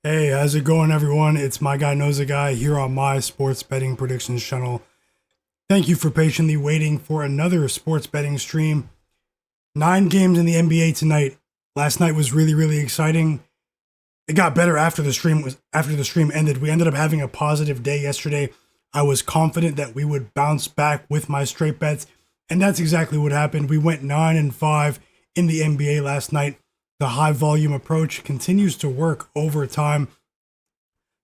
Hey, how's it going, everyone? It's Myguyknowsaguy here on my sports betting predictions channel. Thank you for patiently waiting for another sports betting stream. 9 games in the NBA tonight. Last night was really exciting. It got better after the stream ended. We ended up having a positive day yesterday. I was confident that we would bounce back with my straight bets, and that's exactly what happened. We went 9-5 in the NBA last night. The high volume approach continues to work over time.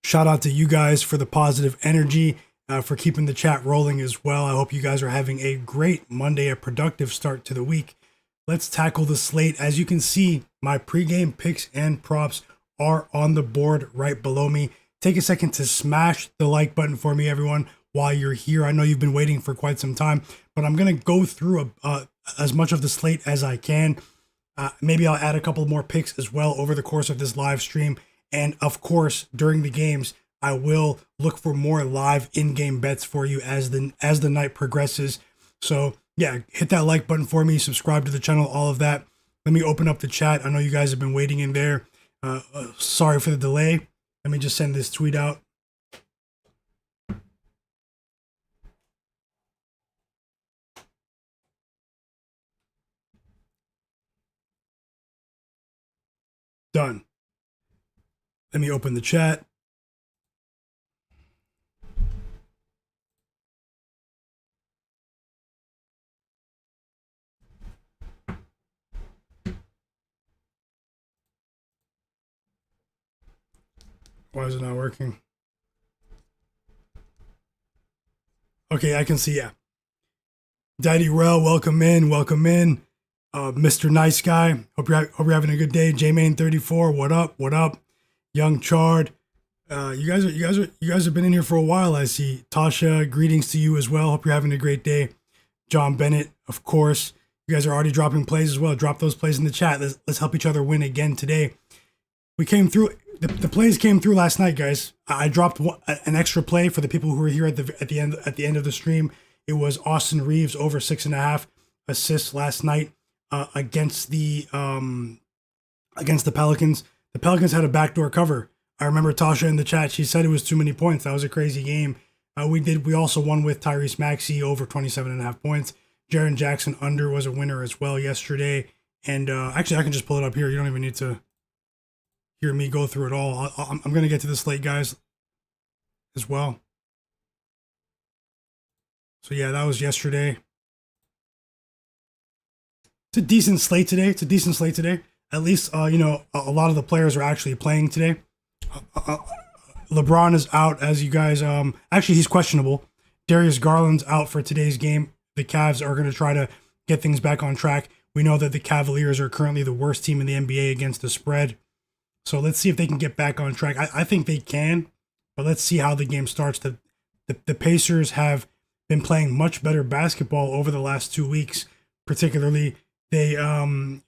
Shout out to you guys for the positive energy, for keeping the chat rolling as well. I hope you guys are having a great Monday, a productive start to the week. Let's tackle the slate. As you can see, my pregame picks and props are on the board right below me. Take a second to smash the like button for me, everyone, while you're here. I know you've been waiting for quite some time, but I'm going to go through as much of the slate as I can. Maybe I'll add a couple more picks as well over the course of this live stream. And of course, during the games, I will look for more live in-game bets for you as the night progresses. So yeah, hit that like button for me, subscribe to the channel, all of that. Let me open up the chat. I know you guys have been waiting in there. Sorry for the delay. Let me just send this tweet out. Done. Let me open the chat. Why is it not working? Okay, I can see, yeah. Daddy Rel, welcome in. Mr. Nice Guy, hope you're having a good day. J-Main34, what up? Young Chard, you guys have been in here for a while. I see. Tasha, greetings to you as well. Hope you're having a great day. John Bennett, of course. You guys are already dropping plays as well. Drop those plays in the chat. Let's help each other win again today. We came through. The plays came through last night, guys. I dropped an extra play for the people who were here at the end of the stream. It was Austin Reaves over 6.5 assists last night against the Pelicans. The Pelicans had a backdoor cover. I remember Tasha in the chat. She said it was too many points. That was a crazy game. We also won with Tyrese Maxey over 27.5 points. Jaren Jackson under was a winner as well yesterday. And actually, I can just pull it up here. You don't even need to hear me go through it all. I'm going to get to the slate, guys, as well. So yeah, that was yesterday. It's a decent slate today. At least, a lot of the players are actually playing today. LeBron is out, as you guys. Actually, he's questionable. Darius Garland's out for today's game. The Cavs are going to try to get things back on track. We know that the Cavaliers are currently the worst team in the NBA against the spread. So let's see if they can get back on track. I think they can, but let's see how the game starts. The Pacers have been playing much better basketball over the last 2 weeks, particularly since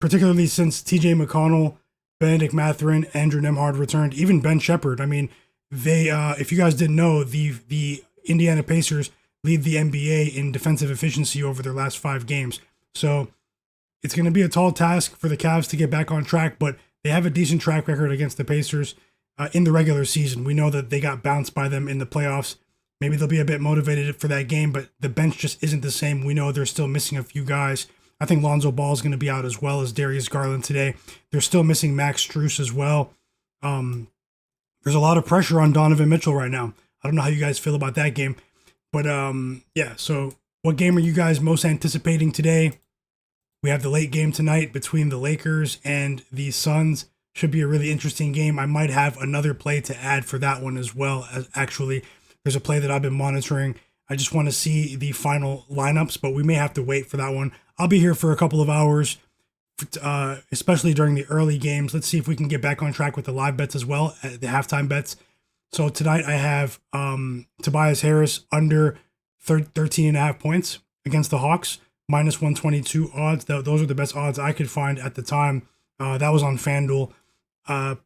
TJ McConnell, Benedict Mathurin, Andrew Nembhard returned, even Ben Shepherd. I mean, if you guys didn't know, the Indiana Pacers lead the NBA in defensive efficiency over their last 5 games. So it's going to be a tall task for the Cavs to get back on track, but they have a decent track record against the Pacers in the regular season. We know that they got bounced by them in the playoffs. Maybe they'll be a bit motivated for that game, but the bench just isn't the same. We know they're still missing a few guys. I think Lonzo Ball is going to be out as well as Darius Garland today. They're still missing Max Strus as well. There's a lot of pressure on Donovan Mitchell right now. I don't know how you guys feel about that game. But yeah, so what game are you guys most anticipating today? We have the late game tonight between the Lakers and the Suns. Should be a really interesting game. I might have another play to add for that one as well. Actually, there's a play that I've been monitoring. I just want to see the final lineups, but we may have to wait for that one. I'll be here for a couple of hours, especially during the early games. Let's see if we can get back on track with the live bets as well, the halftime bets. So tonight I have Tobias Harris under 13.5 points against the Hawks, minus 122 odds. Those are the best odds I could find at the time. That was on FanDuel.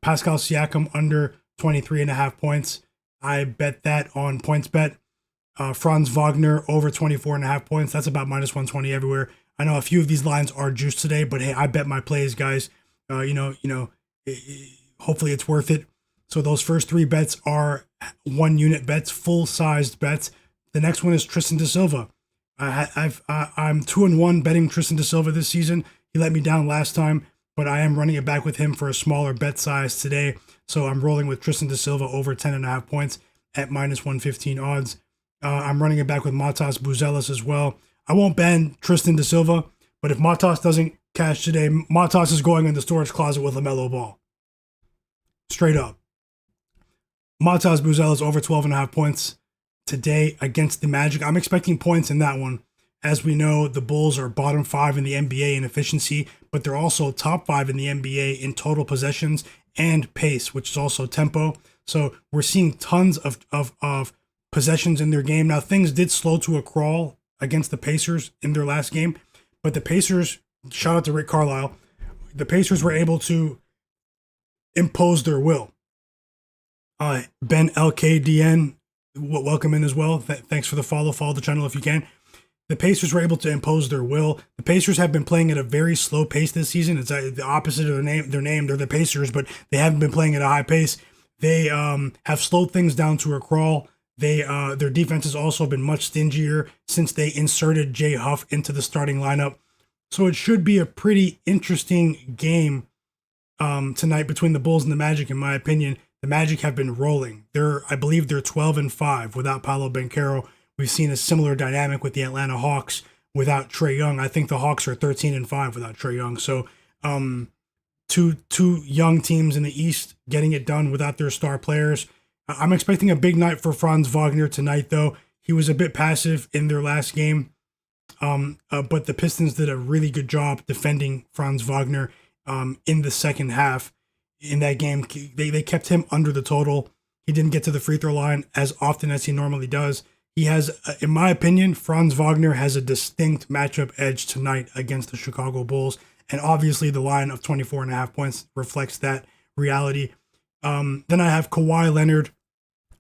Pascal Siakam under 23.5 points. I bet that on PointsBet. Franz Wagner over 24.5 points. That's about minus 120 everywhere. I know a few of these lines are juiced today, but hey, I bet my plays, guys. hopefully it's worth it. So those first 3 bets are 1-unit bets, full-sized bets. The next one is Tristan da Silva. I'm 2-1 betting Tristan da Silva this season. He let me down last time, but I am running it back with him for a smaller bet size today. So I'm rolling with Tristan da Silva over 10.5 points at -115 odds. I'm running it back with Matas Buzelis as well. I won't ban Tristan da Silva, but if Matas doesn't cash today, Matas is going in the storage closet with LaMelo Ball. Straight up. Matas Buzelis over 12.5 points today against the Magic. I'm expecting points in that one. As we know, the Bulls are bottom 5 in the NBA in efficiency, but they're also top 5 in the NBA in total possessions and pace, which is also tempo. So we're seeing tons of possessions in their game. Now, things did slow to a crawl against the Pacers in their last game, but the Pacers, shout out to Rick Carlisle, the Pacers were able to impose their will. Ben LKDN, welcome in as well. Thanks for the follow. Follow the channel if you can. The Pacers were able to impose their will. The Pacers have been playing at a very slow pace this season. It's the opposite of their name. They're the Pacers, but they haven't been playing at a high pace. They have slowed things down to a crawl. Their defense has also been much stingier since they inserted Jay Huff into the starting lineup. So it should be a pretty interesting game tonight between the Bulls and the Magic, in my opinion. The Magic have been rolling. I believe they're 12-5 without Paolo Banchero. We've seen a similar dynamic with the Atlanta Hawks without Trae Young. I think the Hawks are 13-5 without Trae Young. So two young teams in the East getting it done without their star players. I'm expecting a big night for Franz Wagner tonight, though. He was a bit passive in their last game, but the Pistons did a really good job defending Franz Wagner in the second half. In that game, they kept him under the total. He didn't get to the free throw line as often as he normally does. He has, in my opinion, Franz Wagner has a distinct matchup edge tonight against the Chicago Bulls. And obviously the line of 24.5 points reflects that reality. Then I have Kawhi Leonard.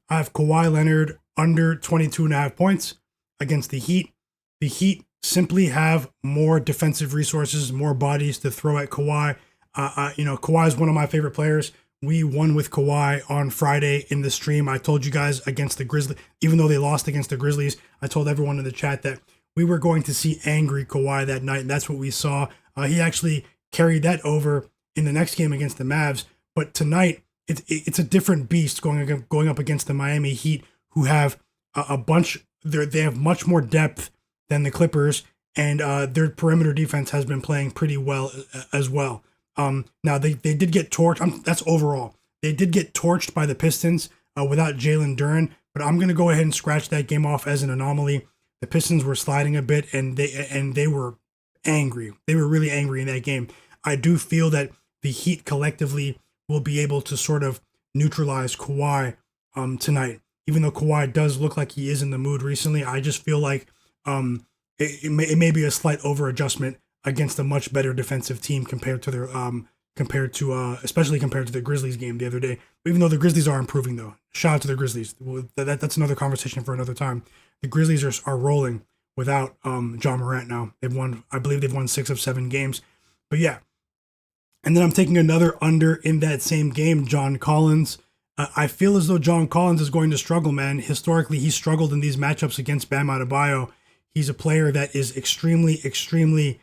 I have Kawhi Leonard under 22.5 points against the Heat. The Heat simply have more defensive resources, more bodies to throw at Kawhi. Kawhi is one of my favorite players. We won with Kawhi on Friday in the stream. I told you guys against the Grizzlies, even though they lost against the Grizzlies, I told everyone in the chat that we were going to see angry Kawhi that night, and that's what we saw. He actually carried that over in the next game against the Mavs. But tonight, it's a different beast going up against the Miami Heat, who have a bunch. They have much more depth than the Clippers, and their perimeter defense has been playing pretty well as well. Now they did get torched. That's overall. They did get torched by the Pistons without Jalen Duren, but I'm gonna go ahead and scratch that game off as an anomaly. The Pistons were sliding a bit, and they were angry. They were really angry in that game. I do feel that the Heat collectively will be able to sort of neutralize Kawhi tonight. Even though Kawhi does look like he is in the mood recently, I just feel like it may be a slight over adjustment against a much better defensive team compared to especially compared to the Grizzlies game the other day. Even though the Grizzlies are improving, though, shout out to the Grizzlies. That's another conversation for another time. The Grizzlies are rolling without John Morant now. I believe they've won 6 of 7 games. But yeah, and then I'm taking another under in that same game, John Collins. I feel as though John Collins is going to struggle, man. Historically, he struggled in these matchups against Bam Adebayo. He's a player that is extremely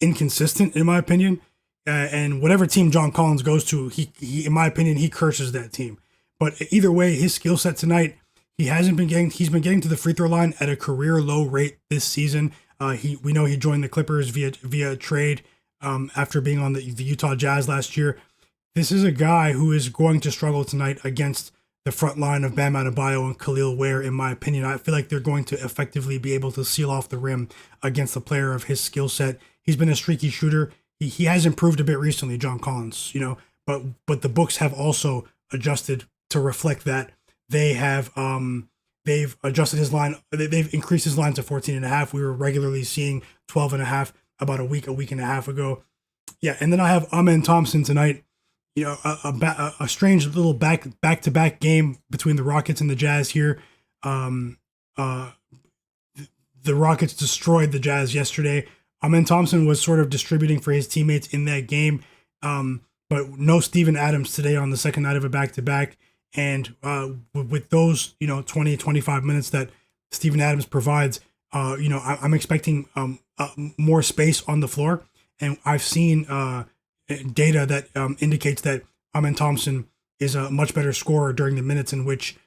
inconsistent, in my opinion. And whatever team John Collins goes to, he in my opinion, he curses that team. But either way, his skill set tonight, he's been getting to the free throw line at a career low rate this season. We know he joined the Clippers via trade after being on the Utah Jazz last year. This is a guy who is going to struggle tonight against the front line of Bam Adebayo and Khalil Ware, in my opinion. I feel like they're going to effectively be able to seal off the rim against a player of his skill set. He's been a streaky shooter. He has improved a bit recently, John Collins, but the books have also adjusted to reflect that. They've adjusted his line. They've increased his line to 14.5. We were regularly seeing 12.5 about a week and a half ago. Yeah, and then I have Amen Thompson tonight. A strange little back-to-back game between the Rockets and the Jazz here. The Rockets destroyed the Jazz yesterday. Amen Thompson was sort of distributing for his teammates in that game, But no Steven Adams today on the second night of a back-to-back. And with those, 20, 25 minutes that Steven Adams provides, I'm expecting more space on the floor. And I've seen data that indicates that Amen Thompson is a much better scorer during the minutes in which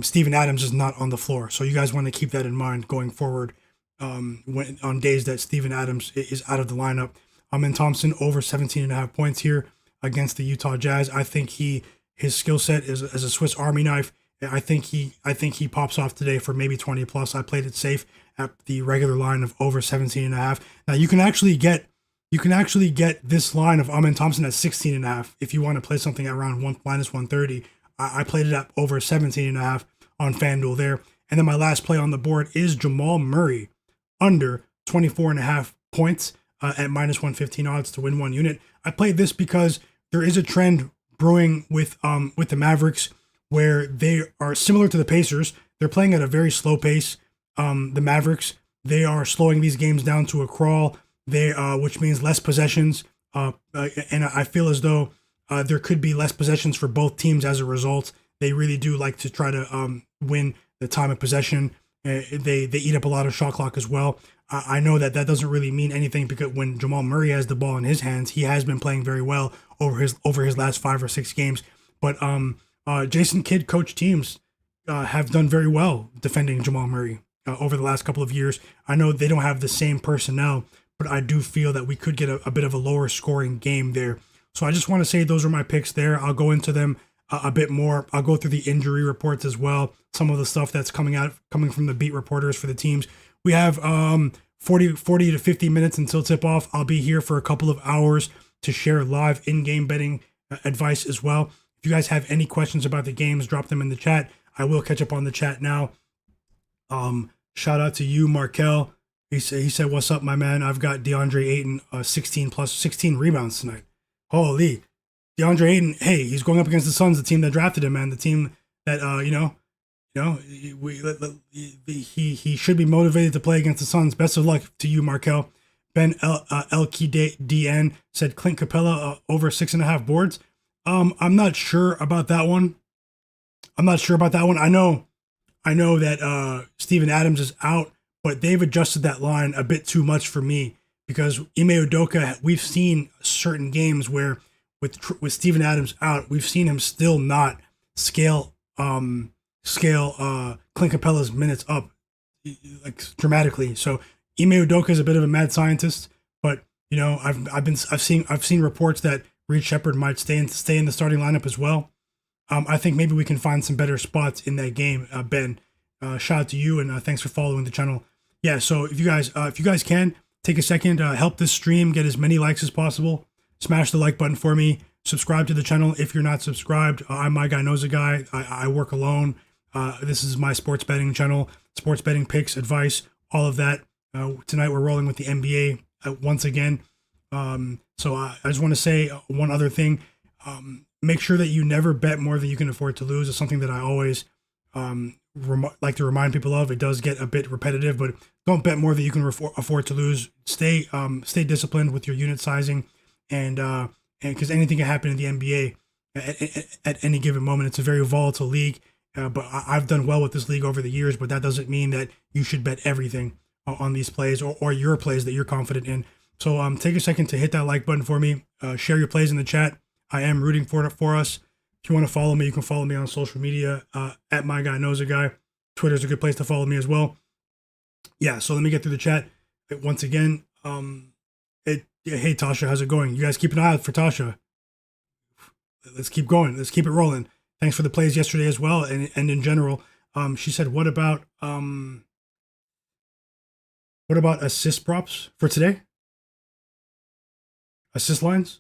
Steven Adams is not on the floor. So you guys want to keep that in mind going forward on days that Steven Adams is out of the lineup. Amen Thompson over 17.5 points here against the Utah Jazz. I think his skill set is as a Swiss Army knife. I think he pops off today for maybe 20 plus. I played it safe at the regular line of over 17.5. Now you can actually get this line of Amen Thompson at 16.5 if you want to play something at around minus 130. I played it at over 17.5 on FanDuel there. And then my last play on the board is Jamal Murray under 24.5 points at minus 115 odds to win one unit. I played this because there is a trend brewing with the Mavericks where they are similar to the Pacers. They're playing at a very slow pace. The Mavericks, they are slowing these games down to a crawl. Which means less possessions. And I feel as though there could be less possessions for both teams as a result. They really do like to try to win the time of possession. They eat up a lot of shot clock as well. I know that doesn't really mean anything because when Jamal Murray has the ball in his hands, he has been playing very well over his last 5 or 6 games. But Jason Kidd coach teams have done very well defending Jamal Murray over the last couple of years. I know they don't have the same personnel, but I do feel that we could get a bit of a lower scoring game there. So I just want to say those are my picks there. I'll go into them a bit more. I'll go through the injury reports as well. Some of the stuff that's coming from the beat reporters for the teams. We have 40 to 50 minutes until tip-off. I'll be here for a couple of hours to share live in-game betting advice as well. If you guys have any questions about the games, drop them in the chat. I will catch up on the chat now. Shout out to you, Markel. He said, "What's up, my man? I've got DeAndre Ayton, 16 rebounds tonight. Holy, DeAndre Ayton. Hey, he's going up against the Suns, the team that drafted him, man. The team that he should be motivated to play against the Suns. Best of luck to you, Markel." Ben LKDN said Clint Capella over 6.5 boards. I'm not sure about that one. I know that Steven Adams is out, but they've adjusted that line a bit too much for me because Ime Udoka, we've seen certain games where with Steven Adams out, we've seen him still not scale Clint Capella's minutes up like dramatically. So Ime Udoka is a bit of a mad scientist, but I've seen reports that Reed Shepherd might stay in the starting lineup as well. I think maybe we can find some better spots in that game. Ben, shout out to you and thanks for following the channel. Yeah, so if you guys can take a second, help this stream get as many likes as possible. Smash the like button for me. Subscribe to the channel if you're not subscribed. I'm Myguyknowsaguy. I work alone. This is my sports betting channel, sports betting picks, advice, all of that. Tonight we're rolling with the NBA once again. So I just want to say one other thing. Make sure that you never bet more than you can afford to lose. It's something that I always like to remind people of. It does get a bit repetitive, but don't bet more than you can afford to lose. Stay disciplined with your unit sizing, and because anything can happen in the NBA at any given moment. It's a very volatile league, but I've done well with this league over the years. But that doesn't mean that you should bet everything on these plays or your plays that you're confident in. So take a second to hit that like button for me. Share your plays in the chat. I am rooting for us. If you want to follow me, you can follow me on social media at Myguyknowsaguy. Twitter's a good place to follow me as well. Yeah, so let me get through the chat once again. Hey Tasha, how's it going? You guys keep an eye out for Tasha. Let's keep going. Let's keep it rolling. Thanks for the plays yesterday as well, and in general. She said, what about assist props for today? Assist lines?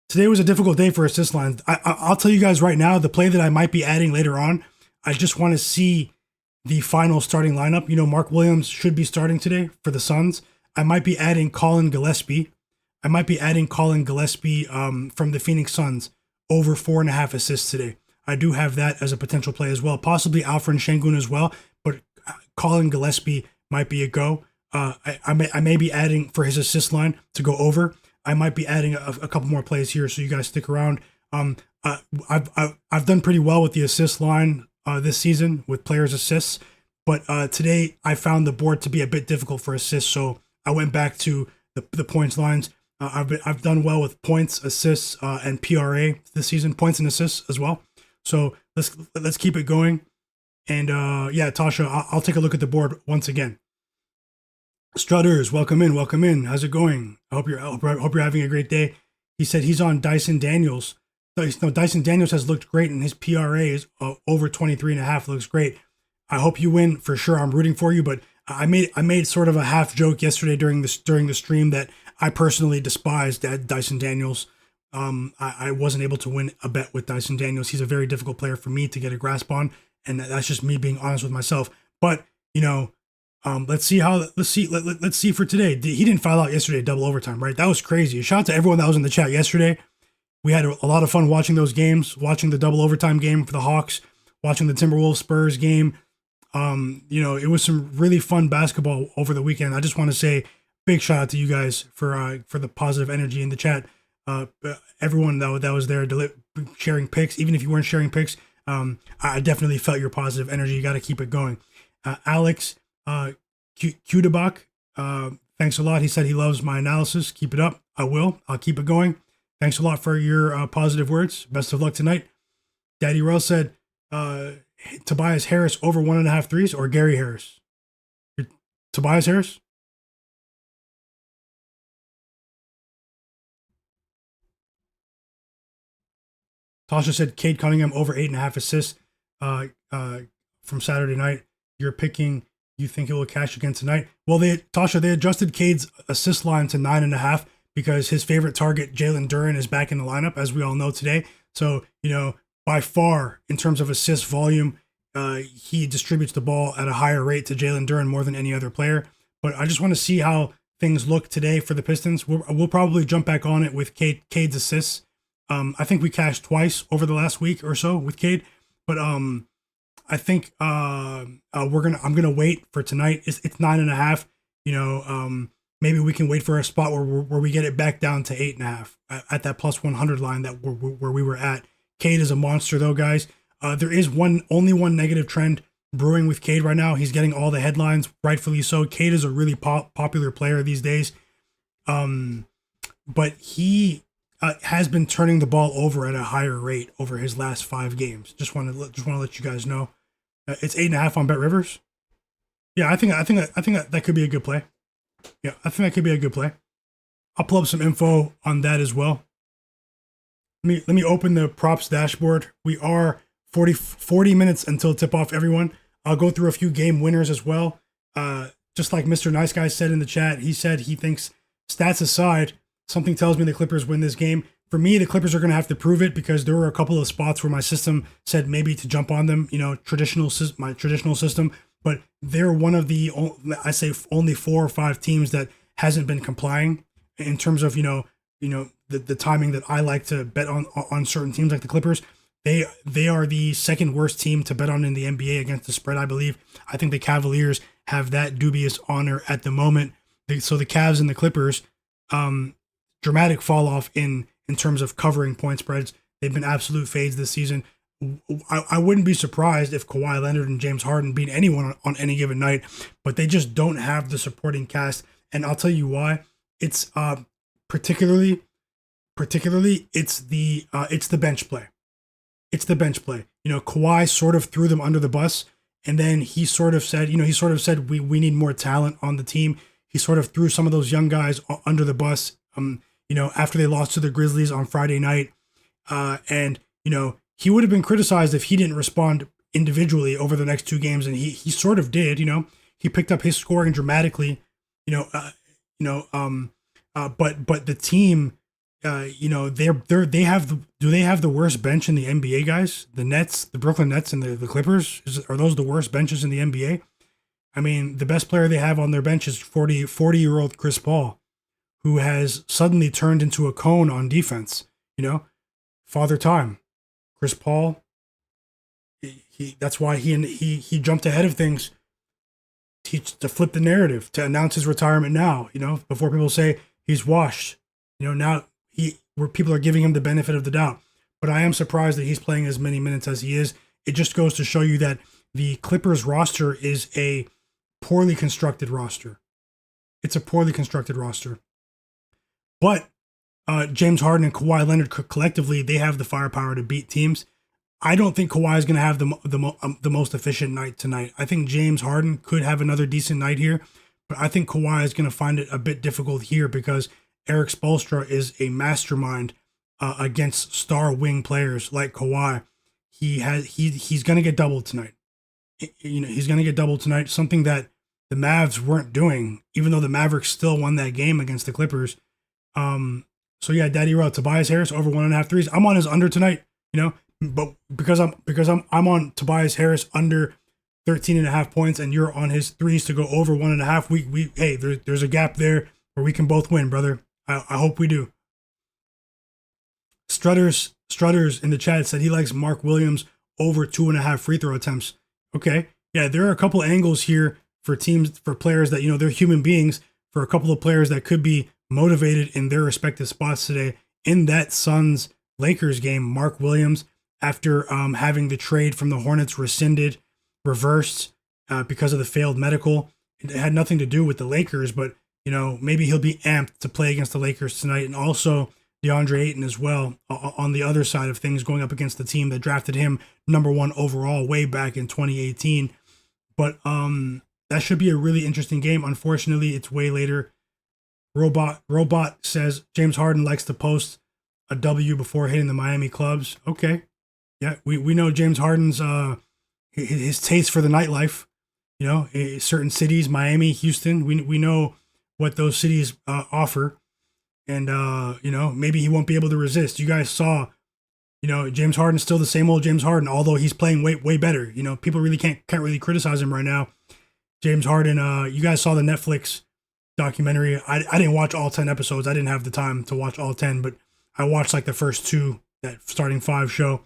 Today was a difficult day for assist lines. I'll tell you guys right now, the play that I might be adding later on, I just want to see the final starting lineup. Mark Williams should be starting today for the Suns. I might be adding Colin Gillespie. From the Phoenix Suns over 4.5 assists today. I do have that as a potential play as well. Possibly Alperen Sengun as well, but Colin Gillespie might be a go. I may be adding for his assist line to go over. I might be adding a couple more plays here, so you guys stick around. I've done pretty well with the assist line this season with players' assists, but today I found the board to be a bit difficult for assists, so I went back to the points lines. I've done well with points, assists, and PRA this season, points and assists as well. So let's keep it going. And yeah, Tasha, I'll take a look at the board once again. Strutters, welcome in, welcome in. How's it going? I hope you're having a great day. He said he's on Dyson Daniels. No, Dyson Daniels has looked great, and his PRA is over 23.5. Looks great. I hope you win for sure. I'm rooting for you, but I made sort of a half joke yesterday during the stream that I personally despised Dyson Daniels. I wasn't able to win a bet with Dyson Daniels. He's a very difficult player for me to get a grasp on, and that's just me being honest with myself. But you know, let's see for today. He didn't foul out yesterday, double overtime, right? That was crazy. Shout out to everyone that was in the chat yesterday. We had a lot of fun watching those games, watching the double overtime game for the Hawks, watching the Timberwolves Spurs game. You know, it was some really fun basketball over the weekend. I just want to say big shout out to you guys for the positive energy in the chat. Everyone that was there sharing picks, even if you weren't sharing picks, I definitely felt your positive energy. You got to keep it going. Alex Kudabak, thanks a lot. He said he loves my analysis. Keep it up. I will. I'll keep it going. Thanks a lot for your positive words. Best of luck tonight. Daddy Rel said Tobias Harris over 1.5 threes or Gary Harris. Tobias Harris. Tasha said Cade Cunningham over 8.5 assists from Saturday night. You're picking, you think it will cash again tonight? Well, they adjusted Cade's assist line to 9.5 because his favorite target, Jalen Duren, is back in the lineup, as we all know today. So, you know, by far, in terms of assist volume, he distributes the ball at a higher rate to Jalen Duren more than any other player. But I just want to see how things look today for the Pistons. We'll probably jump back on it with Cade's assists. I think we cashed twice over the last week or so with Cade, but I think I'm gonna wait for tonight. It's 9.5. You know, maybe we can wait for a spot where we get it back down to 8.5 at that plus 100 line that where we were at. Cade is a monster though, guys. There is only one negative trend brewing with Cade right now. He's getting all the headlines, rightfully so. Cade is a really popular player these days, but he has been turning the ball over at a higher rate over his last 5 games. Just want to let you guys know. It's 8.5 on Bet Rivers. Yeah, I think that could be a good play. Yeah, I think that could be a good play. I'll pull up some info on that as well. Let me open the props dashboard. We are 40 minutes until tip off, everyone. I'll go through a few game winners as well. Just like Mr. Nice Guy said in the chat, he said he thinks, stats aside, something tells me the Clippers win this game. For me, the Clippers are going to have to prove it because there were a couple of spots where my system said maybe to jump on them, you know, my traditional system. But they're one of the, I say, only 4 or 5 teams that hasn't been complying in terms of, you know, the timing that I like to bet on certain teams like the Clippers. They are the second worst team to bet on in the NBA against the spread, I believe. I think the Cavaliers have that dubious honor at the moment. So the Cavs and the Clippers, dramatic fall off in terms of covering point spreads. They've been absolute fades this season. I wouldn't be surprised if Kawhi Leonard and James Harden beat anyone on any given night, but they just don't have the supporting cast. And I'll tell you why. It's particularly it's the bench play. It's the bench play. You know, Kawhi sort of threw them under the bus, and then he sort of said we need more talent on the team. He sort of threw some of those young guys under the bus. You know, after they lost to the Grizzlies on Friday night, and you know, he would have been criticized if he didn't respond individually over the next 2 games, and he sort of did. You know, he picked up his scoring dramatically. But the team, you know, do they have the worst bench in the NBA, guys? The Nets, the Brooklyn Nets, and the Clippers, are those the worst benches in the NBA? I mean, the best player they have on their bench is 40-year-old Chris Paul, who has suddenly turned into a cone on defense. You know, father time. Chris Paul, that's why he jumped ahead of things to flip the narrative, to announce his retirement now, you know, before people say he's washed. Now where people are giving him the benefit of the doubt. But I am surprised that he's playing as many minutes as he is. It just goes to show you that the Clippers roster is a poorly constructed roster. It's a poorly constructed roster. But James Harden and Kawhi Leonard collectively, they have the firepower to beat teams. I don't think Kawhi is going to have the most efficient night tonight. I think James Harden could have another decent night here, but I think Kawhi is going to find it a bit difficult here because Eric Spoelstra is a mastermind against star wing players like Kawhi. He's going to get doubled tonight. He's going to get doubled tonight, something that the Mavs weren't doing, even though the Mavericks still won that game against the Clippers. So yeah, Daddy Row, Tobias Harris over 1.5 threes. I'm on his under tonight, but because I'm on Tobias Harris under 13.5 points, and you're on his threes to go over 1.5. Hey, there's a gap there where we can both win, brother. I hope we do. Strutters in the chat said he likes Mark Williams over 2.5 free throw attempts. Okay, yeah, there are a couple angles here for teams, for players that they're human beings. For a couple of players that could be motivated in their respective spots today. In that Suns Lakers game, Mark Williams, after having the trade from the Hornets reversed because of the failed medical, it had nothing to do with the Lakers, but maybe he'll be amped to play against the Lakers tonight. And also DeAndre Ayton as well on the other side of things, going up against the team that drafted him number 1 overall way back in 2018. But that should be a really interesting game. Unfortunately, it's way later. Robot says James Harden likes to post a W before hitting the Miami clubs. Okay. Yeah, we know James Harden's his taste for the nightlife. Certain cities, Miami, Houston, we know what those cities offer. And maybe he won't be able to resist. You guys saw, James Harden's still the same old James Harden, although he's playing way better. People really can't really criticize him right now. James Harden, you guys saw the Netflix documentary. I didn't watch all 10 episodes. I didn't have the time to watch all 10, but I watched like the first 2, that starting 5 show.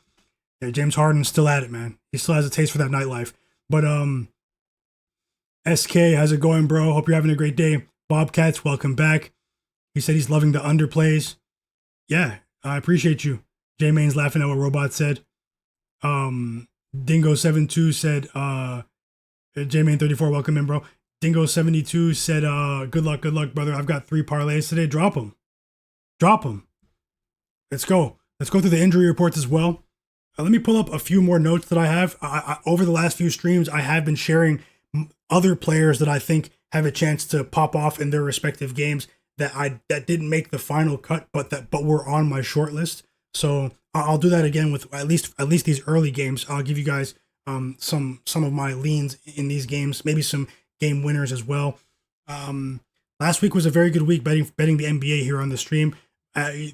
Yeah, James Harden's still at it, man. He still has a taste for that nightlife. But SK, how's it going, bro? Hope you're having a great day. Bobcats, welcome back. He said he's loving the underplays. Yeah, I appreciate you. J-Main's laughing at what Robot said. Dingo72 said, J-Main34, welcome in, bro. Dingo72 said, good luck, brother. I've got 3 parlays today. Drop them. Let's go through the injury reports as well. Let me pull up a few more notes that I have. Over the last few streams, I have been sharing other players that I think have a chance to pop off in their respective games that didn't make the final cut, but were on my short list. So I'll do that again with at least these early games. I'll give you guys some of my leans in these games, maybe some game winners as well. Last week was a very good week betting the NBA here on the stream. I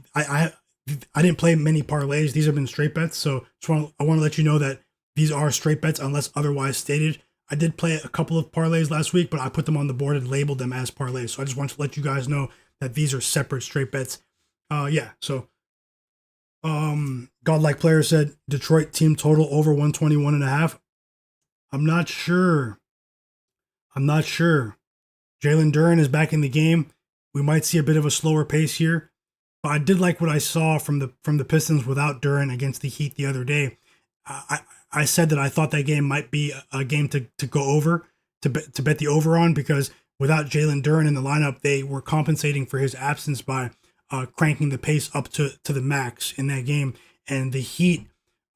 didn't play many parlays. These have been straight bets, so I want to let you know that these are straight bets unless otherwise stated. I did play a couple of parlays last week, but I put them on the board and labeled them as parlays. So I just want to let you guys know that these are separate straight bets. So Godlike Player said Detroit team total over 121.5. I'm not sure. Jalen Duren is back in the game. We might see a bit of a slower pace here. But I did like what I saw from the Pistons without Duren against the Heat the other day. I said that I thought that game might be a game to go over, to bet the over on, because without Jalen Duren in the lineup, they were compensating for his absence by cranking the pace up to the max in that game. And the Heat,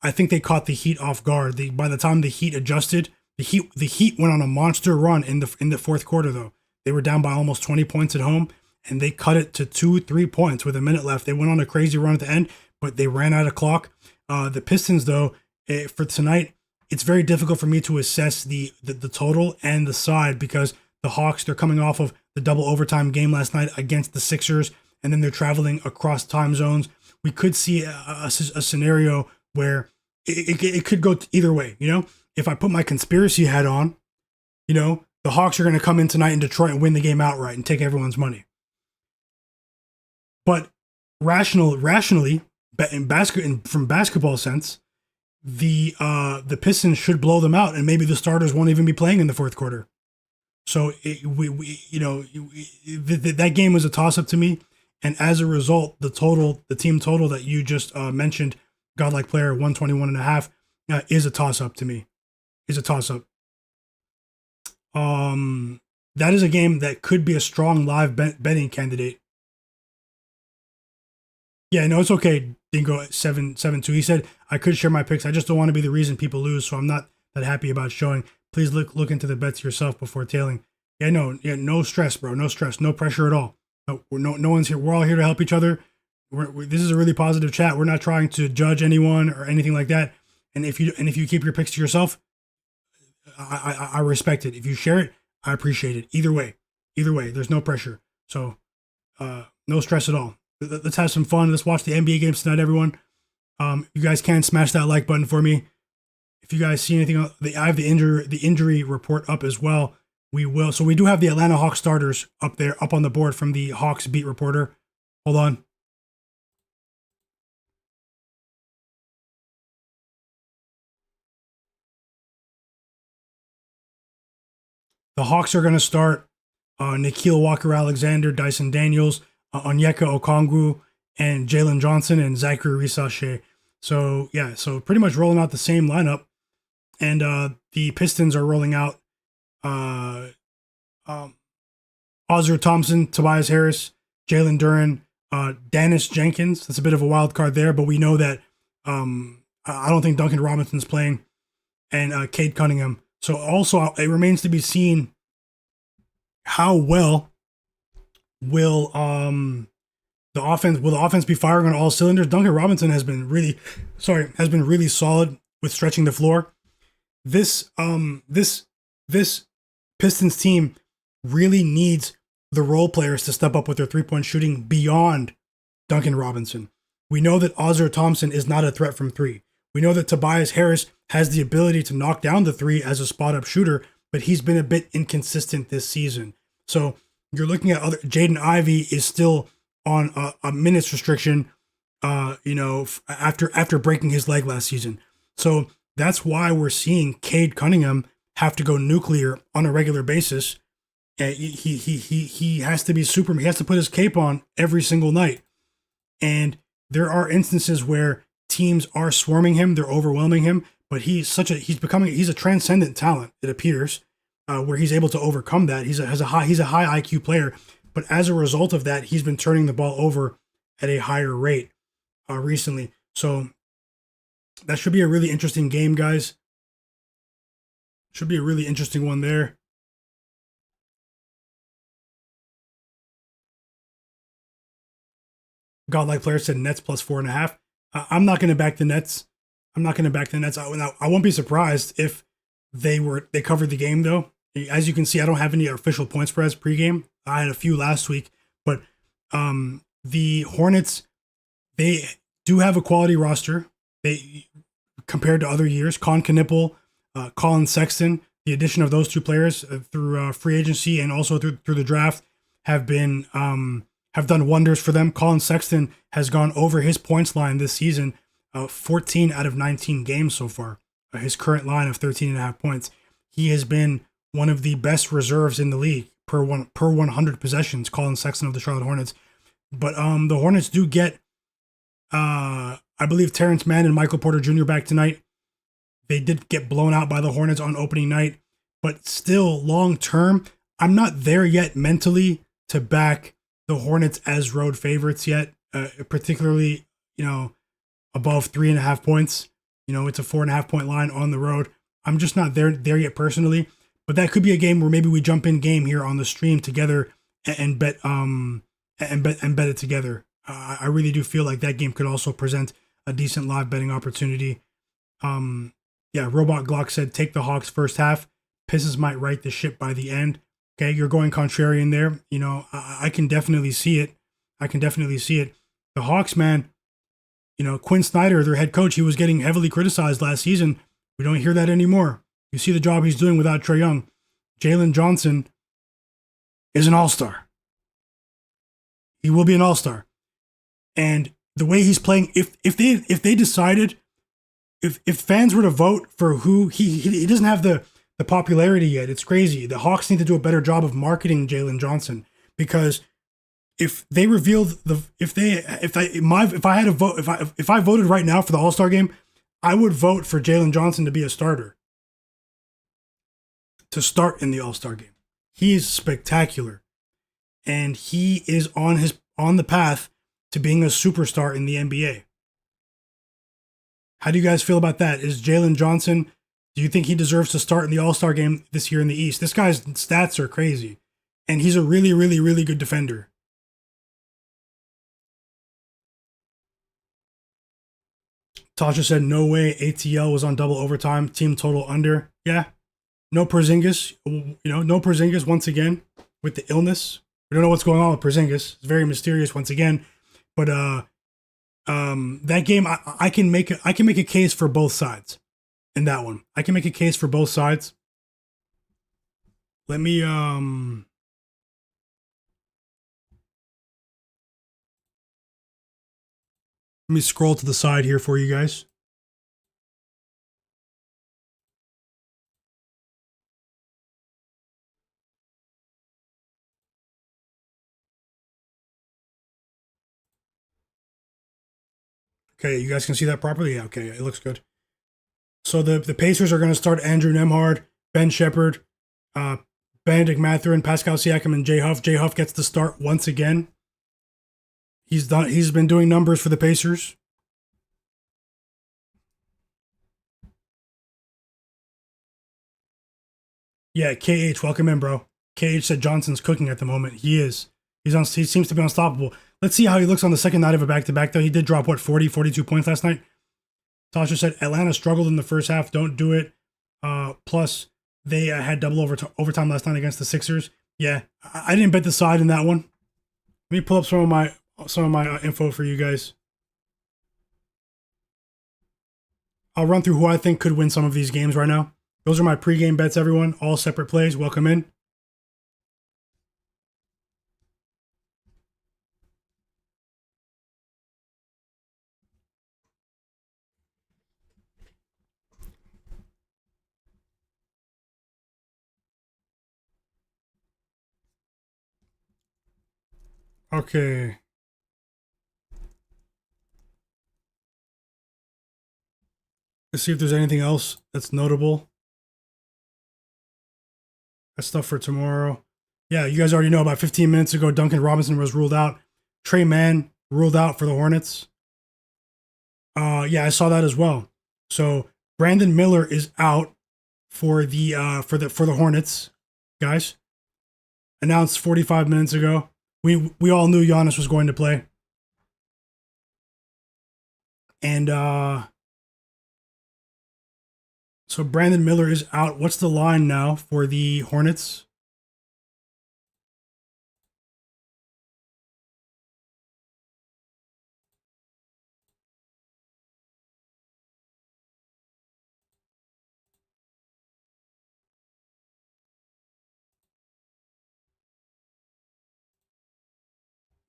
I think they caught the Heat off guard. By the time the Heat adjusted, the Heat went on a monster run in the fourth quarter, though. They were down by almost 20 points at home, and they cut it to 2-3 points with a minute left. They went on a crazy run at the end, but they ran out of clock. The Pistons, though, for tonight, it's very difficult for me to assess the total and the side, because the Hawks, they're coming off of the double overtime game last night against the Sixers, and then they're traveling across time zones. We could see a scenario where it could go either way. If I put my conspiracy hat on, the Hawks are going to come in tonight in Detroit and win the game outright and take everyone's money. But rationally, from basketball sense, the Pistons should blow them out, and maybe the starters won't even be playing in the fourth quarter. So that game was a toss-up to me. And as a result, the team total that you just mentioned, godlike player 121.5, is a toss up to me. Is a toss up. That is a game that could be a strong live betting candidate. Yeah, no, it's okay. Dingo 772. He said I could share my picks. I just don't want to be the reason people lose, so I'm not that happy about showing. Please look into the bets yourself before tailing. Yeah, no stress, bro. No stress, no pressure at all. No one's here. We're all here to help each other. This is a really positive chat. We're not trying to judge anyone or anything like that. And if you keep your picks to yourself, I respect it. If you share it, I appreciate it. Either way, there's no pressure. So, no stress at all. Let's have some fun. Let's watch the NBA games tonight, everyone. You guys can smash that like button for me. If you guys see anything, I have the injury report up as well. We will. So we do have the Atlanta Hawks starters up there, up on the board from the Hawks beat reporter. Hold on. The Hawks are going to start Nickeil Walker-Alexander, Dyson Daniels, Onyeka Okongwu, and Jalen Johnson and Zachary Risache. So, yeah, so pretty much rolling out the same lineup. And the Pistons are rolling out Ozzer Thompson, Tobias Harris, Jalen Duren, Dennis Jenkins. That's a bit of a wild card there, but we know that I don't think Duncan Robinson's playing, and Cade Cunningham. So also, it remains to be seen how well will the offense be firing on all cylinders. Duncan Robinson has been really solid with stretching the floor. This Pistons team really needs the role players to step up with their three-point shooting beyond Duncan Robinson. We know that Ozzer Thompson is not a threat from three. We know that Tobias Harris has the ability to knock down the three as a spot-up shooter, but he's been a bit inconsistent this season. So you're looking at Jaden Ivey is still on a minutes restriction, after breaking his leg last season. So that's why we're seeing Cade Cunningham have to go nuclear on a regular basis. He has to be Superman. He has to put his cape on every single night. And there are instances where teams are swarming him, they're overwhelming him, but he's a transcendent talent, it appears, where he's able to overcome that. He's a high IQ player, but as a result of that, he's been turning the ball over at a higher rate recently. So that should be a really interesting game, guys. Should be a really interesting one there. Godlike player said Nets plus 4.5. I'm not going to back the Nets. I won't be surprised if they covered the game, though. As you can see, I don't have any official point spreads pregame. I had a few last week, but the Hornets, they do have a quality roster. They, compared to other years, Con Knipple, Colin Sexton, the addition of those two players through free agency and also through the draft have done wonders for them. Colin Sexton has gone over his points line this season, 14 out of 19 games so far. His current line of 13.5 points. He has been one of the best reserves in the league per 100 possessions. Colin Sexton of the Charlotte Hornets, but the Hornets do get, I believe, Terrence Mann and Michael Porter Jr. back tonight. They did get blown out by the Hornets on opening night, but still, long term, I'm not there yet mentally to back the Hornets as road favorites yet, particularly, above 3.5 points. It's a 4.5 point line on the road. I'm just not there yet personally, but that could be a game where maybe we jump in game here on the stream together and bet it together. I really do feel like that game could also present a decent live betting opportunity. Robot Glock said take the Hawks first half. Pistons might right the ship by the end. Okay, you're going contrarian there. I can definitely see it. The Hawks, man, Quinn Snyder, their head coach, he was getting heavily criticized last season. We don't hear that anymore. You see the job he's doing without Trae Young. Jalen Johnson is an all-star. He will be an all-star. And the way he's playing, if they decided, if fans were to vote for who he doesn't have the popularity yet. It's crazy. The Hawks need to do a better job of marketing Jalen Johnson, because if they revealed the if I had a vote if I voted right now for the All-Star game, I would vote for Jalen Johnson to be a starter. To start in the All-Star game. He is spectacular. And he is on the path to being a superstar in the NBA. How do you guys feel about that? Is Jalen Johnson, do you think he deserves to start in the All-Star game this year in the East? This guy's stats are crazy. And he's a really, really, really good defender. Tasha said, no way ATL was on double overtime. Team total under. Yeah. No Porzingis. No Porzingis once again with the illness. We don't know what's going on with Porzingis. It's very mysterious once again. But that game, I can make a case for both sides in that one. I can make a case for both sides. Let me scroll to the side here for you guys. Okay, you guys can see that properly? Yeah, okay, it looks good. So the Pacers are going to start Andrew Nembhard, Ben Shepherd, Benedict Mathurin, Pascal Siakam, and Jay Huff. Jay Huff gets the start once again. He's been doing numbers for the Pacers. Yeah, KH, welcome in, bro. KH said Johnson's cooking at the moment. He is. He seems to be unstoppable. Let's see how he looks on the second night of a back-to-back, though. He did drop, 42 points last night? Tasha said Atlanta struggled in the first half. Don't do it. Plus, they had double overtime last night against the Sixers. Yeah, I didn't bet the side in that one. Let me pull up some of my info for you guys. I'll run through who I think could win some of these games right now. Those are my pregame bets, everyone. All separate plays. Welcome in. Okay. Let's see if there's anything else that's notable. That's stuff for tomorrow. Yeah, you guys already know about 15 minutes ago, Duncan Robinson was ruled out. Trey Mann ruled out for the Hornets. Yeah, I saw that as well. So Brandon Miller is out for the Hornets, guys. Announced 45 minutes ago. We all knew Giannis was going to play. And so Brandon Miller is out. What's the line now for the Hornets?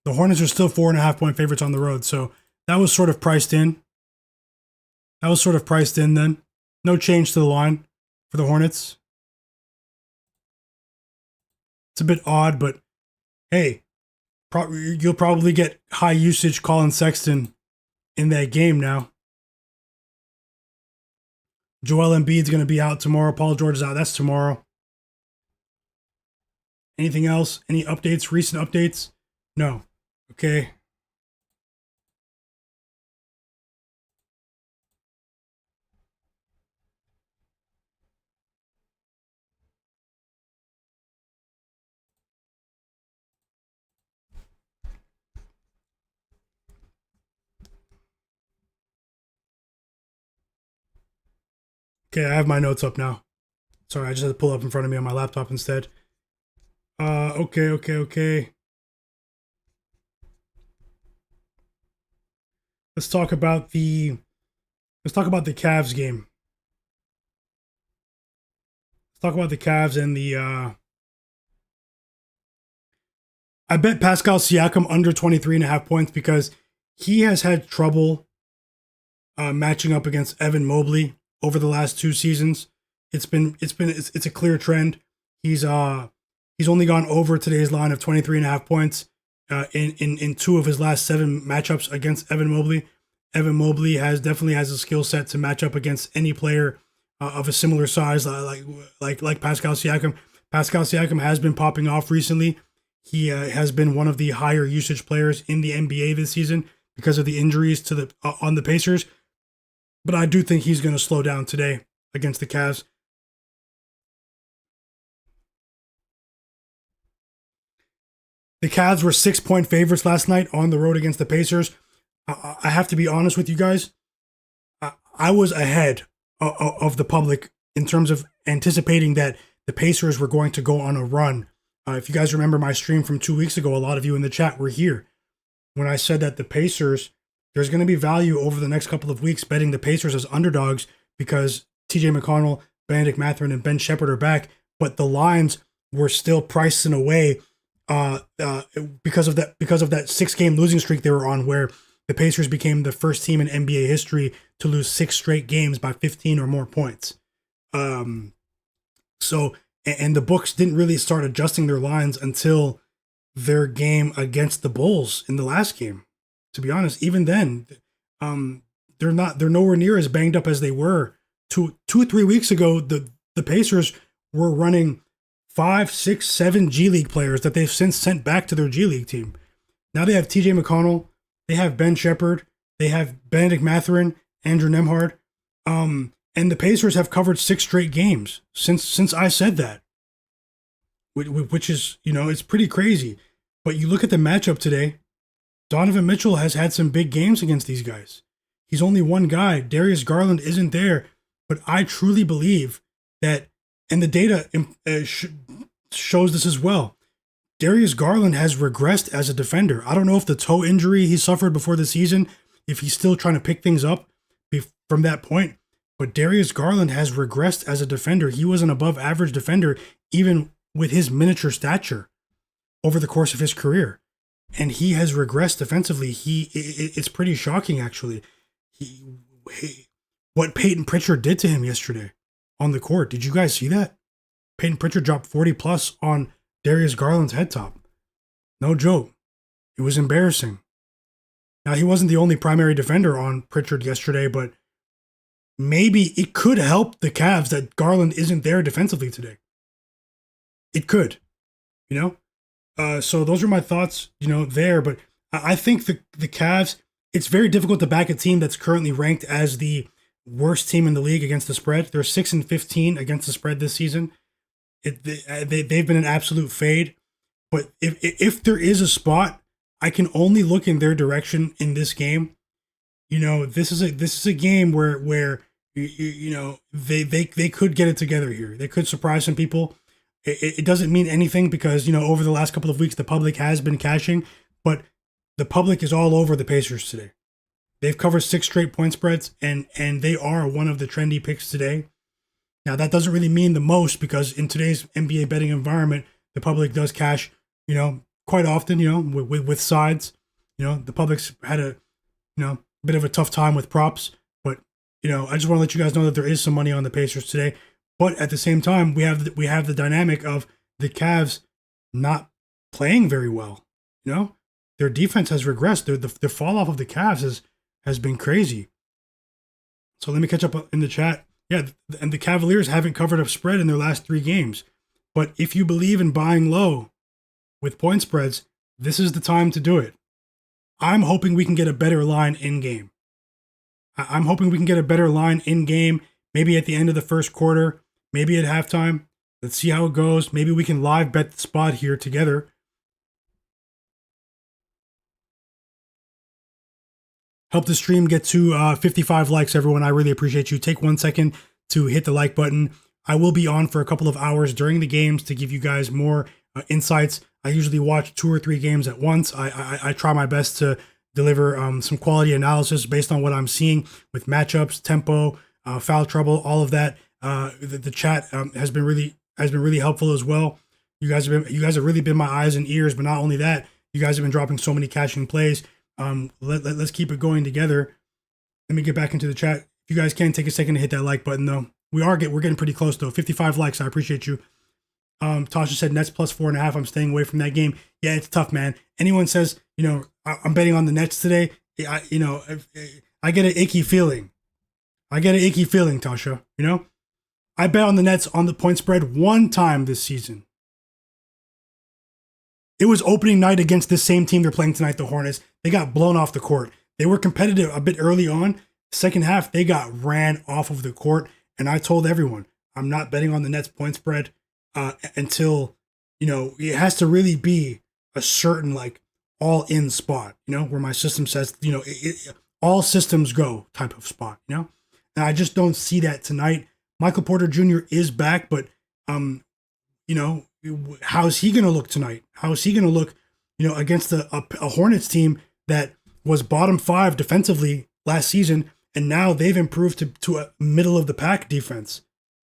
The Hornets are still 4.5-point favorites on the road, so that was sort of priced in. Then. No change to the line for the Hornets. It's a bit odd, but hey, you'll probably get high usage Colin Sexton in that game now. Joel Embiid's going to be out tomorrow. Paul George is out. That's tomorrow. Anything else? Any updates? Recent updates? No. Okay. Okay, I have my notes up now. Sorry, I just had to pull up in front of me on my laptop instead. Okay. Let's talk about the Cavs game. Let's talk about the Cavs and the I bet Pascal Siakam under 23.5 points because he has had trouble matching up against Evan Mobley over the last 2 seasons. It's a clear trend. He's only gone over today's line of 23.5 points in two of his last 7 matchups against Evan Mobley. Evan Mobley definitely has a skill set to match up against any player of a similar size, like Pascal Siakam. Pascal Siakam has been popping off recently. He has been one of the higher usage players in the NBA this season because of the injuries to the on the Pacers. But I do think he's going to slow down today against the Cavs. The Cavs were 6-point favorites last night on the road against the Pacers. I have to be honest with you guys. I was ahead of the public in terms of anticipating that the Pacers were going to go on a run. If you guys remember my stream from 2 weeks ago, a lot of you in the chat were here when I said that the Pacers, there's going to be value over the next couple of weeks betting the Pacers as underdogs because TJ McConnell, Benedict Mathurin, and Ben Shepherd are back, but the lines were still priced in a way because of that 6-game losing streak they were on, where the Pacers became the first team in NBA history to lose 6 straight games by 15 or more points. So the books didn't really start adjusting their lines until their game against the Bulls in the last game. To be honest, even then, they're nowhere near as banged up as they were 2 or 3 weeks ago. The Pacers were running 5, 6, 7 G League players that they've since sent back to their G League team. Now they have TJ McConnell, they have Ben Shepherd, they have Benedict Mathurin, Andrew Nembhard, and the Pacers have covered 6 straight games since I said that, which is, it's pretty crazy. But you look at the matchup today, Donovan Mitchell has had some big games against these guys. He's only one guy. Darius Garland isn't there, but I truly believe that, and the data shows this as well, Darius Garland has regressed as a defender. I don't know if the toe injury he suffered before the season, if he's still trying to pick things up from that point, but Darius Garland has regressed as a defender. He was an above average defender, even with his miniature stature over the course of his career. And he has regressed defensively. It's pretty shocking, actually. What Peyton Pritchard did to him yesterday on the court. Did you guys see that? Peyton Pritchard dropped 40 plus on Darius Garland's head top. No joke. It was embarrassing. Now, he wasn't the only primary defender on Pritchard yesterday, but maybe it could help the Cavs that Garland isn't there defensively today. It could, So those are my thoughts, there. But I think the Cavs, it's very difficult to back a team that's currently ranked as the worst team in the league against the spread. They're 6-15 against the spread this season. They've been an absolute fade. But if there is a spot, I can only look in their direction in this game. This is a game where they could get it together here. They could surprise some people. It doesn't mean anything because, over the last couple of weeks, the public has been cashing, but the public is all over the Pacers today. They've covered 6 straight point spreads, and they are one of the trendy picks today. Now, that doesn't really mean the most because in today's NBA betting environment, the public does cash, quite often, with sides. The public's had a, bit of a tough time with props, but, I just want to let you guys know that there is some money on the Pacers today. But at the same time, we have the dynamic of the Cavs not playing very well. Their defense has regressed. The fall off of the Cavs has been crazy. So let me catch up in the chat. Yeah, and the Cavaliers haven't covered a spread in their last 3 games. But if you believe in buying low with point spreads, this is the time to do it. I'm hoping we can get a better line in game. I'm hoping we can get a better line in game, maybe at the end of the first quarter. Maybe at halftime. Let's see how it goes. Maybe we can live bet the spot here together. Help the stream get to 55 likes, everyone. I really appreciate you. Take 1 second to hit the like button. I will be on for a couple of hours during the games to give you guys more insights. I usually watch 2 or 3 games at once. I try my best to deliver some quality analysis based on what I'm seeing with matchups, tempo, foul trouble, all of that. The chat has been really helpful as well. You guys have really been my eyes and ears, but not only that, you guys have been dropping so many cashing plays. Let's keep it going together. Let me get back into the chat. If you guys can take a second to hit that like button though. We're getting pretty close though. 55 likes. I appreciate you. Tasha said Nets plus 4.5. I'm staying away from that game. Yeah, it's tough, man. Anyone says, I'm betting on the Nets today. I get an icky feeling. Tasha. I bet on the Nets on the point spread one time this season. It was opening night against this same team they're playing tonight, the Hornets. They got blown off the court. They were competitive a bit early on. Second half, they got ran off of the court. And I told everyone, I'm not betting on the Nets point spread until, it has to really be a certain, all-in spot, where my system says, all systems go type of spot, And I just don't see that tonight. Michael Porter Jr. is back, but, how's he going to look tonight? How is he going to look, against a Hornets team that was bottom 5 defensively last season, and now they've improved to a middle of the pack defense.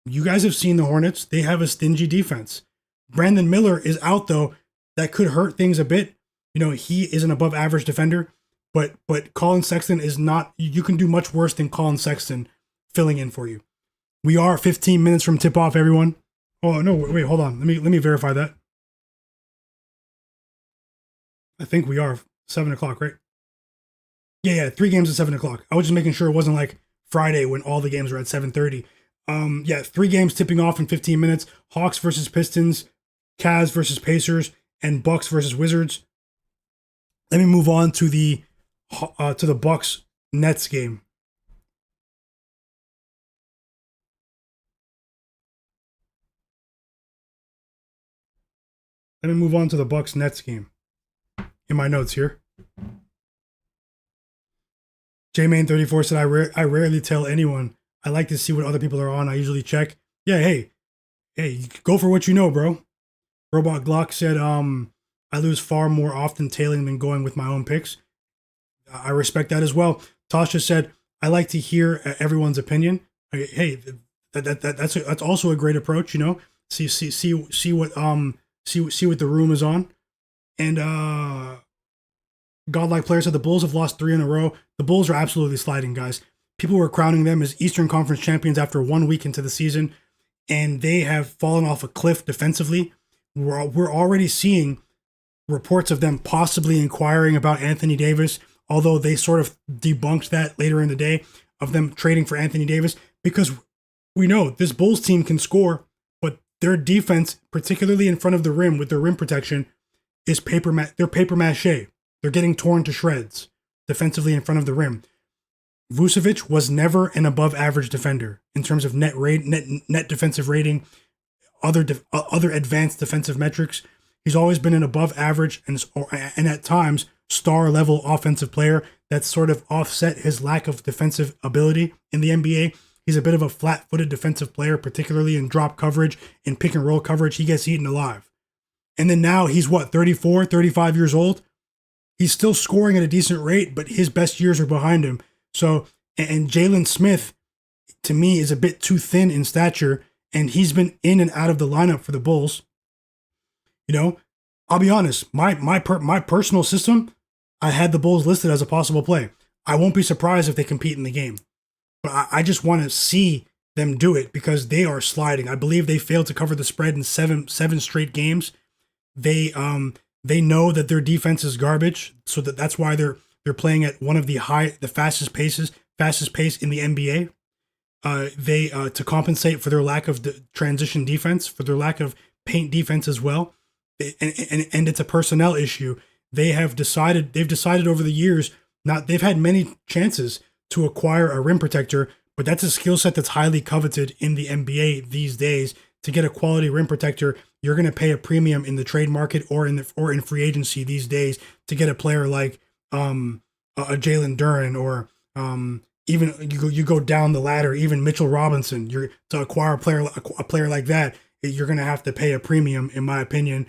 You guys have seen the Hornets. They have a stingy defense. Brandon Miller is out, though. That could hurt things a bit. He is an above average defender, but Colin Sexton is not. You can do much worse than Colin Sexton filling in for you. We are 15 minutes from tip off, everyone. Oh no, wait, hold on. Let me verify that. I think we are 7 o'clock, right? Yeah, 3 games at 7 o'clock. I was just making sure it wasn't like Friday when all the games were at 7:30. 3 games tipping off in 15 minutes. Hawks versus Pistons, Cavs versus Pacers, and Bucks versus Wizards. Let me move on to the Bucks Nets game. Let me move on to the Bucks Nets game. In my notes here. JMain34 said, I rarely tell anyone. I like to see what other people are on. I usually check. Yeah, hey, go for what you know, bro. Robot Glock said, I lose far more often tailing than going with my own picks. I respect that as well. Tasha said, I like to hear everyone's opinion. Hey, that's also a great approach, See what the room is on. And Godlike Player said the Bulls have lost 3 in a row. The Bulls are absolutely sliding, guys. People were crowning them as Eastern Conference champions after 1 week into the season, and they have fallen off a cliff defensively. We're already seeing reports of them possibly inquiring about Anthony Davis, although they sort of debunked that later in the day of them trading for Anthony Davis, because we know this Bulls team can score, but their defense, particularly in front of the rim with their rim protection, is they're paper mache. They're getting torn to shreds defensively in front of the rim. Vucevic was never an above average defender in terms of net defensive rating, other advanced defensive metrics. He's always been an above average and at times star level offensive player that's sort of offset his lack of defensive ability in the NBA. He's a bit of a flat-footed defensive player, particularly in drop coverage, in pick and roll coverage. He gets eaten alive. And then now he's 34, 35 years old. He's still scoring at a decent rate, but his best years are behind him. So, and Jalen Smith, to me, is a bit too thin in stature, and he's been in and out of the lineup for the Bulls. I'll be honest, my personal system, I had the Bulls listed as a possible play. I won't be surprised if they compete in the game. But I just want to see them do it because they are sliding. I believe they failed to cover the spread in seven straight games. They know that their defense is garbage, so that's why they're playing at one of the fastest pace in the NBA. They to compensate for their lack of transition defense, for their lack of paint defense as well, and it's a personnel issue. They've decided over the years, they've had many chances to acquire a rim protector, but that's a skill set that's highly coveted in the NBA these days. To get a quality rim protector, you're going to pay a premium in the trade market or in free agency these days to get a player like a Jalen Duren or even you go down the ladder, even Mitchell Robinson. To acquire a player like that, you're going to have to pay a premium, in my opinion.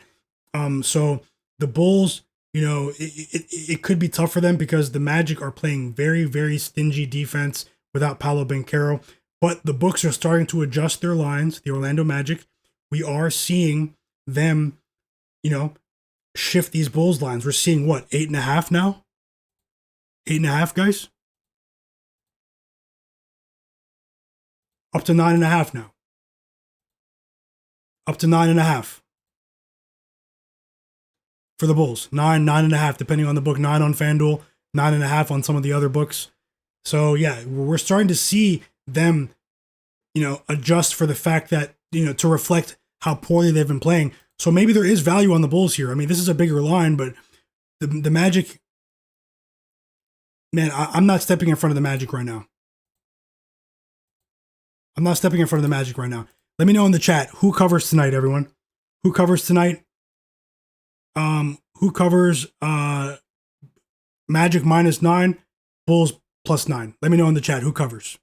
So the Bulls, it could be tough for them because the Magic are playing very, very stingy defense without Paolo Banchero. But the books are starting to adjust their lines, the Orlando Magic. We are seeing them, shift these Bulls lines. We're seeing 8.5 now? 8.5, guys? Up to 9.5 now. up to 9.5 for the Bulls. 9.5, depending on the book. 9 on FanDuel, 9.5 on some of the other books. So yeah, we're starting to see them, adjust for the fact that, to reflect how poorly they've been playing. So maybe there is value on the Bulls here. I mean, this is a bigger line, but the Magic, man, I'm not stepping in front of the Magic right now. I'm not stepping in front of the Magic right now. Let me know in the chat who covers tonight, everyone. Who covers tonight? Who covers Magic -9, Bulls +9? Let me know in the chat who covers.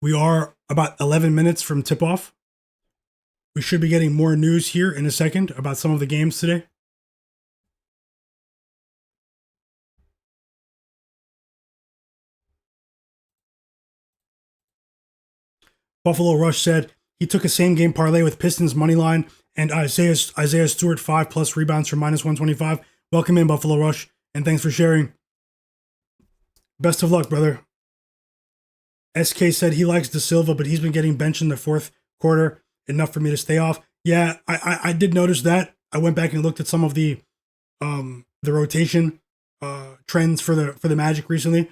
We are about 11 minutes from tip-off. We should be getting more news here in a second about some of the games today. Buffalo Rush said he took a same-game parlay with Pistons money line and Isaiah Stewart 5+ rebounds for -125. Welcome in, Buffalo Rush, and thanks for sharing. Best of luck, brother. SK said he likes De Silva, but he's been getting benched in the fourth quarter. Enough for me to stay off. Yeah, I did notice that. I went back and looked at some of the rotation trends for the Magic recently.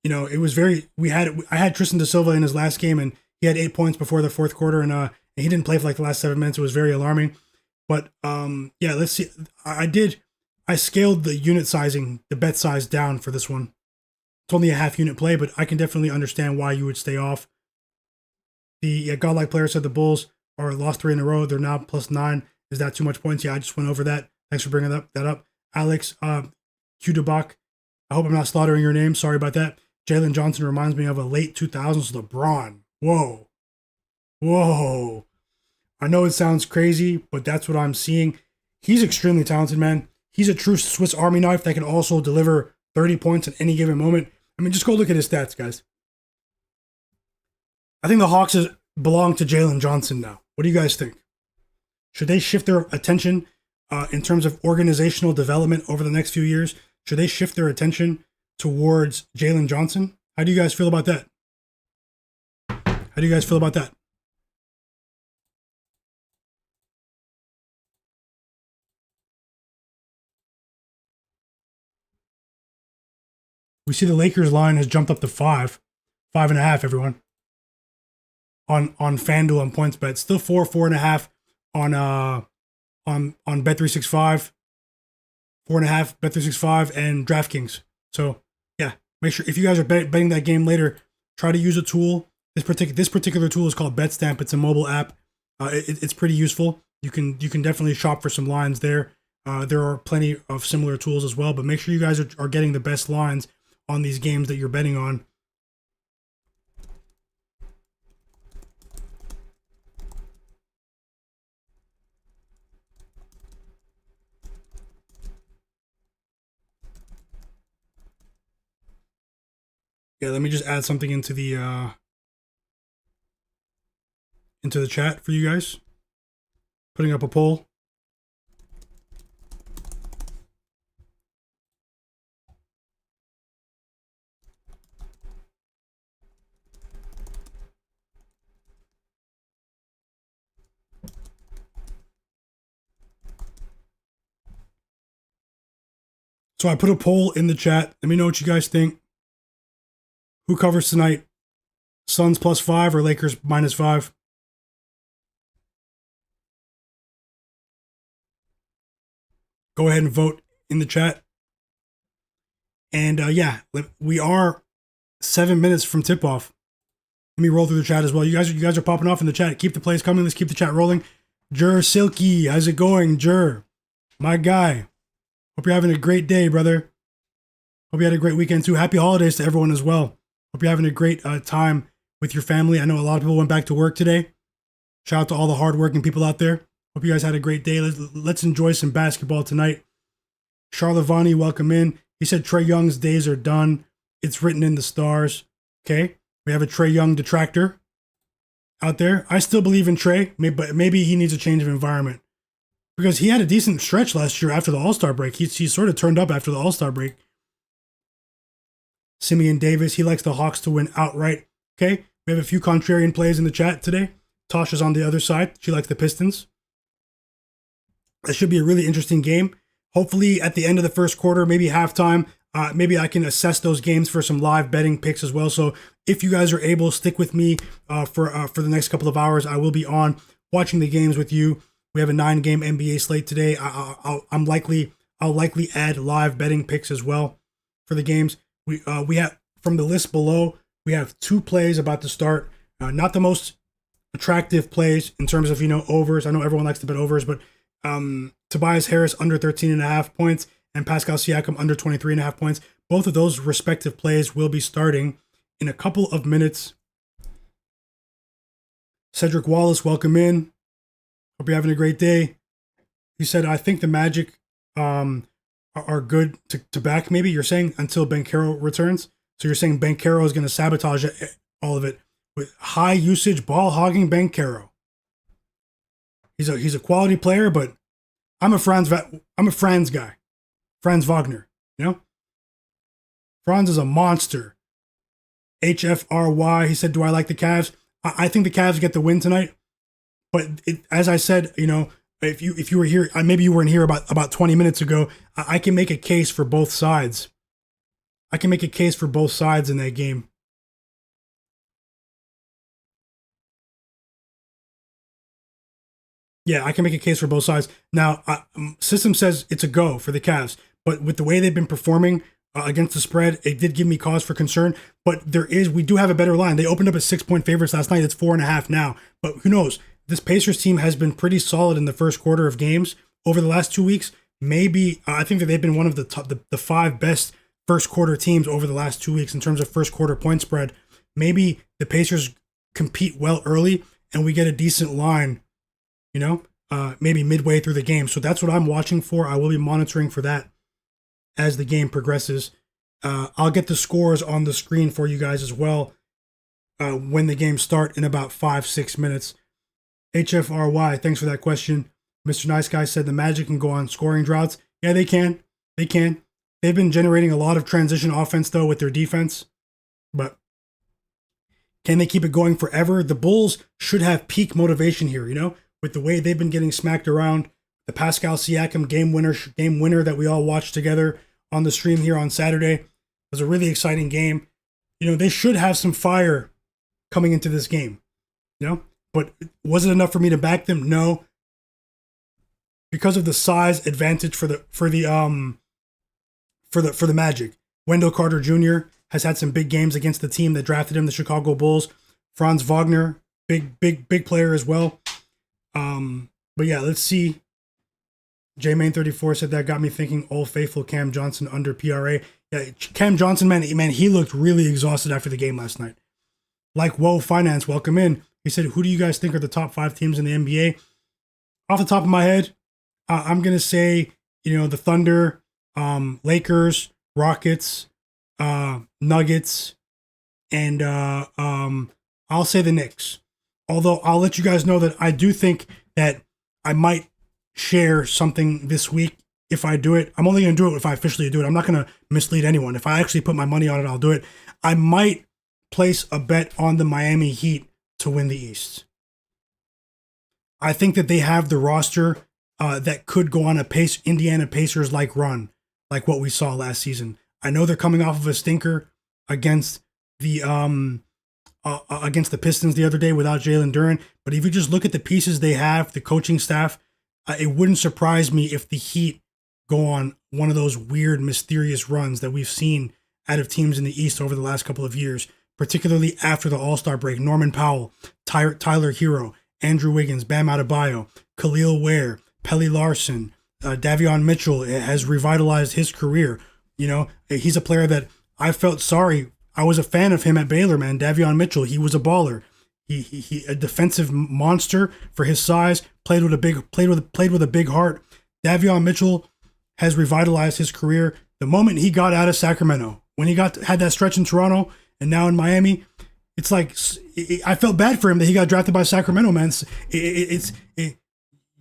It was I had Tristan De Silva in his last game, and he had 8 points before the fourth quarter, and he didn't play for like the last 7 minutes. It was very alarming. But yeah, let's see. I scaled the unit sizing, the bet size down for this one. It's only a half unit play, but I can definitely understand why you would stay off. The Godlike player said the Bulls are lost 3 in a row. They're now +9. Is that too much points? Yeah, I just went over that. Thanks for bringing that up. Alex Qdebach, I hope I'm not slaughtering your name. Sorry about that. Jalen Johnson reminds me of a late 2000s LeBron. Whoa. I know it sounds crazy, but that's what I'm seeing. He's extremely talented, man. He's a true Swiss Army knife that can also deliver 30 points at any given moment. I mean, just go look at his stats, guys. I think the Hawks belong to Jalen Johnson now. What do you guys think? Should they shift their attention in terms of organizational development over the next few years? Should they shift their attention towards Jalen Johnson? How do you guys feel about that? We see the Lakers line has jumped up to 5.5, everyone. On FanDuel and PointsBet. Still 4.5 on Bet365. 4.5 Bet365 and DraftKings. So yeah, make sure if you guys are betting that game later, try to use a tool. This particular tool is called BetStamp. It's a mobile app. It's pretty useful. You can definitely shop for some lines there. There are plenty of similar tools as well, but make sure you guys are getting the best lines on these games that you're betting on. Yeah, let me just add something into the chat for you guys. Putting up a poll. So I put a poll in the chat. Let me know what you guys think. Who covers tonight? Suns +5 or Lakers -5? Go ahead and vote in the chat. And yeah, we are 7 minutes from tip-off. Let me roll through the chat as well. You guys are popping off in the chat. Keep the plays coming. Let's keep the chat rolling. Jur Silky, how's it going, Jur? My guy. Hope you're having a great day, brother. Hope you had a great weekend too. Happy holidays to everyone as well. Hope you're having a great time with your family. I know a lot of people went back to work today. Shout out to all the hardworking people out there. Hope you guys had a great day. Let's enjoy some basketball tonight. Charlavani, welcome in. He said Trae Young's days are done. It's written in the stars. Okay, we have a Trae Young detractor out there. I still believe in Trae, but maybe he needs a change of environment. Because he had a decent stretch last year after the All-Star break. He sort of turned up after the All-Star break. Simeon Davis, he likes the Hawks to win outright. Okay, we have a few contrarian plays in the chat today. Tasha's on the other side. She likes the Pistons. It should be a really interesting game. Hopefully at the end of the first quarter, maybe halftime, maybe I can assess those games for some live betting picks as well. So if you guys are able, stick with me for the next couple of hours. I will be on watching the games with you. We have a 9-game NBA slate today. I'll likely add live betting picks as well for the games. We have from the list below. We have 2 plays about to start. Not the most attractive plays in terms of overs. I know everyone likes to bet overs, but Tobias Harris under 13.5 points and Pascal Siakam under 23.5 points. Both of those respective plays will be starting in a couple of minutes. Cedric Wallace, welcome in. Hope you're having a great day. He said, I think the Magic are good to back. Maybe you're saying until Banchero returns. So you're saying Banchero is going to sabotage all of it with high usage ball hogging Banchero. He's a quality player, but I'm a Franz guy. Franz Wagner, Franz is a monster. HFRY, he said, do I like the Cavs? I think the Cavs get the win tonight. But as I said, if you were here, maybe you weren't here about 20 minutes ago, I can make a case for both sides. I can make a case for both sides in that game. Yeah, I can make a case for both sides. Now, System says it's a go for the Cavs, but with the way they've been performing against the spread, it did give me cause for concern. But we do have a better line. They opened up as 6-point favorites last night. It's 4.5 now. But who knows? This Pacers team has been pretty solid in the first quarter of games over the last 2 weeks. Maybe I think that they've been one of the 5 best first quarter teams over the last 2 weeks in terms of first quarter point spread. Maybe the Pacers compete well early and we get a decent line, maybe midway through the game. So that's what I'm watching for. I will be monitoring for that as the game progresses. I'll get the scores on the screen for you guys as well when the games start in about 5-6 minutes. HFRY, thanks for that question. Mr. Nice Guy said the Magic can go on scoring droughts. Yeah, they can. They can. They've been generating a lot of transition offense, though, with their defense. But can they keep it going forever? The Bulls should have peak motivation here, with the way they've been getting smacked around. The Pascal Siakam game winner that we all watched together on the stream here on Saturday. It was a really exciting game. They should have some fire coming into this game. But was it enough for me to back them? No. Because of the size advantage for the Magic. Wendell Carter Jr. has had some big games against the team that drafted him, the Chicago Bulls. Franz Wagner, big player as well. But yeah, let's see. JMain34 said that got me thinking Old Faithful Cam Johnson under PRA. Yeah, Cam Johnson, man, he looked really exhausted after the game last night. Like Whoa Finance, welcome in. He said, who do you guys think are the top 5 teams in the NBA? Off the top of my head, I'm going to say, the Thunder, Lakers, Rockets, Nuggets, and I'll say the Knicks. Although I'll let you guys know that I do think that I might share something this week if I do it. I'm only going to do it if I officially do it. I'm not going to mislead anyone. If I actually put my money on it, I'll do it. I might place a bet on the Miami Heat to win the East. I think that they have the roster that could go on a Indiana Pacers-like run, like what we saw last season. I know they're coming off of a stinker against the Pistons the other day without Jalen Duren, but if you just look at the pieces they have, the coaching staff, it wouldn't surprise me if the Heat go on one of those weird, mysterious runs that we've seen out of teams in the East over the last couple of years, particularly after the All-Star break. Norman Powell, Tyler Herro, Andrew Wiggins, Bam Adebayo, Khalil Ware, Pelly Larson, Davion Mitchell has revitalized his career. He's a player that I felt sorry. I was a fan of him at Baylor, man. Davion Mitchell, he was a baller. He a defensive monster for his size. Played with a big heart. Davion Mitchell has revitalized his career. The moment he got out of Sacramento, when he had that stretch in Toronto and now in Miami, it's like I felt bad for him that he got drafted by Sacramento, man.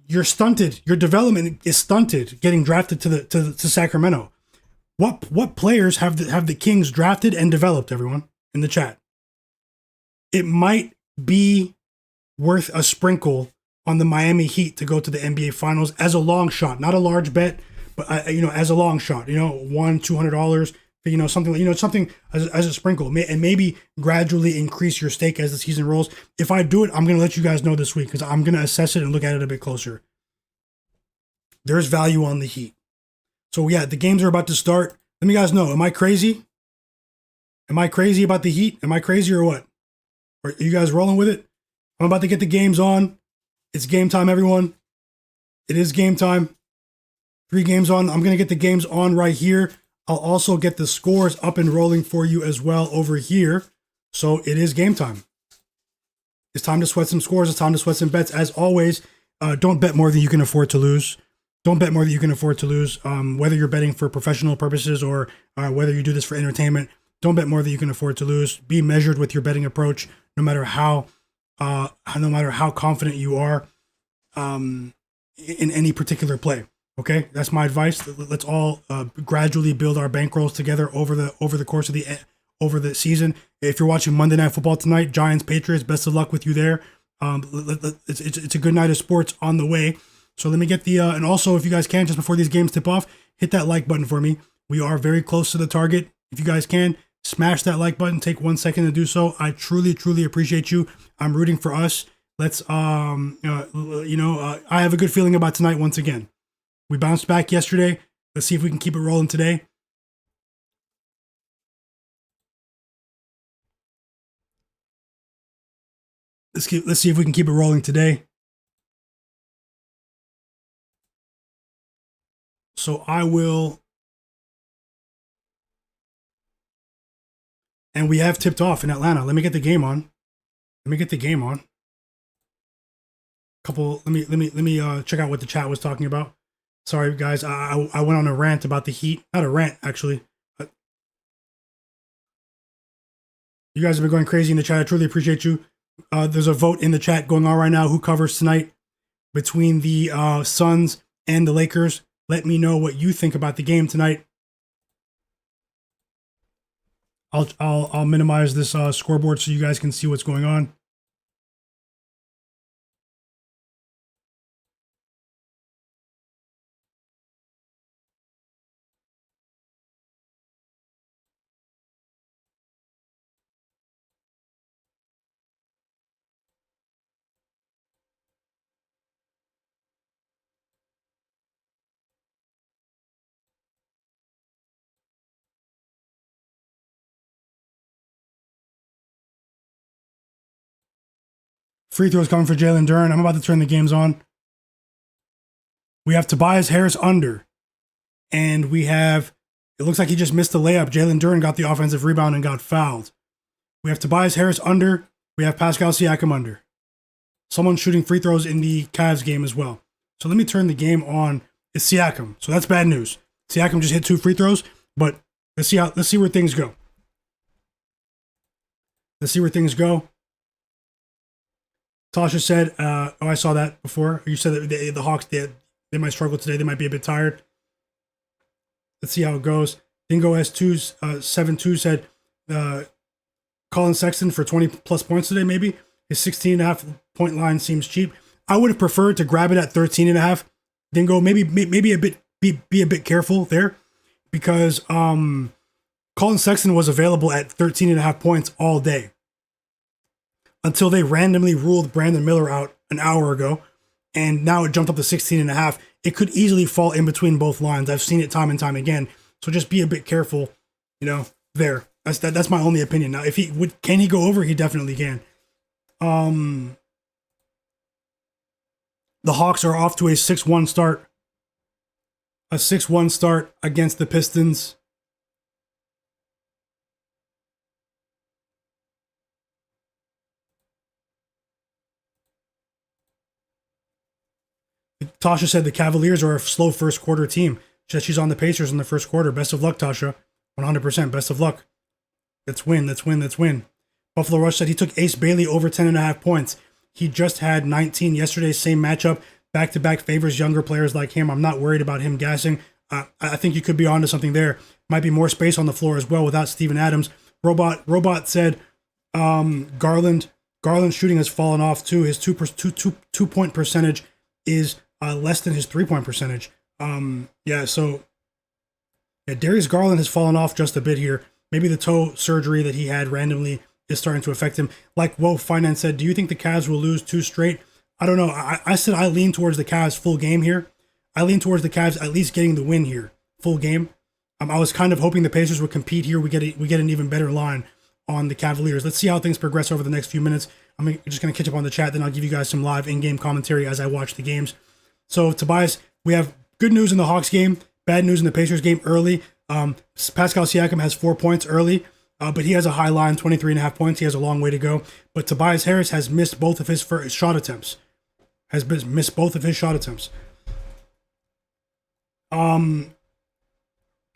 You're stunted. Your development is stunted getting drafted to Sacramento. What players have the Kings drafted and developed, everyone, in the chat? It might be worth a sprinkle on the Miami Heat to go to the NBA Finals as a long shot, not a large bet, but as a long shot, $100-$200, something as a sprinkle, and maybe gradually increase your stake as the season rolls. If I do it, I'm gonna let you guys know this week because I'm gonna assess it and look at it a bit closer. There's value on the Heat. So yeah, the games are about to start. Let me guys know, am I crazy? Am I crazy about the Heat? Am I crazy or what? Are you guys rolling with it? I'm about to get the games on. It's game time, everyone. It is game time. 3 games on. I'm going to get the games on right here. I'll also get the scores up and rolling for you as well over here. So it is game time. It's time to sweat some scores. It's time to sweat some bets. As always, don't bet more than you can afford to lose. Don't bet more than you can afford to lose. Whether you're betting for professional purposes or whether you do this for entertainment, don't bet more than you can afford to lose. Be measured with your betting approach, no matter how confident you are in any particular play. Okay, that's my advice. Let's all gradually build our bankrolls together over the course of the season. If you're watching Monday Night Football tonight, Giants Patriots, best of luck with you there. It's a good night of sports on the way. So let me get and also if you guys can, just before these games tip off, hit that like button for me. We are very close to the target. If you guys can, smash that like button. Take 1 second to do so. I truly, truly appreciate you. I'm rooting for us. Let's, I have a good feeling about tonight once again. We bounced back yesterday. Let's see if we can keep it rolling today. Let's see if we can keep it rolling today. So I will. And we have tipped off in Atlanta. Let me get the game on. Let me check out what the chat was talking about. Sorry, guys. I went on a rant about the Heat. Not a rant, actually. You guys have been going crazy in the chat. I truly appreciate you. There's a vote in the chat going on right now. Who covers tonight between the Suns and the Lakers? Let me know what you think about the game tonight. I'll minimize this scoreboard so you guys can see what's going on. Free throws coming for Jalen Duren. I'm about to turn the games on. We have Tobias Harris under. And we have, it looks like he just missed the layup. Jalen Duren got the offensive rebound and got fouled. We have Tobias Harris under. We have Pascal Siakam under. Someone shooting free throws in the Cavs game as well. So let me turn the game on. It's Siakam. So that's bad news. Siakam just hit 2 free throws, but let's see where things go. Tasha said, I saw that before. You said that the Hawks, they might struggle today. They might be a bit tired. Let's see how it goes. Dingo S272 said, Colin Sexton for 20 plus points today, maybe. His 16.5 point line seems cheap. I would have preferred to grab it at 13.5. Dingo, maybe be a bit careful there because Colin Sexton was available at 13.5 points all day until they randomly ruled Brandon Miller out an hour ago, and now it jumped up to 16.5. It could easily fall in between both lines. I've seen it time and time again. So just be a bit careful, there. That's my only opinion. Now, if can he go over? He definitely can. The Hawks are off to a 6-1 start. A 6-1 start against the Pistons. Tasha said the Cavaliers are a slow first quarter team. She said she's on the Pacers in the first quarter. Best of luck, Tasha. 100%. Best of luck. Let's win. Buffalo Rush said he took Ace Bailey over 10.5 points. He just had 19 yesterday. Same matchup. Back-to-back favors younger players like him. I'm not worried about him gassing. I think you could be onto something there. Might be more space on the floor as well without Steven Adams. Robot said Garland's shooting has fallen off too. His 2-point percentage is less than his 3-point percentage. Darius Garland has fallen off just a bit here. Maybe the toe surgery that he had randomly is starting to affect him. Like Whoa Finance said, do you think the Cavs will lose 2 straight? I don't know. I said I lean towards the Cavs full game here. I lean towards the Cavs at least getting the win here, full game. I was kind of hoping the Pacers would compete here. We get an even better line on the Cavaliers. Let's see how things progress over the next few minutes. I'm just going to catch up on the chat, then I'll give you guys some live in-game commentary as I watch the games. So, Tobias, we have good news in the Hawks game, bad news in the Pacers game early. Pascal Siakam has 4 points early, but he has a high line, 23.5 points. He has a long way to go. But Tobias Harris has missed both of his shot attempts.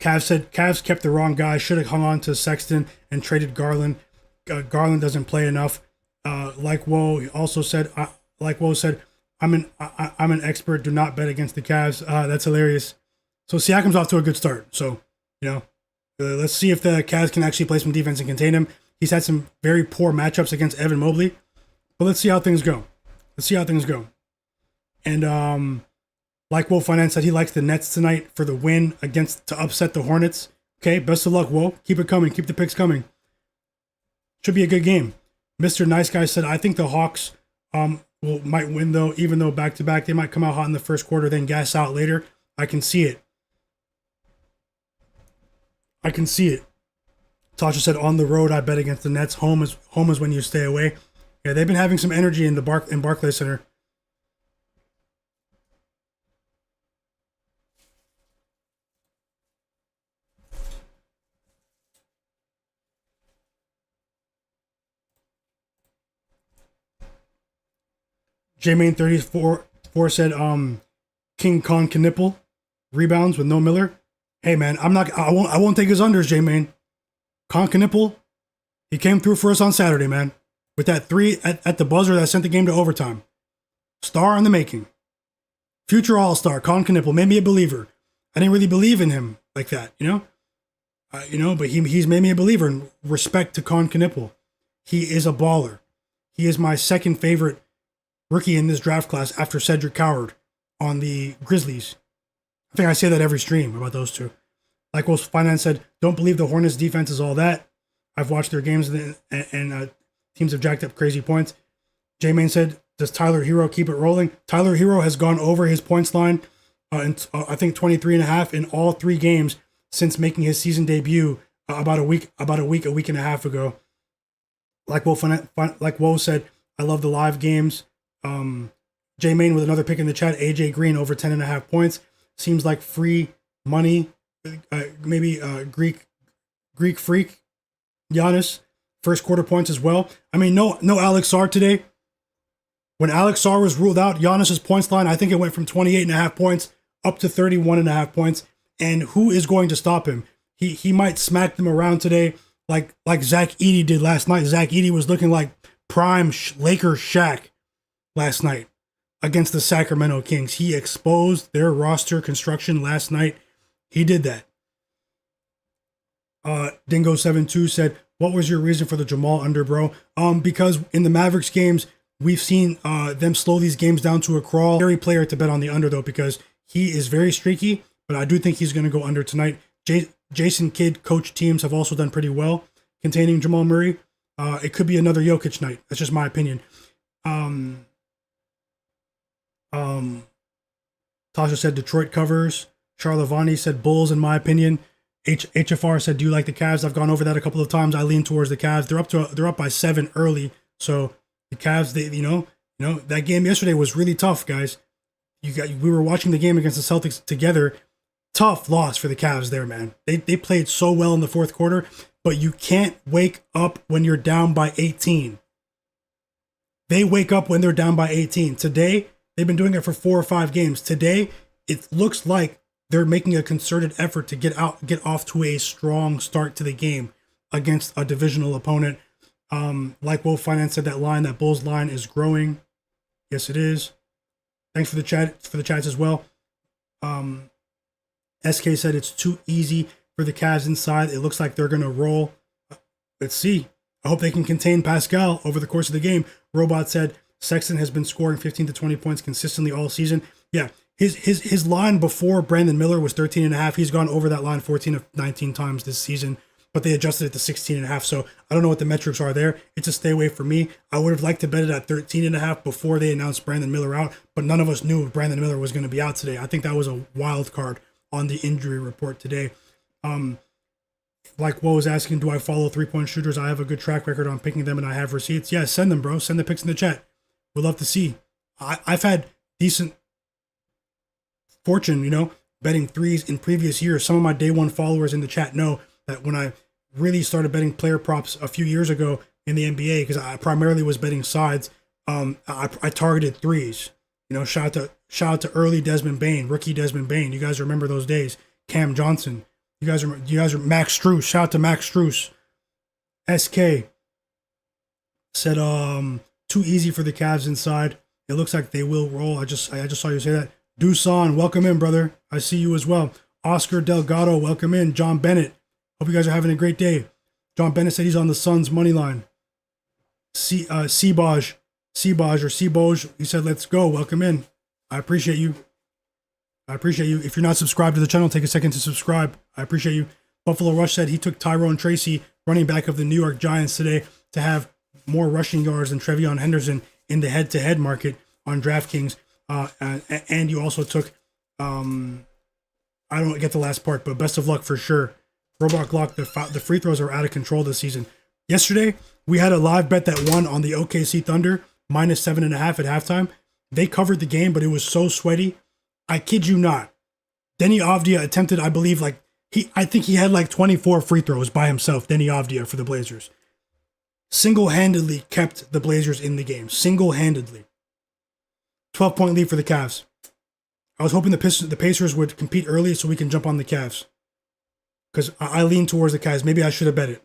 Cavs said Cavs kept the wrong guy. Should have hung on to Sexton and traded Garland. Garland doesn't play enough. Like Woe also said, I'm an expert. Do not bet against the Cavs. That's hilarious. So Siakam's off to a good start. So let's see if the Cavs can actually play some defense and contain him. He's had some very poor matchups against Evan Mobley, but let's see how things go. And like Wolf Finance said, he likes the Nets tonight for the win to upset the Hornets. Okay, best of luck, Wolf. Keep it coming. Keep the picks coming. Should be a good game. Mr. Nice Guy said, I think the Hawks might win though, even though back-to-back, they might come out hot in the first quarter, then gas out later. I can see it. Tasha said, on the road, I bet against the Nets. Home is when you stay away. Yeah, they've been having some energy in Barclays Center. J-Main34 said, King Kong can nipple rebounds with no Miller. Hey man, I won't take his unders, J-Main. Con Knipple, he came through for us on Saturday, man. With that 3 at the buzzer that sent the game to overtime. Star in the making. Future All-Star, Con Knipple, made me a believer. I didn't really believe in him like that, but he's made me a believer in respect to Con Knipple. He is a baller. He is my second favorite rookie in this draft class after Cedric Coward on the Grizzlies. I think I say that every stream about those two. Like Wolf Finance said, don't believe the Hornets defense is all that. I've watched their games and teams have jacked up crazy points. J-Main said, does Tyler Herro keep it rolling? Tyler Herro has gone over his points line, I think 23.5 in all 3 games since making his season debut about a week and a half ago. Like Wolf said, I love the live games. J-Main with another pick in the chat. AJ Green over 10.5 points. Seems like free money. Maybe Greek freak. Giannis, first quarter points as well. I mean, no Alex Sarr today. When Alex Sarr was ruled out, Giannis's points line, I think it went from 28.5 points up to 31.5 points. And who is going to stop him? He might smack them around today like Zach Edey did last night. Zach Edey was looking like prime Lakers Shaq last night against the Sacramento Kings. He exposed their roster construction last night. He did that. Dingo72 said, what was your reason for the Jamal under, bro? Because in the Mavericks games, we've seen them slow these games down to a crawl. Scary player to bet on the under, though, because he is very streaky, but I do think he's going to go under tonight. Jason Kidd coach teams have also done pretty well containing Jamal Murray. It could be another Jokic night. That's just my opinion. Tasha said Detroit covers. Charlavani said Bulls, in my opinion. HFR said, do you like the Cavs? I've gone over that a couple of times. I lean towards the Cavs. They're up by 7 early. So the Cavs, that game yesterday was really tough, guys. We were watching the game against the Celtics together. Tough loss for the Cavs there, man. They played so well in the fourth quarter, but you can't wake up when you're down by 18. They wake up when they're down by 18. Today, they've been doing it for 4 or 5 games. Today, it looks like they're making a concerted effort to get off to a strong start to the game against a divisional opponent. Like Wolf Finance said, that Bulls line is growing. Yes, it is. Thanks for the chats as well. SK said it's too easy for the Cavs inside. It looks like they're going to roll. Let's see. I hope they can contain Pascal over the course of the game. Robot said Sexton has been scoring 15 to 20 points consistently all season. Yeah, his line before Brandon Miller was 13.5. He's gone over that line 14 of 19 times this season, but they adjusted it to 16.5. So I don't know what the metrics are there. It's a stay away for me. I would have liked to bet it at 13.5 before they announced Brandon Miller out, but none of us knew Brandon Miller was going to be out today. I think that was a wild card on the injury report today. Like Wo was asking, do I follow 3-point shooters? I have a good track record on picking them and I have receipts. Yeah, send them, bro. Send the pics in the chat. We'd love to see. I've had decent fortune, betting threes in previous years. Some of my day one followers in the chat know that when I really started betting player props a few years ago in the NBA, because I primarily was betting sides, I targeted threes. Shout out to early Desmond Bane, rookie Desmond Bane. You guys remember those days? Cam Johnson. You guys are Max Strus. Shout out to Max Strus. SK said too easy for the Cavs inside. It looks like they will roll. I just saw you say that. Dusan, welcome in, brother. I see you as well. Oscar Delgado, welcome in. John Bennett. Hope you guys are having a great day. John Bennett said he's on the Suns money line. Sebaj, he said, let's go. Welcome in. I appreciate you. If you're not subscribed to the channel, take a second to subscribe. I appreciate you. Buffalo Rush said he took Tyrone Tracy, running back of the New York Giants today, to have more rushing yards than Trevion Henderson in the head-to-head market on DraftKings. And you also took, I don't get the last part, but best of luck for sure. Robot Glock, the free throws are out of control this season. Yesterday, we had a live bet that won on the OKC Thunder, minus 7.5 at halftime. They covered the game, but it was so sweaty. I kid you not. Denny Avdia attempted, I believe, I think he had 24 free throws by himself, Denny Avdia, for the Blazers. Single-handedly kept the Blazers in the game. Single-handedly. 12-point lead for the Cavs. I was hoping the Pacers would compete early so we can jump on the Cavs. Because I lean towards the Cavs. Maybe I should have bet it.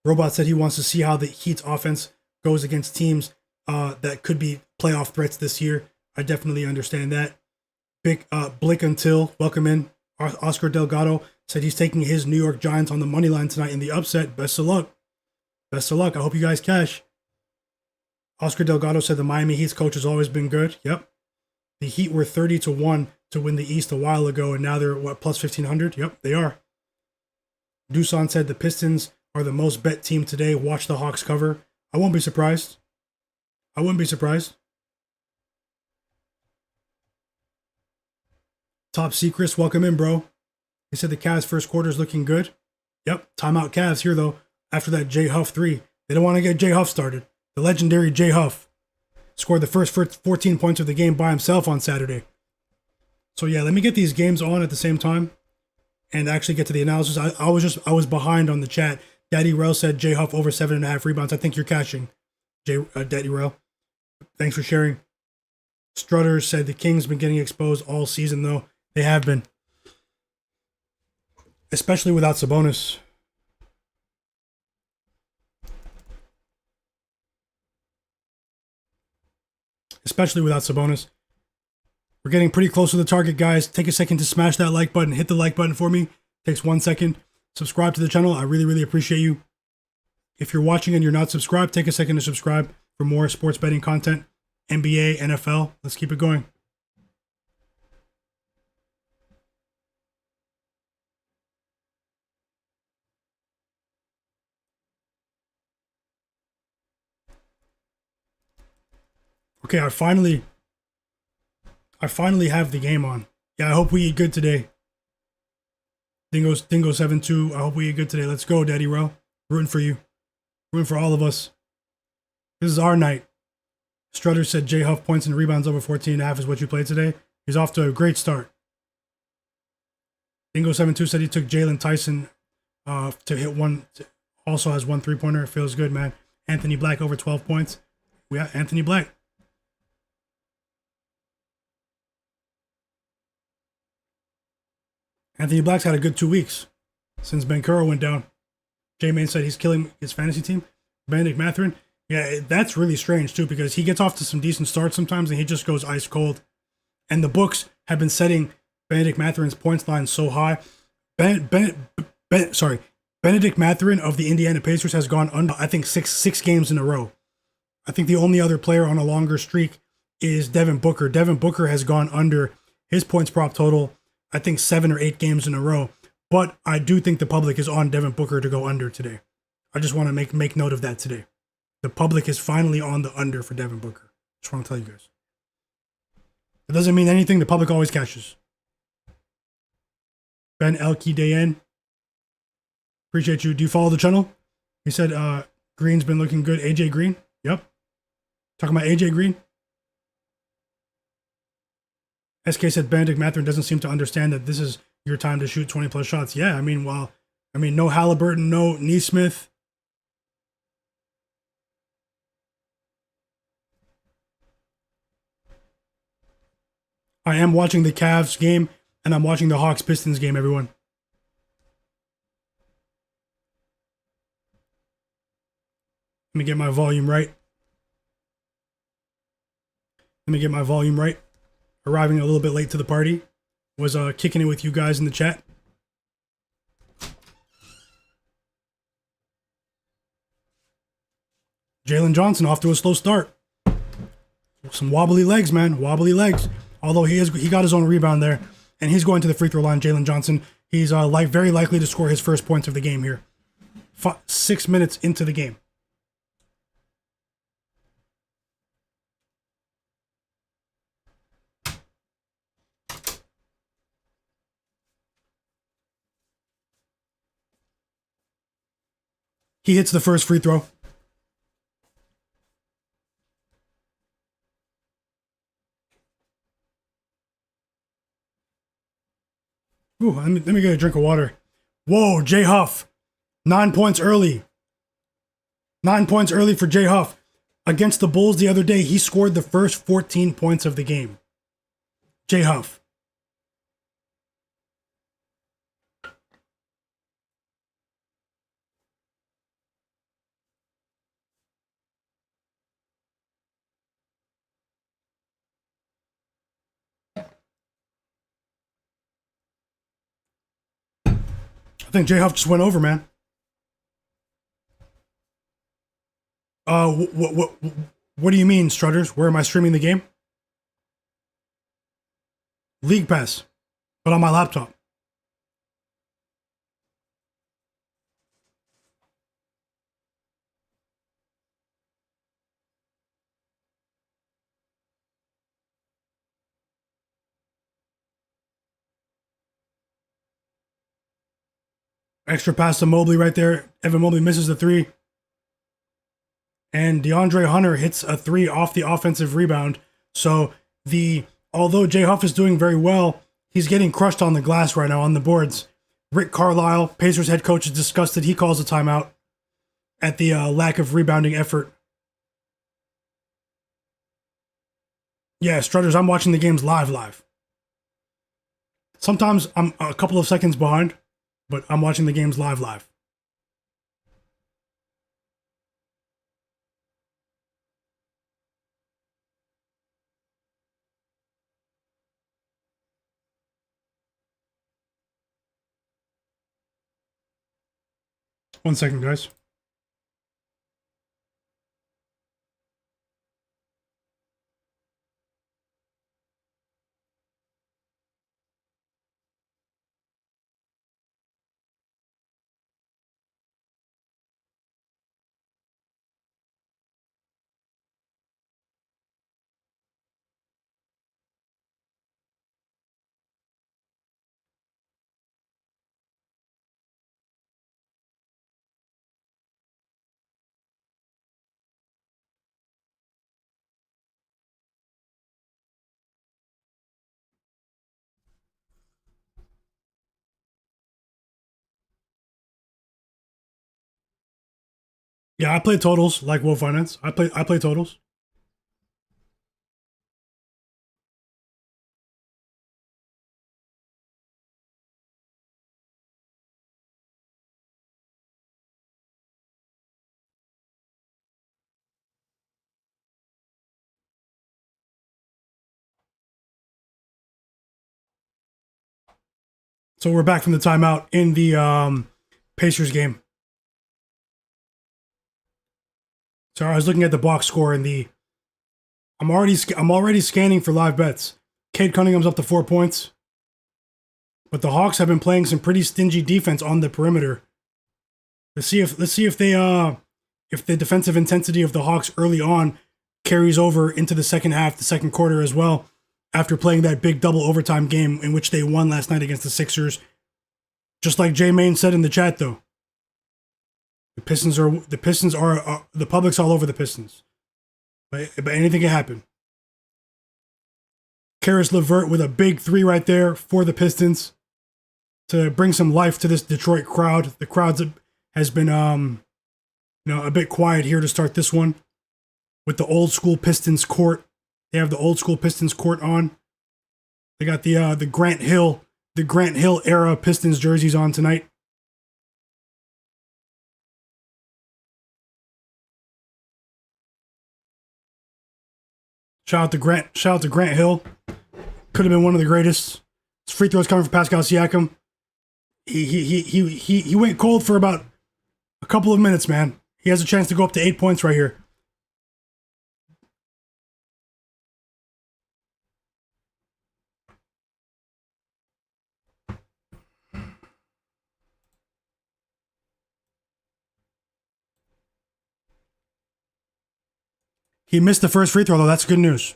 Robot said he wants to see how the Heat's offense goes against teams that could be playoff threats this year. I definitely understand that. Big Blick Until, welcome in. Oscar Delgado said he's taking his New York Giants on the money line tonight in the upset. Best of luck. Best of luck. I hope you guys cash. Oscar Delgado said the Miami Heat's coach has always been good. Yep. The Heat were 30-1 to win the East a while ago, and now they're, plus 1,500? Yep, they are. Dusan said the Pistons are the most bet team today. Watch the Hawks cover. I won't be surprised. I wouldn't be surprised. Top Secrets, welcome in, bro. He said the Cavs' first quarter is looking good. Yep, timeout Cavs here, though, after that J Huff 3. They don't want to get J Huff started. The legendary J Huff scored the first 14 points of the game by himself on Saturday. So, yeah, let me get these games on at the same time and actually get to the analysis. I was behind on the chat. Daddy Rel said J Huff over 7.5 rebounds. I think you're catching, Daddy Rel. Thanks for sharing. Strutter said the Kings been getting exposed all season, though. They have been. Especially without Sabonis. We're getting pretty close to the target, guys. Take a second to smash that like button. Hit the like button for me. Takes 1 second. Subscribe to the channel. I really, really appreciate you. If you're watching and you're not subscribed, take a second to subscribe for more sports betting content. NBA, NFL. Let's keep it going. Okay, I finally have the game on. Yeah, I hope we eat good today. Dingo 7-2. I hope we eat good today. Let's go, Daddy Ro. Rooting for you. Rooting for all of us. This is our night. Strutter said J Huff points and rebounds over 14.5 is what you played today. He's off to a great start. Dingo 7-2 said he took Jalen Tyson to hit one. Also has 1 3-pointer. It feels good, man. Anthony Black over 12 points. Yeah, Anthony Black. Anthony Black's had a good 2 weeks since Ben Curro went down. J-Main said he's killing his fantasy team. Benedict Mathurin. Yeah, that's really strange, too, because he gets off to some decent starts sometimes and he just goes ice cold. And the books have been setting Benedict Matherin's points line so high. Ben, ben, sorry, Benedict Mathurin of the Indiana Pacers has gone under, I think, six games in a row. I think the only other player on a longer streak is Devin Booker. Devin Booker has gone under his points prop total, I think, 7 or 8 games in a row. But I do think the public is on Devin Booker to go under today. I just want to make note of that today. The public is finally on the under for Devin Booker. Just want to tell you guys. It doesn't mean anything. The public always cashes. Ben Elke Dayen. Appreciate you. Do you follow the channel? He said Green's been looking good. AJ Green? Yep. Talking about AJ Green? SK said Benedict Mathurin doesn't seem to understand that this is your time to shoot 20 plus shots. Yeah, no Halliburton, no Neesmith. I am watching the Cavs game, and I'm watching the Hawks Pistons game, everyone. Let me get my volume right. Arriving a little bit late to the party. Was kicking it with you guys in the chat. Jalen Johnson off to a slow start. Some wobbly legs, man. Wobbly legs. Although he got his own rebound there, and he's going to the free throw line. Jalen Johnson. He's very likely to score his first points of the game here. 6 minutes into the game. He hits the first free throw. Ooh, let me get a drink of water. Whoa, Jay Huff. 9 points early. 9 points early for Jay Huff. Against the Bulls the other day, he scored the first 14 points of the game. Jay Huff. I think Jay Huff just went over, man. What do you mean, Strutters? Where am I streaming the game? League Pass, but on my laptop. Extra pass to Mobley right there. Evan Mobley misses the three. And DeAndre Hunter hits a three off the offensive rebound. So although Jay Huff is doing very well, he's getting crushed on the glass right now on the boards. Rick Carlisle, Pacers head coach, is disgusted. He calls a timeout at the lack of rebounding effort. Yeah, Strutters, I'm watching the games live. Sometimes I'm a couple of seconds behind, but I'm watching the games live. 1 second, guys. Yeah, I play totals like Will Finance. I play totals. So we're back from the timeout in the Pacers game. So I was looking at the box score and I'm already scanning for live bets. Cade Cunningham's up to 4 points, but the Hawks have been playing some pretty stingy defense on the perimeter. Let's see if the defensive intensity of the Hawks early on carries over into the second half, the second quarter as well, after playing that big double overtime game in which they won last night against the Sixers. Just like J Main said in the chat, though, the Pistons are the public's all over the Pistons, but anything can happen. Karis LeVert with a big three right there for the Pistons to bring some life to this Detroit crowd. The crowd has been a bit quiet here to start this one with the old school Pistons court. They have the old school Pistons court on. They got the Grant Hill era Pistons jerseys on tonight. Shout out to Grant Hill. Could have been one of the greatest. His free throws coming from Pascal Siakam. He went cold for about a couple of minutes, man. He has a chance to go up to 8 points right here. He missed the first free throw, though. That's good news.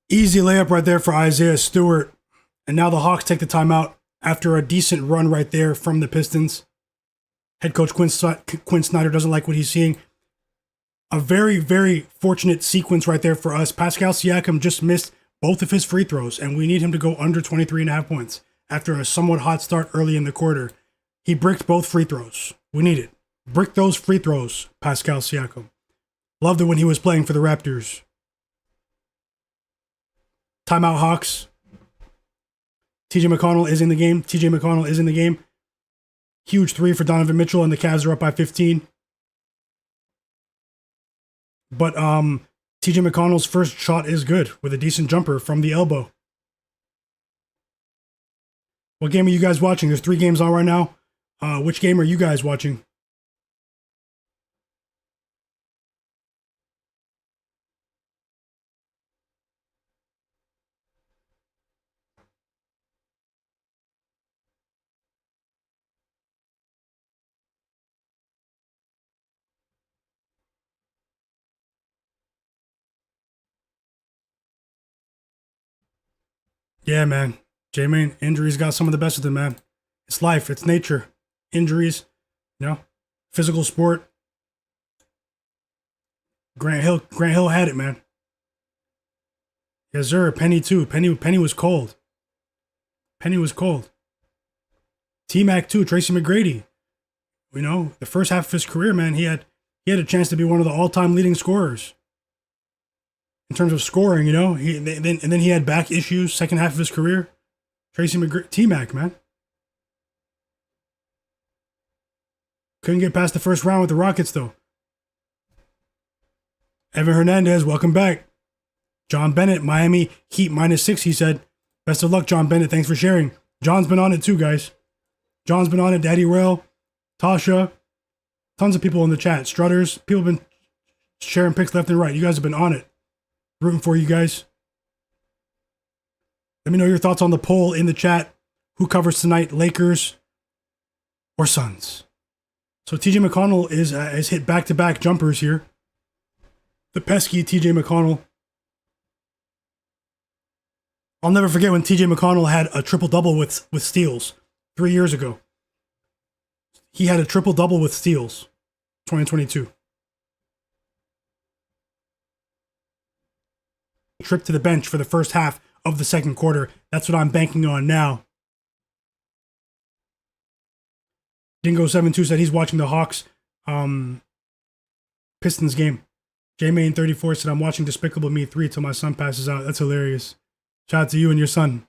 Easy layup right there for Isaiah Stewart. And now the Hawks take the timeout after a decent run right there from the Pistons. Head coach Quinn Snyder doesn't like what he's seeing. A very, very fortunate sequence right there for us. Pascal Siakam just missed both of his free throws, and we need him to go under 23.5 points after a somewhat hot start early in the quarter. He bricked both free throws. We need it. Brick those free throws, Pascal Siakam. Loved it when he was playing for the Raptors. Timeout Hawks. TJ McConnell is in the game. Huge three for Donovan Mitchell, and the Cavs are up by 15. But TJ McConnell's first shot is good with a decent jumper from the elbow. What game are you guys watching? There's 3 games on right now. Which game are you guys watching? Yeah, man. J-Man, injuries got some of the best of them, man. It's life. It's nature. Injuries, physical sport. Grant Hill had it, man. Yes, sir. Penny, too. Penny was cold. T-Mac, too. Tracy McGrady. The first half of his career, man, he had a chance to be one of the all-time leading scorers. In terms of scoring, then he had back issues second half of his career. Tracy McGrady, T-Mac, man. Couldn't get past the first round with the Rockets, though. Evan Hernandez, welcome back. John Bennett, Miami Heat -6, he said. Best of luck, John Bennett. Thanks for sharing. John's been on it too, guys. John's been on it. Daddy Rail, Tasha, tons of people in the chat. Strutters, people have been sharing picks left and right. You guys have been on it. Rooting for you guys. Let me know your thoughts on the poll in the chat. Who covers tonight, Lakers or Suns? So TJ McConnell has hit back-to-back jumpers here. The pesky TJ McConnell. I'll never forget when TJ McConnell had a triple-double with steals 3 years ago. He had a triple-double with steals, 2022. Trip to the bench for the first half of the second quarter. That's what I'm banking on now. Dingo72 said he's watching the Hawks Pistons game. JMain34 said, I'm watching Despicable Me 3 till my son passes out. That's hilarious. Shout out to you and your son.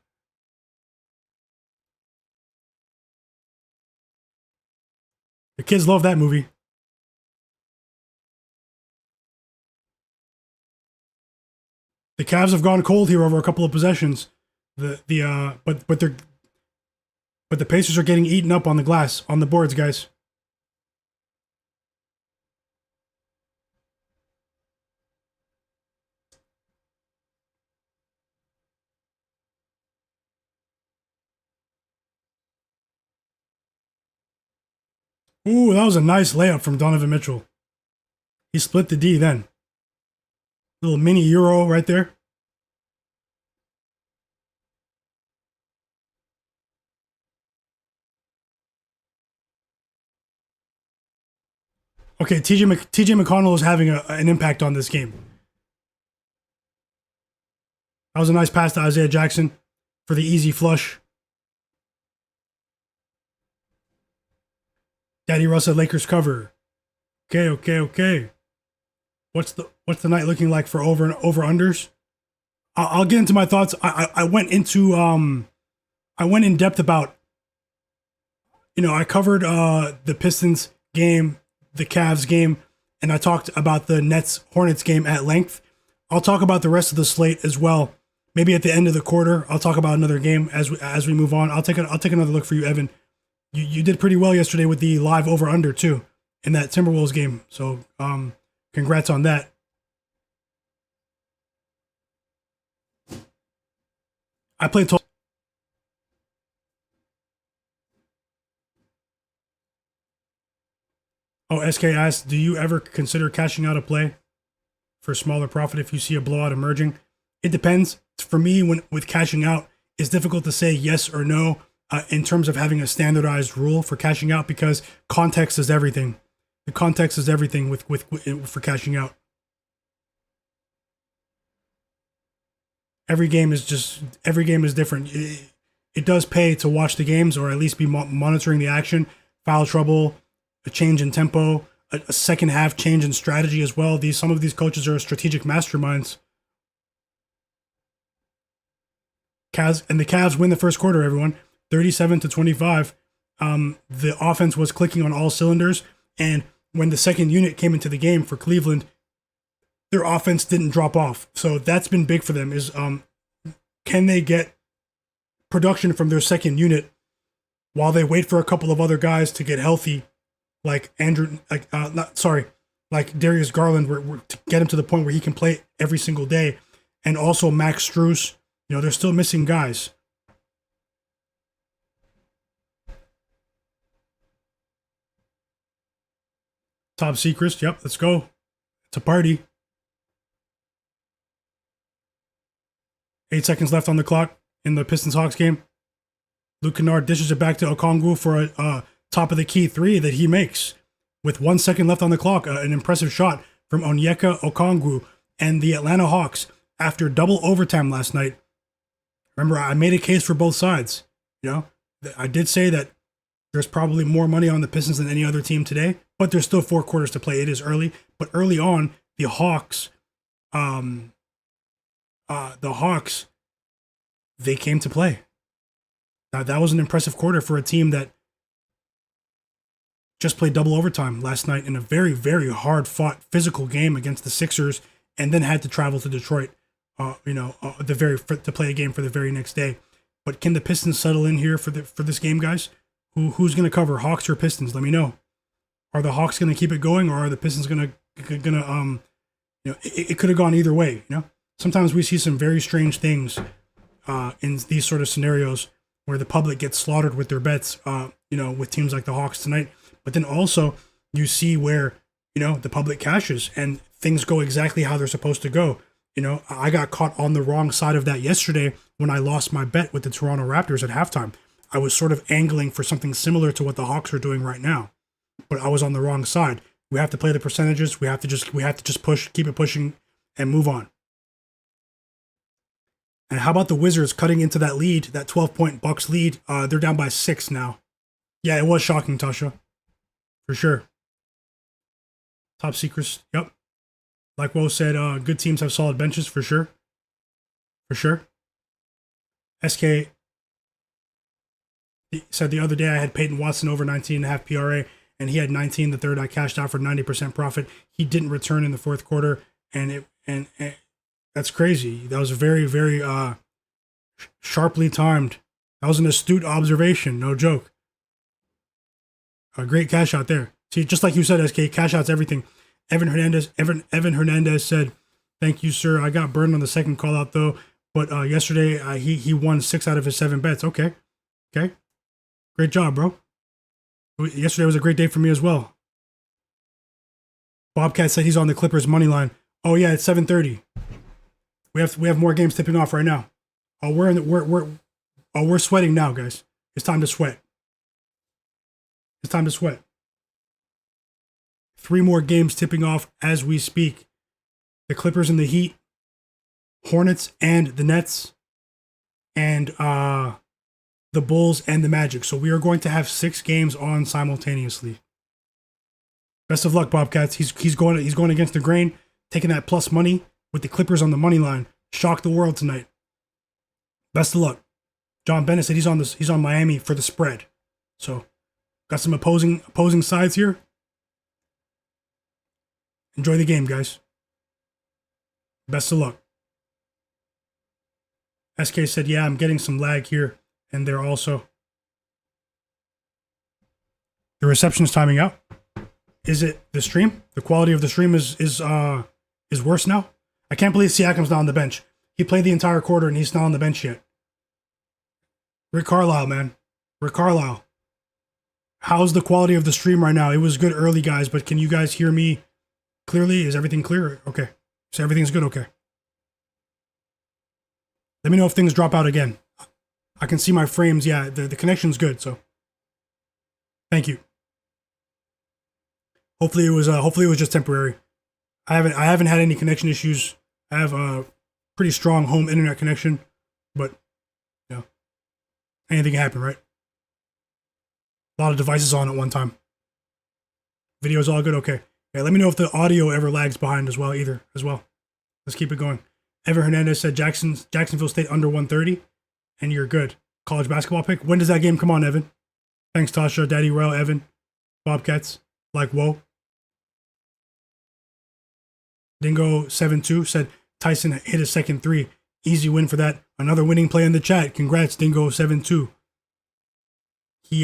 The kids love that movie. The Cavs have gone cold here over a couple of possessions. But the Pacers are getting eaten up on the glass, on the boards, guys. Ooh, that was a nice layup from Donovan Mitchell. He split the D then. Little mini Euro right there. Okay, TJ McConnell is having an impact on this game. That was a nice pass to Isaiah Jackson for the easy flush. Daddy Russ said Lakers cover. Okay. What's the night looking like for over unders? I'll get into my thoughts. I went in depth about, I covered the Pistons game, the Cavs game, and I talked about the Nets Hornets game at length. I'll talk about the rest of the slate as well. Maybe at the end of the quarter, I'll talk about another game as we move on. I'll take another look for you, Evan. You did pretty well yesterday with the live over under too in that Timberwolves game. So congrats on that. I played. SK asked, do you ever consider cashing out a play for a smaller profit if you see a blowout emerging? It depends. For me, with cashing out, it's difficult to say yes or no in terms of having a standardized rule for cashing out because context is everything. The context is everything for cashing out. Every game is different. It does pay to watch the games or at least be monitoring the action. Foul trouble, a change in tempo, a second half change in strategy as well. Some of these coaches are strategic masterminds. The Cavs win the first quarter, everyone. 37-25. The offense was clicking on all cylinders, and when the second unit came into the game for Cleveland, their offense didn't drop off. So that's been big for them is can they get production from their second unit while they wait for a couple of other guys to get healthy, like Darius Garland, to get him to the point where he can play every single day, and also Max Strus. They're still missing guys. Top secrets. Yep, let's go. It's a party. 8 seconds left on the clock in the Pistons-Hawks game. Luke Kennard dishes it back to Okongwu for a top of the key three that he makes. With 1 second left on the clock, an impressive shot from Onyeka Okongwu and the Atlanta Hawks after double overtime last night. Remember, I made a case for both sides. I did say that there's probably more money on the Pistons than any other team today, but there's still 4 quarters to play. It is early, but early on, the Hawks, they came to play. Now, that was an impressive quarter for a team that just played double overtime last night in a very, very hard-fought physical game against the Sixers, and then had to travel to Detroit. To play a game for the very next day. But can the Pistons settle in here for this game, guys? Who's going to cover, Hawks or Pistons? Let me know. Are the Hawks going to keep it going, or are the Pistons going to it could have gone either way. Sometimes we see some very strange things in these sort of scenarios where the public gets slaughtered with their bets. With teams like the Hawks tonight, but then also you see where the public cashes and things go exactly how they're supposed to go. I got caught on the wrong side of that yesterday when I lost my bet with the Toronto Raptors at halftime. I was sort of angling for something similar to what the Hawks are doing right now, but I was on the wrong side. We have to play the percentages. We have to just push, keep it pushing, and move on. And how about the Wizards cutting into that lead, that 12-point Bucks lead? They're down by 6 now. Yeah, it was shocking, Tasha, for sure. Top secrets. Yep. Like Wo said, good teams have solid benches for sure. For sure. SK said the other day I had Peyton Watson over 19.5 PRA, and he had 19 the third. I cashed out for 90% profit. He didn't return in the fourth quarter, and that's crazy. That was very, very sharply timed. That was an astute observation, no joke. A great cash out there. See, just like you said, SK, cash out's everything. Evan Hernandez said, "Thank you, sir. I got burned on the second call out though, but yesterday he won 6 out of his 7 bets. Okay. Great job, bro. Yesterday was a great day for me as well." Bobcat said he's on the Clippers money line. Oh yeah, it's 7:30. We have more games tipping off right now. Oh, we're sweating now, guys. It's time to sweat. It's time to sweat. 3 more games tipping off as we speak. The Clippers and the Heat, Hornets and the Nets, and the Bulls and the Magic. So we are going to have 6 games on simultaneously. Best of luck, Bobcats. He's going against the grain, taking that plus money with the Clippers on the money line. Shock the world tonight. Best of luck. John Bennett said he's on Miami for the spread. So got some opposing sides here. Enjoy the game, guys. Best of luck. SK said, yeah, I'm getting some lag here and there also. The reception is timing out. Is it the stream? The quality of the stream is worse now? I can't believe Siakam's not on the bench. He played the entire quarter and he's not on the bench yet. Rick Carlisle, man. Rick Carlisle. How's the quality of the stream right now? It was good early, guys, but can you guys hear me clearly? Is everything clear? Okay. So everything's good? Okay. Let me know if things drop out again. I can see my frames. Yeah, the connection's good, so thank you. Hopefully it was just temporary. I haven't had any connection issues. I have a pretty strong home internet connection, but you know, anything can happen, right? A lot of devices on at one time. Video's all good, okay. Yeah, let me know if the audio ever lags behind as well. Let's keep it going. Evan Hernandez said Jacksonville State under 130, and you're good. College basketball pick. When does that game come on, Evan? Thanks, Tasha, Daddy Rel, Evan, Bobcats, like whoa. Dingo72 said Tyson hit a second 3. Easy win for that. Another winning play in the chat. Congrats, Dingo72. He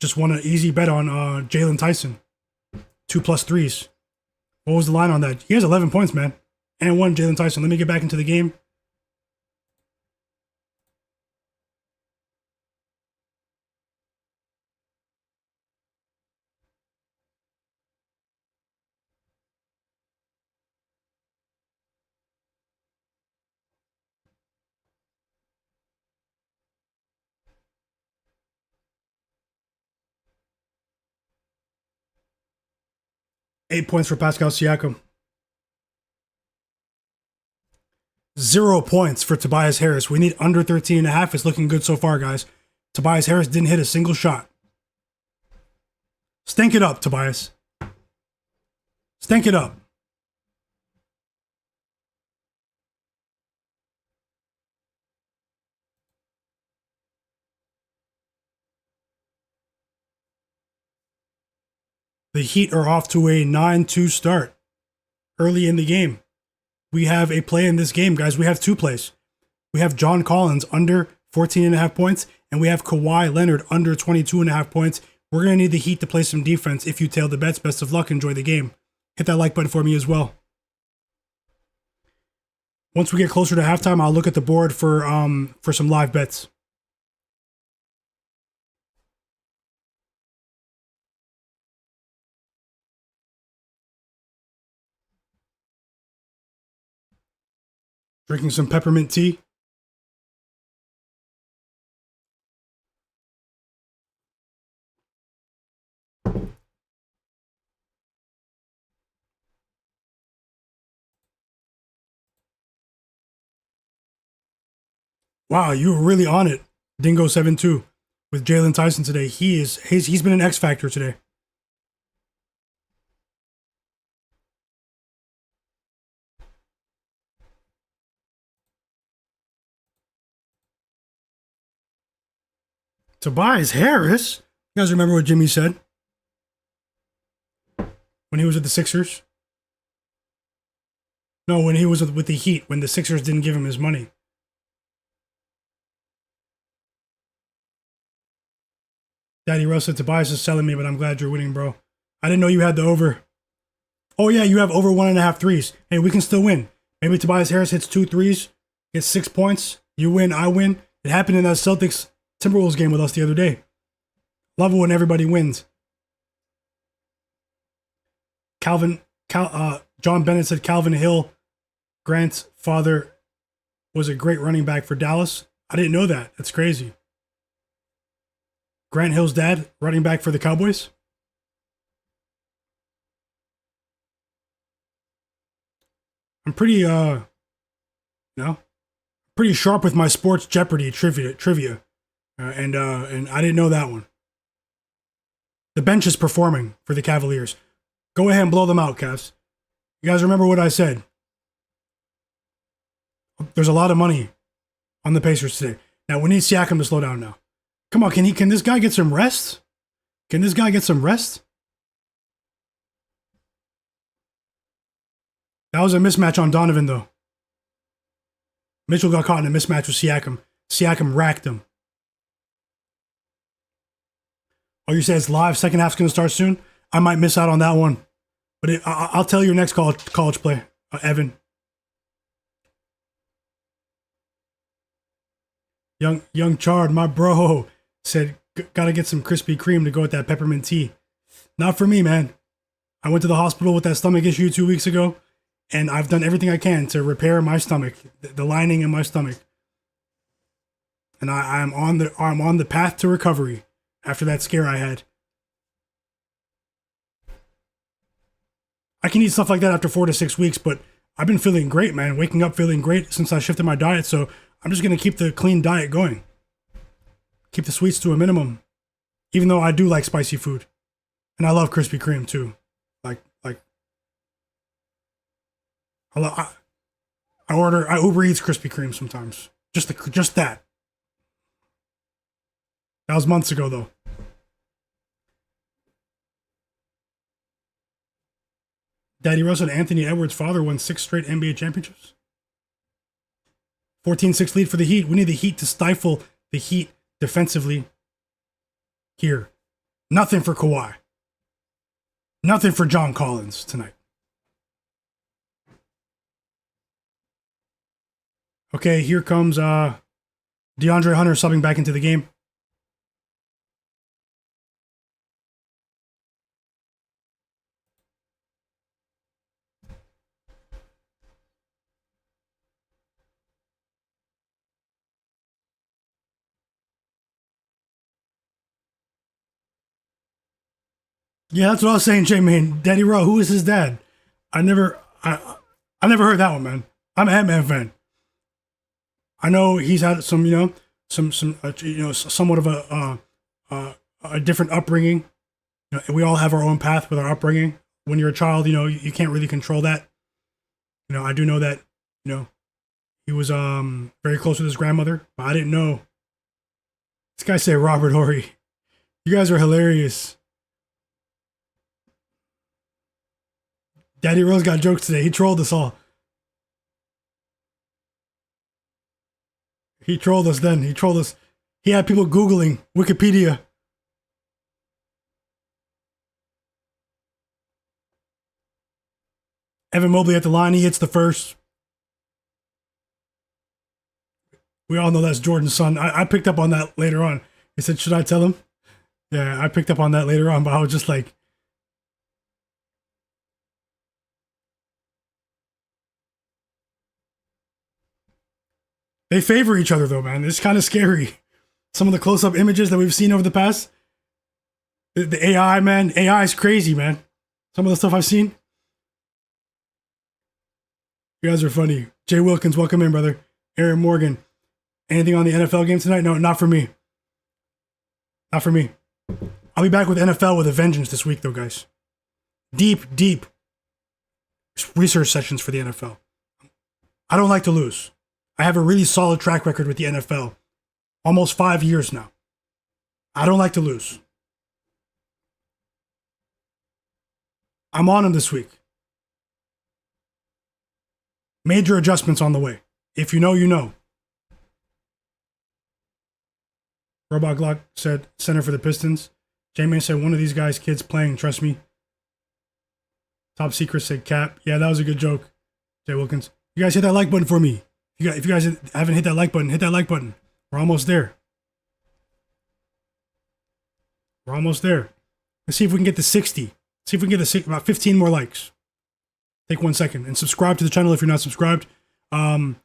just won an easy bet on Jalen Tyson. 2+ 3s. What was the line on that? He has 11 points, man. And 1 Jalen Tyson. Let me get back into the game. Eight points for Pascal Siakam. 0 points for Tobias Harris. We need under 13.5. It's looking good so far, guys. Tobias Harris didn't hit a single shot. Stink it up, Tobias. Stink it up. The Heat are off to a 9-2 start early in the game. We have a play in this game, guys. We have 2 plays. We have John Collins under 14.5 points, and we have Kawhi Leonard under 22.5 points. We're going to need the Heat to play some defense. If you tail the bets, best of luck. Enjoy the game. Hit that like button for me as well. Once we get closer to halftime, I'll look at the board for some live bets. Drinking some peppermint tea. Wow, you were really on it, Dingo72, with Jalen Tyson today. He's been an X factor today. Tobias Harris? You guys remember what Jimmy said when he was with the Sixers? No, when he was with the Heat, when the Sixers didn't give him his money. Daddy Russ said, Tobias is selling me, but I'm glad you're winning, bro. I didn't know you had the over. Oh, yeah, you have over 1.5 threes. Hey, we can still win. Maybe Tobias Harris hits 2 threes, gets 6 points. You win, I win. It happened in that Celtics Timberwolves game with us the other day. Love it when everybody wins. John Bennett said Calvin Hill, Grant's father, was a great running back for Dallas. I didn't know that. That's crazy. Grant Hill's dad, running back for the Cowboys. I'm pretty, pretty sharp with my sports Jeopardy trivia, and I didn't know that one. The bench is performing for the Cavaliers. Go ahead and blow them out, Cavs. You guys remember what I said? There's a lot of money on the Pacers today. Now we need Siakam to slow down now. Come on, can this guy get some rest? Can this guy get some rest? That was a mismatch on Donovan, though. Mitchell got caught in a mismatch with Siakam. Siakam racked him. Oh, you said it's live? Second half's going to start soon? I might miss out on that one. But I'll tell you your next college play, Evan. Young Chard, my bro, said, gotta get some Krispy Kreme to go with that peppermint tea. Not for me, man. I went to the hospital with that stomach issue 2 weeks ago, and I've done everything I can to repair my stomach, the lining in my stomach. And I'm on the path to recovery after that scare I had. I can eat stuff like that after 4 to 6 weeks, but I've been feeling great, man. Waking up feeling great since I shifted my diet, so I'm just going to keep the clean diet going. Keep the sweets to a minimum, even though I do like spicy food. And I love Krispy Kreme, too. I Uber Eats Krispy Kreme sometimes. Just that. That was months ago, though. Daddy Russell and Anthony Edwards' father won 6 straight NBA championships. 14-6 lead for the Heat. We need the Heat to stifle the Heat defensively here. Nothing for Kawhi. Nothing for John Collins tonight. Okay, here comes DeAndre Hunter subbing back into the game. Yeah, that's what I was saying, J-Man. Daddy Rowe, who is his dad? I never heard that one, man. I'm an Ant-Man fan. I know he's had some, somewhat of a different upbringing. You know, we all have our own path with our upbringing. When you're a child, you can't really control that. I do know that, he was very close with his grandmother, but I didn't know. This guy said Robert Horry. You guys are hilarious. Daddy Rose got jokes today. He trolled us all. He trolled us then. He trolled us. He had people Googling Wikipedia. Evan Mobley at the line. He hits the first. We all know that's Jordan's son. I picked up on that later on. He said, should I tell him? Yeah, I picked up on that later on, but I was just like, they favor each other, though, man. It's kind of scary. Some of the close-up images that we've seen over the past. The AI, man. AI is crazy, man. Some of the stuff I've seen. You guys are funny. Jay Wilkins, welcome in, brother. Aaron Morgan. Anything on the NFL game tonight? No, not for me. Not for me. I'll be back with NFL with a vengeance this week, though, guys. Deep research sessions for the NFL. I don't like to lose. I have a really solid track record with the NFL. Almost 5 years now. I don't like to lose. I'm on him this week. Major adjustments on the way. If you know, you know. Robot Glock said center for the Pistons. J-Man said one of these guys' kids playing, trust me. Top Secret said Cap. Yeah, that was a good joke. Jay Wilkins. You guys hit that like button for me. If you guys haven't hit that like button, hit that like button. We're almost there. We're almost there. Let's see if we can get to 60. See if we can get about 15 more likes. Take 1 second and subscribe to the channel if you're not subscribed. A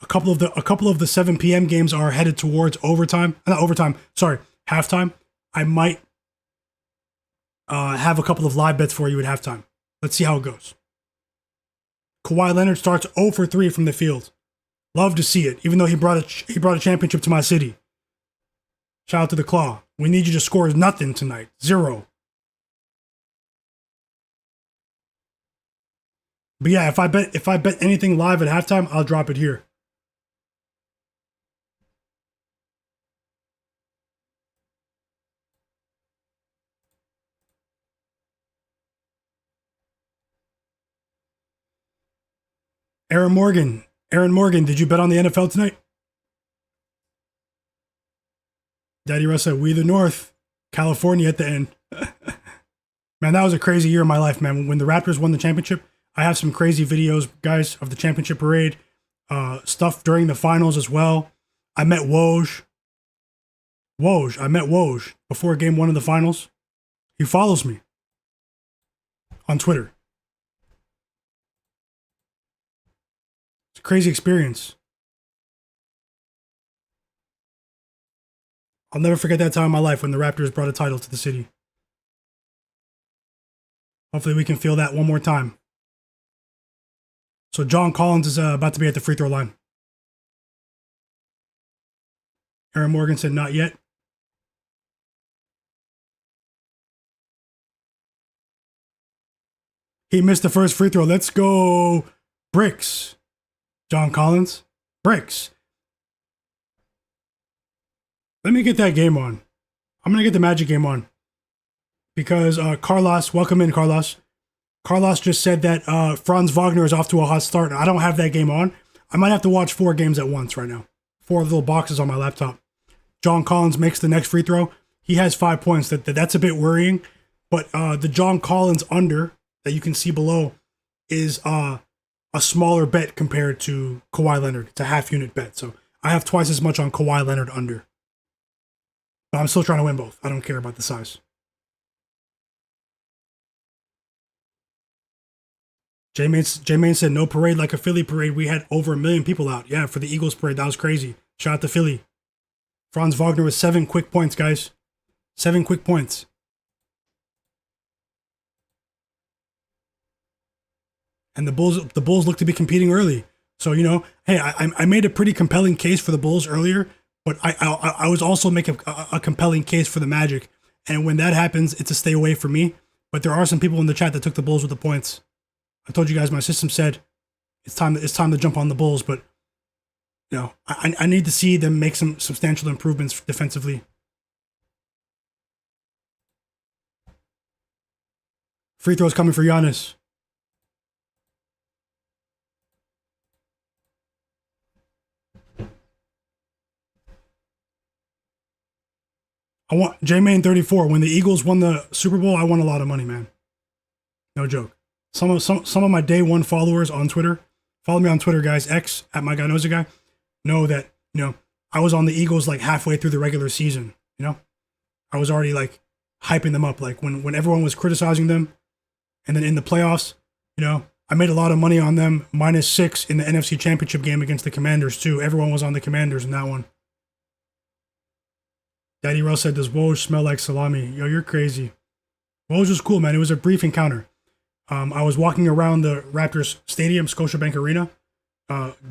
couple of the 7 p.m. games are headed towards overtime. Not overtime. Sorry, halftime. I might have a couple of live bets for you at halftime. Let's see how it goes. Kawhi Leonard starts 0 for 3 from the field. Love to see it, even though he brought a championship to my city. Shout out to the Claw. We need you to score nothing tonight. 0. But yeah, if I bet anything live at halftime, I'll drop it here. Aaron Morgan, did you bet on the NFL tonight? Daddy Russ said, we the North, California at the end. Man, that was a crazy year in my life, man. When the Raptors won the championship, I have some crazy videos, guys, of the championship parade, stuff during the finals as well. I met Woj. I met Woj before game 1 of the finals. He follows me on Twitter. It's a crazy experience. I'll never forget that time in my life when the Raptors brought a title to the city. Hopefully we can feel that one more time. So John Collins is about to be at the free throw line. Aaron Morgan said not yet. He missed the first free throw. Let's go bricks. John Collins. Bricks. Let me get that game on. I'm going to get the Magic game on. Because Carlos, welcome in, Carlos. Carlos just said that Franz Wagner is off to a hot start. I don't have that game on. I might have to watch 4 games at once right now. 4 little boxes on my laptop. John Collins makes the next free throw. He has 5 points. That's a bit worrying. But the John Collins under that you can see below is a smaller bet compared to Kawhi Leonard. It's a half unit bet. So I have twice as much on Kawhi Leonard under. But I'm still trying to win both. I don't care about the size. J-Main said, no parade like a Philly parade. We had over 1 million people out. Yeah, for the Eagles parade. That was crazy. Shout out to Philly. Franz Wagner with 7 quick points, guys. 7 quick points. And the Bulls look to be competing early. So, you know, hey, I made a pretty compelling case for the Bulls earlier, but I was also making a compelling case for the Magic. And when that happens, it's a stay away from me. But there are some people in the chat that took the Bulls with the points. I told you guys my system said it's time to jump on the Bulls, but you know, I need to see them make some substantial improvements defensively. Free throws coming for Giannis. I want J-Main 34. When the Eagles won the Super Bowl, I won a lot of money, man. No joke. Some of my day one followers on Twitter, follow me on Twitter, guys, X at Myguyknowsaguy, know that, you know, I was on the Eagles like halfway through the regular season, you know? I was already like hyping them up, like when everyone was criticizing them. And then in the playoffs, you know, I made a lot of money on them, -6 in the NFC Championship game against the Commanders too. Everyone was on the Commanders in that one. Daddy Russ said, does Woj smell like salami? Yo, you're crazy. Woj was cool, man. It was a brief encounter. I was walking around the Raptors Stadium, Scotiabank Arena,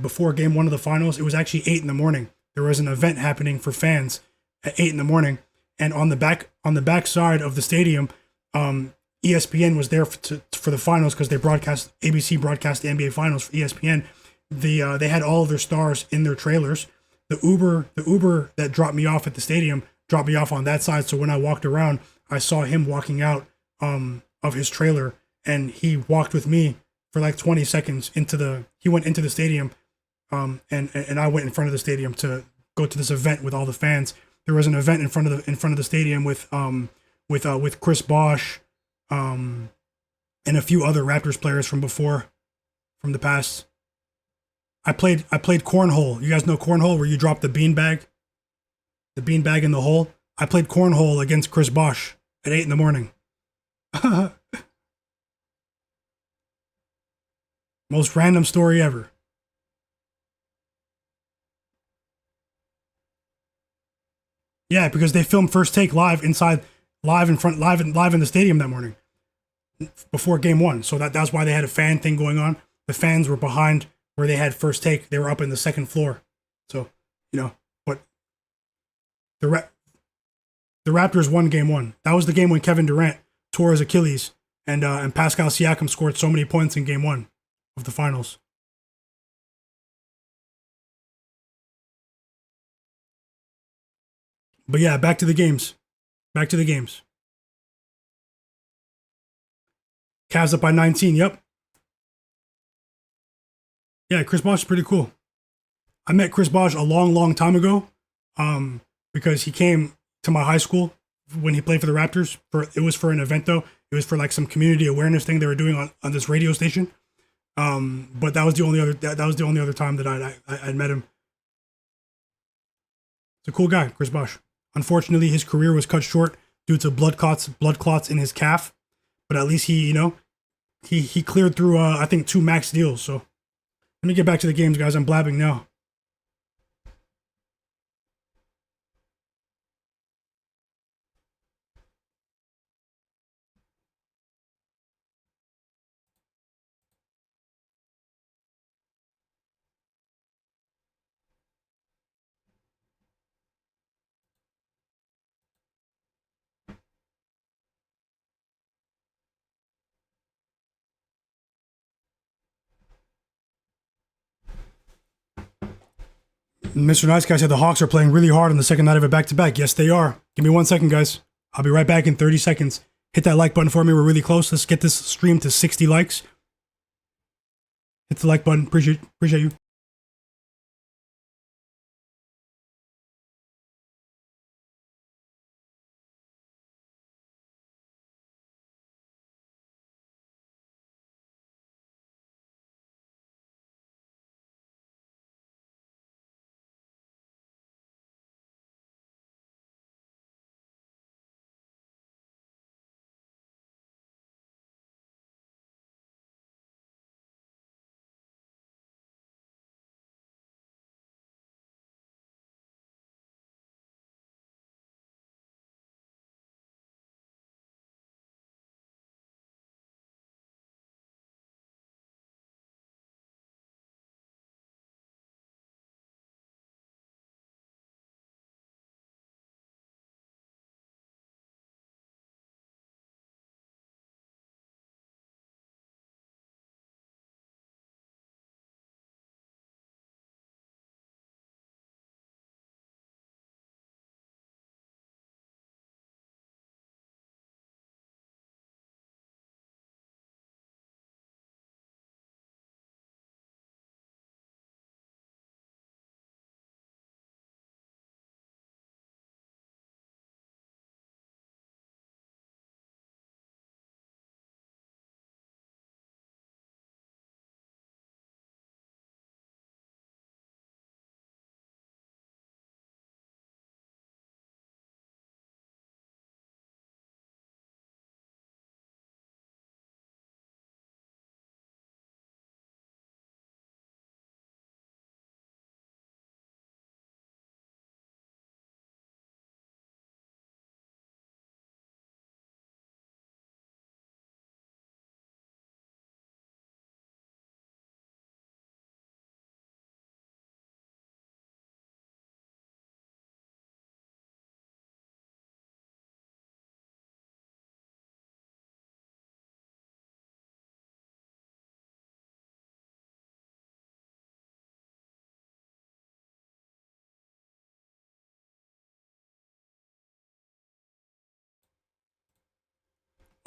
before game 1 of the finals. It was actually 8 in the morning. There was an event happening for fans at 8 in the morning. And on the back side of the stadium, ESPN was there for the finals because ABC broadcast the NBA finals for ESPN. They had all of their stars in their trailers. The Uber that dropped me off at the stadium dropped me off on that side. So when I walked around, I saw him walking out of his trailer, and he walked with me for like 20 seconds he went into the stadium, and I went in front of the stadium to go to this event with all the fans. There was an event in front of the stadium with Chris Bosh, and a few other Raptors players from the past. I played cornhole. You guys know cornhole, where you drop the beanbag in the hole. I played cornhole against Chris Bosh at 8 in the morning. Most random story ever. Yeah, because they filmed First Take live in the stadium that morning before game one. So that's why they had a fan thing going on. The fans were behind where they had First Take. They were up in the second floor. So, but the Raptors won game one. That was the game when Kevin Durant tore his Achilles, and Pascal Siakam scored so many points in game one of the finals. But yeah, back to the games. Cavs up by 19. Yep. Yeah, Chris Bosh is pretty cool. I met Chris Bosh a long, long time ago, because he came to my high school when he played for the Raptors. It was for an event though. It was for like some community awareness thing they were doing on this radio station. But that was the only other time that I'd met him. It's a cool guy, Chris Bosh. Unfortunately, his career was cut short due to blood clots in his calf. But at least he cleared through I think 2 max deals. So let me get back to the games, guys. I'm blabbing now. Mr. Nice Guy said the Hawks are playing really hard on the second night of a back-to-back. Yes, they are. Give me 1 second, guys. I'll be right back in 30 seconds. Hit that like button for me. We're really close. Let's get this stream to 60 likes. Hit the like button. Appreciate you.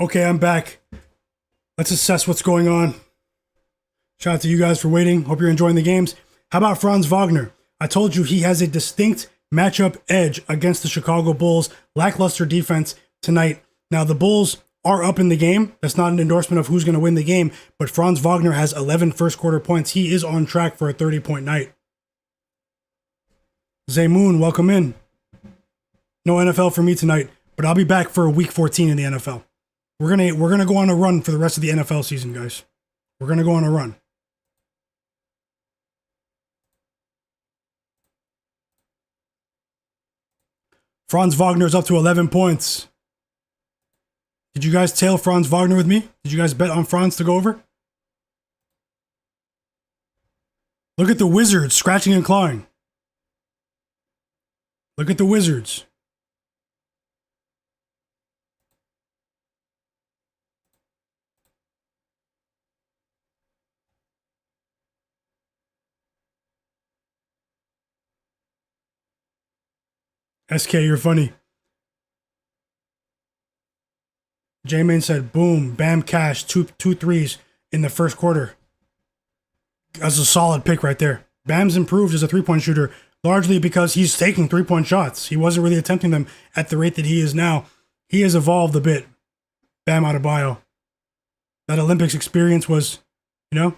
Okay, I'm back. Let's assess what's going on. Shout out to you guys for waiting. Hope you're enjoying the games. How about Franz Wagner? I told you he has a distinct matchup edge against the Chicago Bulls' lackluster defense tonight. Now, the Bulls are up in the game. That's not an endorsement of who's going to win the game, but Franz Wagner has 11 first quarter points. He is on track for a 30-point night. Zaymoon, welcome in. No NFL for me tonight, but I'll be back for week 14 in the NFL. We're gonna go on a run for the rest of the NFL season, guys. We're gonna go on a run. Franz Wagner is up to 11 points. Did you guys tail Franz Wagner with me? Did you guys bet on Franz to go over? Look at the Wizards scratching and clawing. Look at the Wizards. SK, you're funny. J-Man said, boom, bam, cash, two threes in the first quarter. That's a solid pick right there. Bam's improved as a three-point shooter, largely because he's taking three-point shots. He wasn't really attempting them at the rate that he is now. He has evolved a bit. Bam Adebayo. That Olympics experience was, this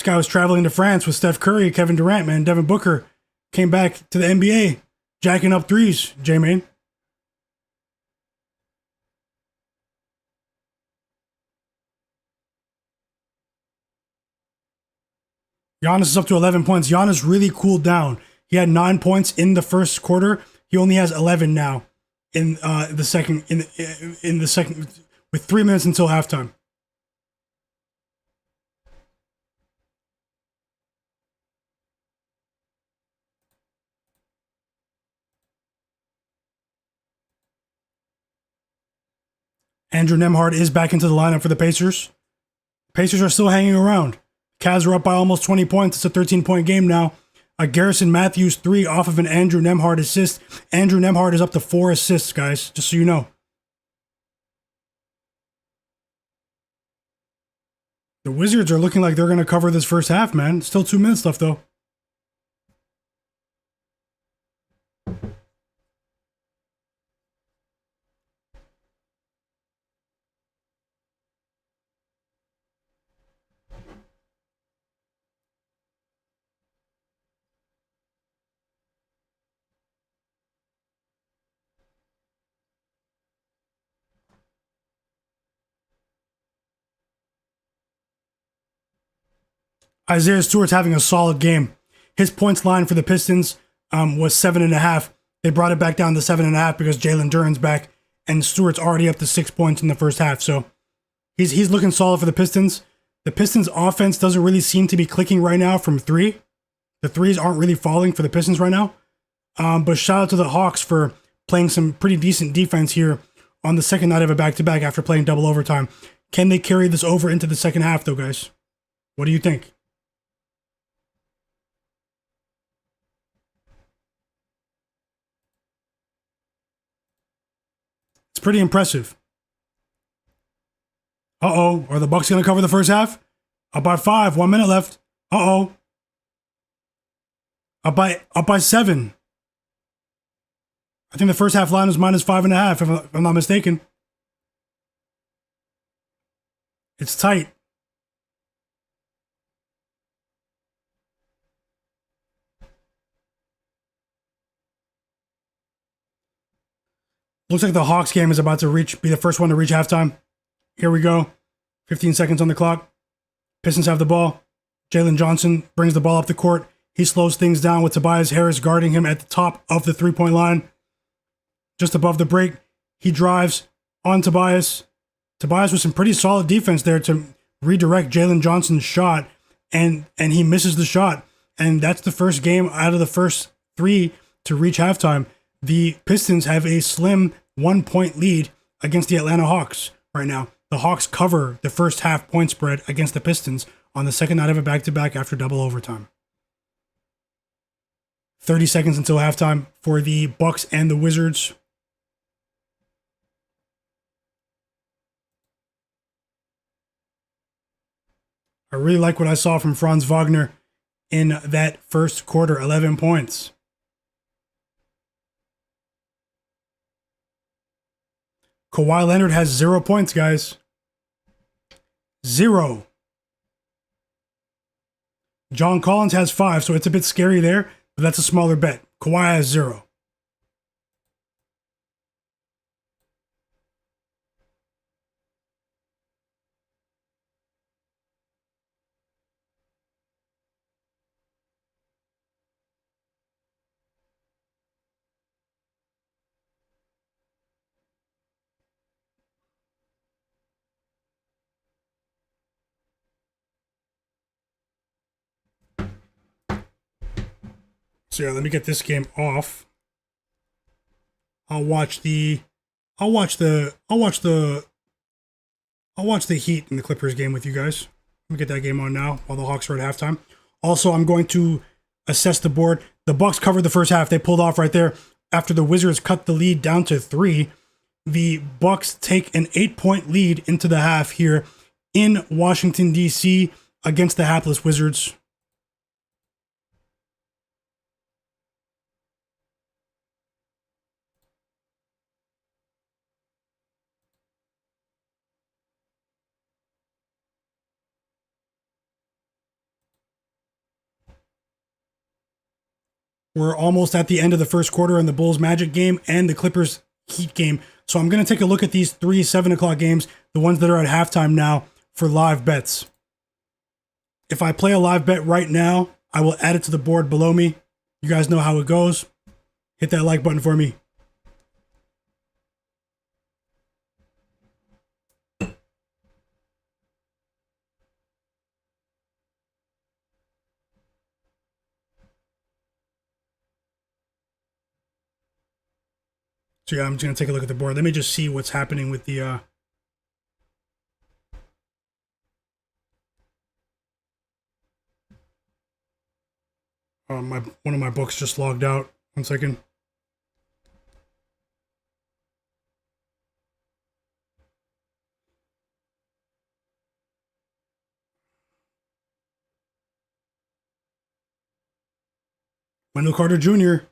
guy was traveling to France with Steph Curry, Kevin Durant, man. Devin Booker came back to the NBA. Jacking up threes, J-Man. Giannis is up to 11 points. Giannis really cooled down. He had 9 points in the first quarter. He only has 11 now in the second. In the second, with 3 minutes until halftime. Andrew Nembhard is back into the lineup for the Pacers. Pacers are still hanging around. Cavs are up by almost 20 points. It's a 13-point game now. A Garrison Matthews 3 off of an Andrew Nembhard assist. Andrew Nembhard is up to 4 assists, guys, just so you know. The Wizards are looking like they're going to cover this first half, man. Still 2 minutes left, though. Isaiah Stewart's having a solid game. His points line for the Pistons was 7.5. They brought it back down to 7.5 because Jalen Duren's back, and Stewart's already up to 6 points in the first half. So he's looking solid for the Pistons. The Pistons' offense doesn't really seem to be clicking right now from three. The threes aren't really falling for the Pistons right now. But shout out to the Hawks for playing some pretty decent defense here on the second night of a back-to-back after playing double overtime. Can they carry this over into the second half, though, guys? What do you think? It's pretty impressive. Uh-oh. Are the Bucks going to cover the first half? Up by 5. 1 minute left. Uh-oh. Up by 7. I think the first half line is minus 5.5, if I'm not mistaken. It's tight. Looks like the Hawks game is about to be the first one to reach halftime. Here we go. 15 seconds on the clock. Pistons have the ball. Jalen Johnson brings the ball up the court. He slows things down with Tobias Harris guarding him at the top of the three-point line. Just above the break, he drives on Tobias. Tobias with some pretty solid defense there to redirect Jalen Johnson's shot, and he misses the shot. And that's the first game out of the first 3 to reach halftime. The Pistons have a slim 1-point lead against the Atlanta Hawks right now. The Hawks cover the first half point spread against the Pistons on the second night of a back-to-back after double overtime. 30 seconds until halftime for the Bucks and the Wizards. I really like what I saw from Franz Wagner in that first quarter, 11 points. Kawhi Leonard has 0 points, guys. 0. John Collins has 5, so it's a bit scary there, but that's a smaller bet. Kawhi has 0. So yeah, let me get this game off. I'll watch the Heat and the Clippers game with you guys. Let me get that game on now while the Hawks are at halftime. Also, I'm going to assess the board. The Bucks covered the first half. They pulled off right there after the Wizards cut the lead down to 3. The Bucks take an 8-point lead into the half here in Washington, D.C. against the hapless Wizards. We're almost at the end of the first quarter in the Bulls Magic game and the Clippers Heat game. So I'm going to take a look at these 3 7 o'clock games, the ones that are at halftime now, for live bets. If I play a live bet right now, I will add it to the board below me. You guys know how it goes. Hit that like button for me. So yeah, I'm just going to take a look at the board. Let me just see what's happening with the... one of my books just logged out. 1 second. Wendell Carter Jr.,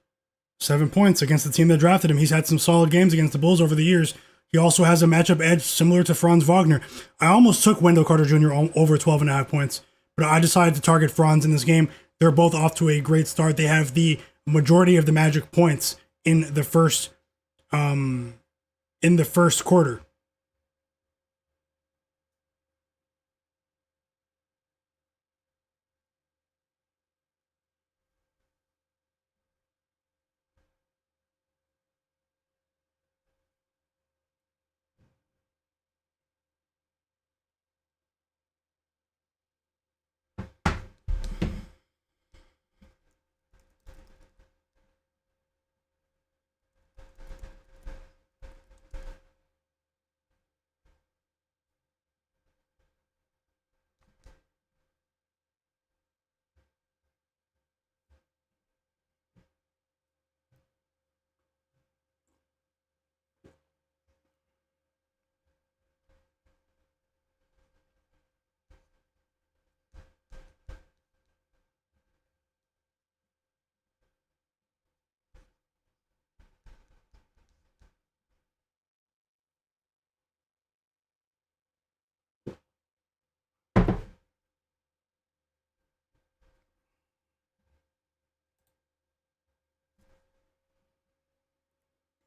7 points against the team that drafted him. He's had some solid games against the Bulls over the years. He also has a matchup edge similar to Franz Wagner. I almost took Wendell Carter Jr. over 12.5 points, but I decided to target Franz in this game. They're both off to a great start. They have the majority of the Magic points in the first quarter.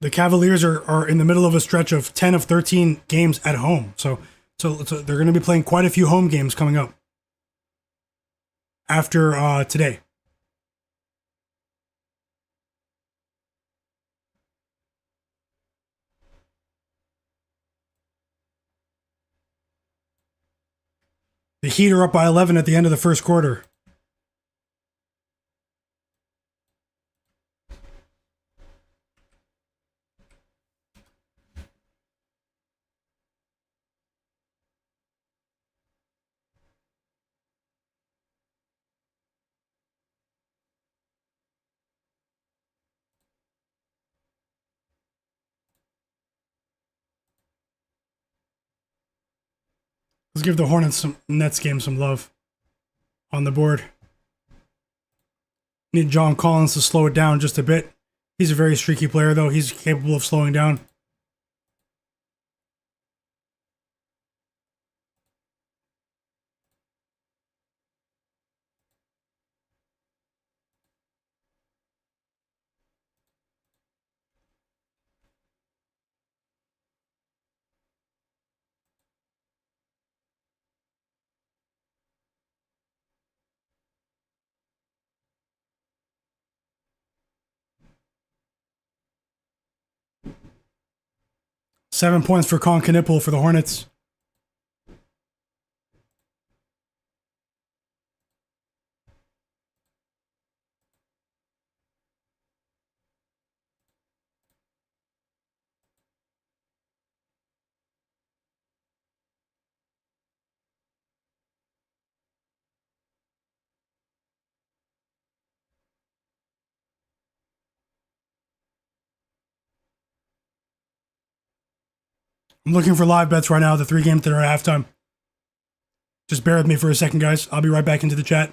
The Cavaliers are in the middle of a stretch of 10 of 13 games at home. So they're going to be playing quite a few home games coming up after today. The Heat are up by 11 at the end of the first quarter. Let's give the Hornets Nets game some love. on the board. Need John Collins to slow it down just a bit. He's a very streaky player, though. He's capable of slowing down. Seven points for Knipple for the Hornets. I'm looking for live bets right now, the 3 games that are at halftime. Just bear with me for a second, guys. I'll be right back into the chat.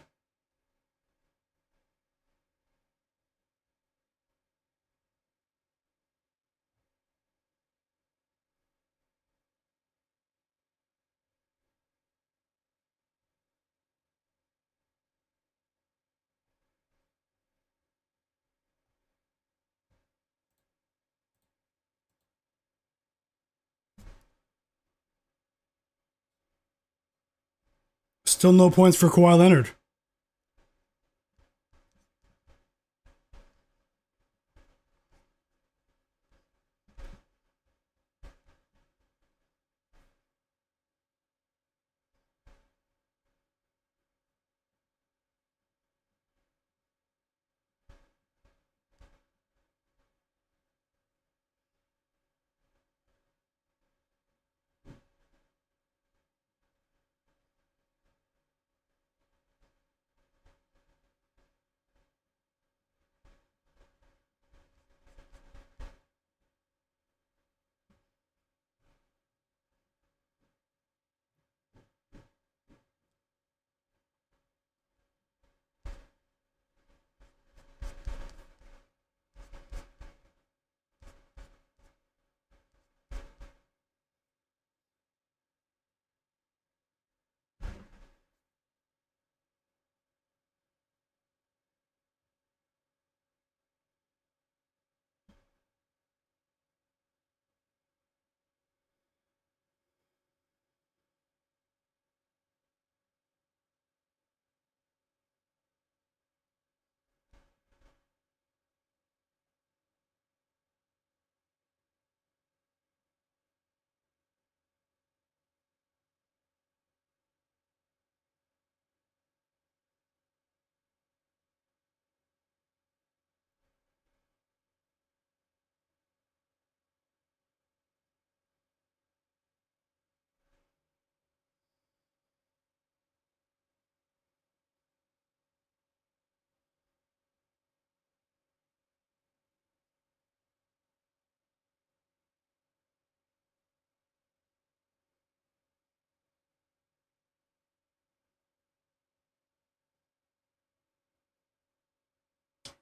Still no points for Kawhi Leonard.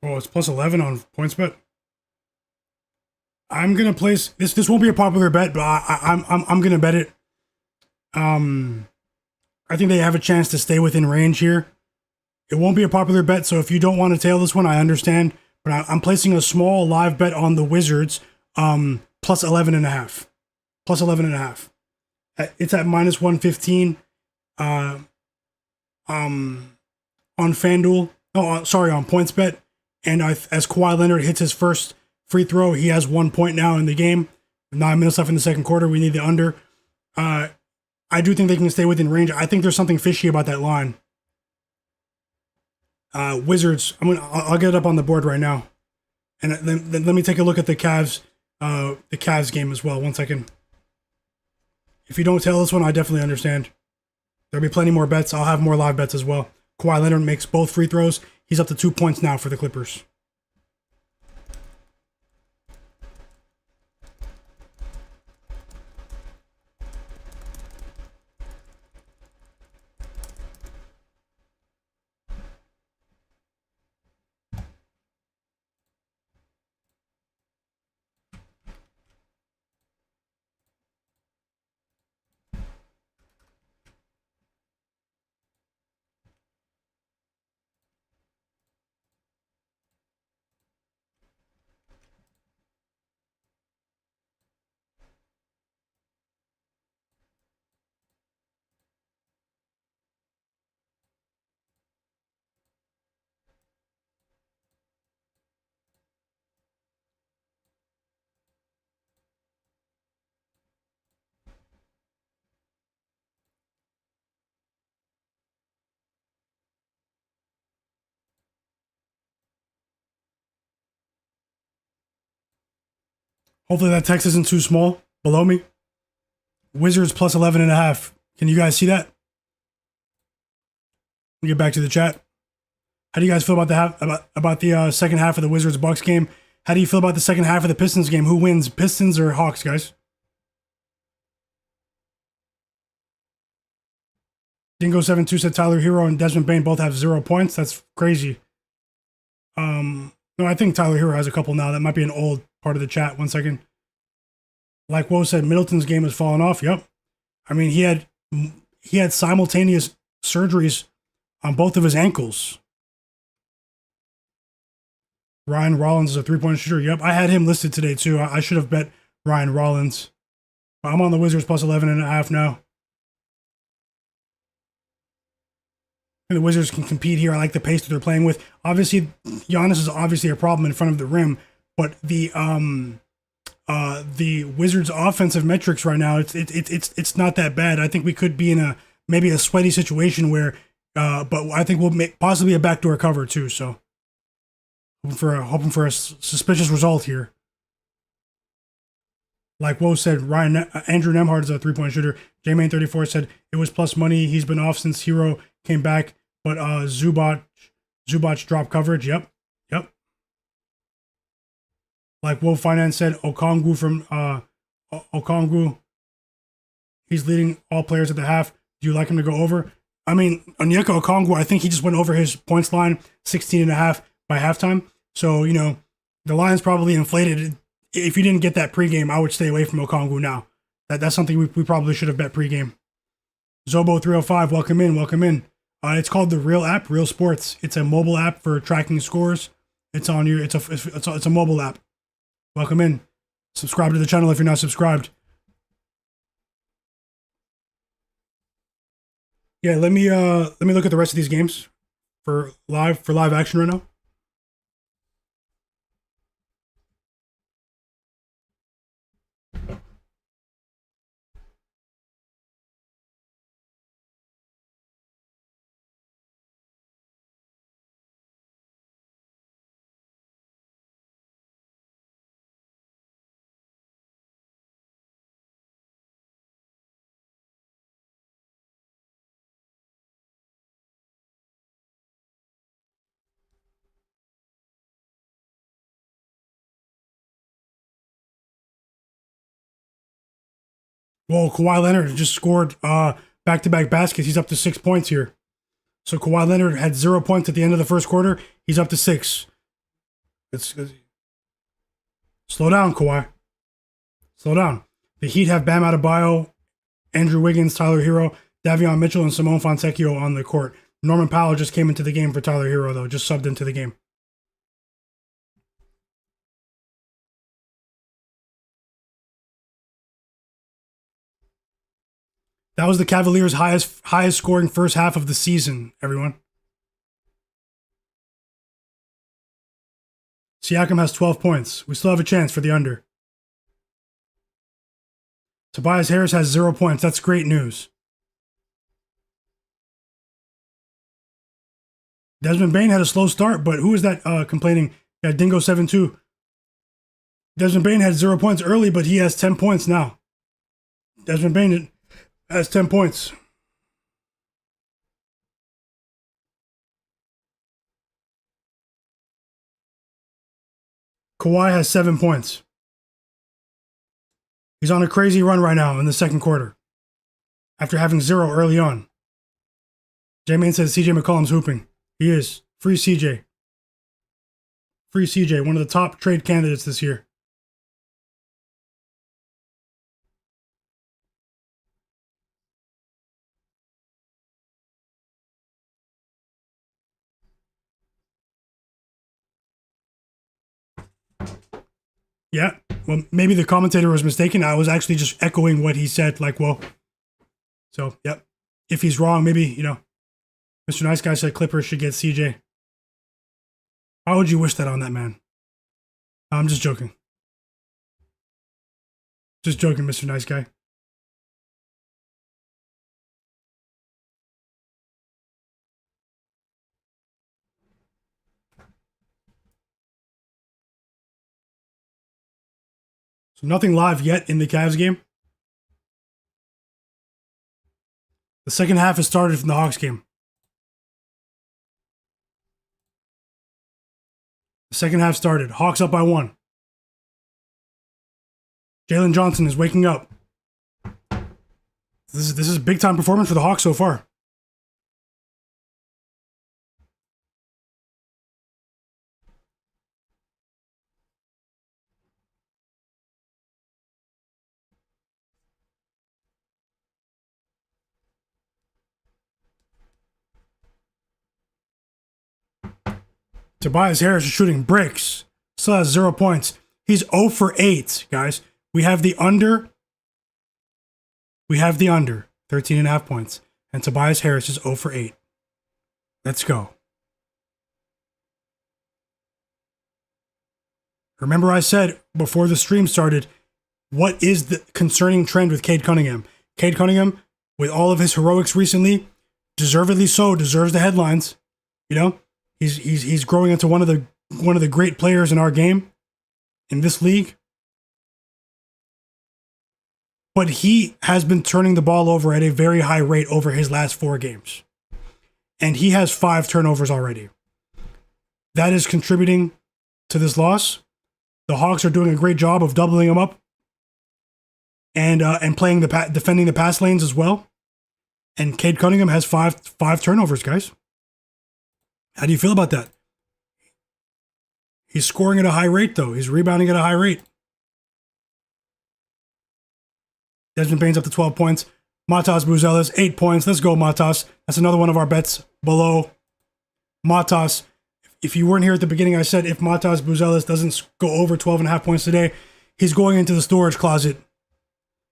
Oh, it's plus 11 on PointsBet. I'm gonna place this. This won't be a popular bet, but I'm gonna bet it. I think they have a chance to stay within range here. It won't be a popular bet, so if you don't want to tail this one, I understand. But I'm placing a small live bet on the Wizards, plus 11.5. Plus 11.5. It's at minus 115. On FanDuel. Oh, sorry, on PointsBet. And as Kawhi Leonard hits his first free throw, he has 1 point now in the game. 9 minutes left in the second quarter. We need the under. I do think they can stay within range. I think there's something fishy about that line. Wizards. I'll get it up on the board right now, and then let me take a look at the Cavs game as well. 1 second. If you don't tail this one, I definitely understand. There'll be plenty more bets. I'll have more live bets as well. Kawhi Leonard makes both free throws. He's up to 2 points now for the Clippers. Hopefully that text isn't too small below me. Wizards plus 11.5. Can you guys see that? We'll get back to the chat. How do you guys feel about the second half of the Wizards Bucks game? How do you feel about the second half of the Pistons game? Who wins, Pistons or Hawks, guys? Dingo72 said Tyler Herro and Desmond Bane both have 0 points. That's crazy. No, I think Tyler Herro has a couple now. That might be an old part of the chat. 1 second. Like Woe said, Middleton's game has fallen off. Yep. I mean, he had simultaneous surgeries on both of his ankles. Ryan Rollins is a 3-point shooter. Yep, I had him listed today too. I should have bet Ryan Rollins. I'm on the Wizards plus 11.5 now. And the Wizards can compete here. I like the pace that they're playing with. Obviously, Giannis is obviously a problem in front of the rim, but the Wizards' offensive metrics right now, it's not that bad. I think we could be in maybe a sweaty situation where, but I think we'll make possibly a backdoor cover too. So hoping for a suspicious result here. Like Woe said, Andrew Nembhard is a 3-point shooter. J-Main34 said it was plus money. He's been off since Herro came back, but Zubac dropped coverage. Yep. Like Woe Finance said, Okongwu from Okongwu, he's leading all players at the half. Do you like him to go over? I mean, Onyeka Okongwu, I think he just went over his points line, 16.5 by halftime. So, the line's probably inflated. If you didn't get that pregame, I would stay away from Okongwu now. That's something we probably should have bet pregame. Zobo305, welcome in. It's called the Real app, Real Sports. It's a mobile app for tracking scores. It's on your. It's a mobile app. Welcome in. Subscribe to the channel if you're not subscribed. Yeah, let me look at the rest of these games for live action right now. Well, Kawhi Leonard just scored back-to-back baskets. He's up to 6 points here. So Kawhi Leonard had 0 points at the end of the first quarter. He's up to 6. Slow down, Kawhi. Slow down. The Heat have Bam Adebayo, Andrew Wiggins, Tyler Herro, Davion Mitchell, and Simone Fontecchio on the court. Norman Powell just came into the game for Tyler Herro, though. Just subbed into the game. That was the Cavaliers' highest scoring first half of the season, everyone. Siakam has 12 points. We still have a chance for the under. Tobias Harris has 0 points. That's great news. Desmond Bane had a slow start, but who is that complaining? Yeah, Dingo72. Desmond Bane had 0 points early, but he has 10 points now. Desmond Bane has 10 points. Kawhi has 7 points. He's on a crazy run right now in the second quarter after having 0 early on. J-Man says CJ McCollum's hooping. He is. Free CJ. Free CJ, one of the top trade candidates this year. Yeah, well, maybe the commentator was mistaken. I was actually just echoing what he said, like, whoa. So, yep. If he's wrong, maybe, Mr. Nice Guy said Clippers should get CJ. Why would you wish that on that man? I'm just joking. Just joking, Mr. Nice Guy. So nothing live yet in the Cavs game. The second half has started from the Hawks game. The second half started. Hawks up by 1. Jalen Johnson is waking up. This is a big time performance for the Hawks so far. Tobias Harris is shooting bricks. Still has 0 points. He's 0 for 8, guys. We have the under. 13.5 points. And Tobias Harris is 0 for 8. Let's go. Remember I said before the stream started, what is the concerning trend with Cade Cunningham? Cade Cunningham, with all of his heroics recently, deservedly so, deserves the headlines. You know, he's growing into one of the great players in our game, in this league. But he has been turning the ball over at a very high rate over his last 4 games. And he has 5 turnovers already. That is contributing to this loss. The Hawks are doing a great job of doubling him up and playing defending the pass lanes as well. And Cade Cunningham has five turnovers, guys. How do you feel about that? He's scoring at a high rate, though. He's rebounding at a high rate. Desmond Bane's up to 12 points. Matas Buzelis, 8 points. Let's go, Matas. That's another one of our bets below. Matas, if you weren't here at the beginning, I said if Matas Buzelis doesn't go over 12.5 points today, he's going into the storage closet,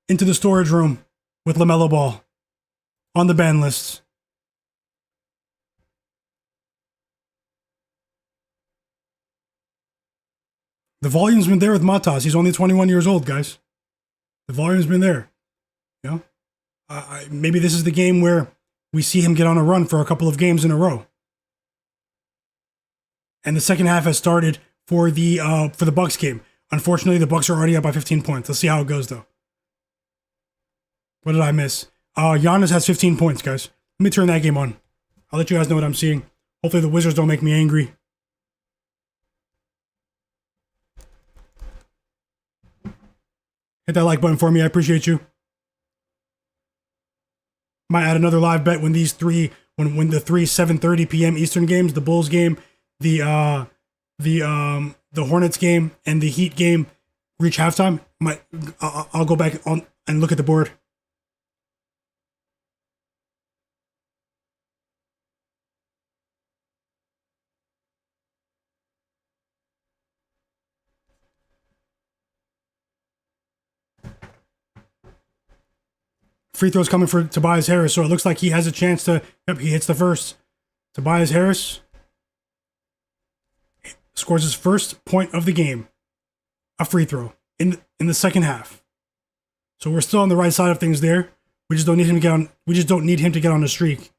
into the storage room with LaMelo Ball on the ban lists. The volume's been there with Matas. He's only 21 years old, guys. The volume's been there. You know, maybe this is the game where we see him get on a run for a couple of games in a row. And the second half has started for the Bucks game. Unfortunately, the Bucks are already up by 15 points. Let's see how it goes, though. What did I miss? Giannis has 15 points, guys. Let me turn that game on. I'll let you guys know what I'm seeing. Hopefully the Wizards don't make me angry. Hit that like button for me. I appreciate you. Might add another live bet when the three 7:30 p.m. Eastern games, the Bulls game, the Hornets game, and the Heat game reach halftime. I'll go back on and look at the board. Free throws coming for Tobias Harris, so it looks like he has a chance to. Yep, he hits the first. Tobias Harris scores his first point of the game, a free throw in the second half. So we're still on the right side of things there. We just don't need him to get on. We just don't need him to get on a streak.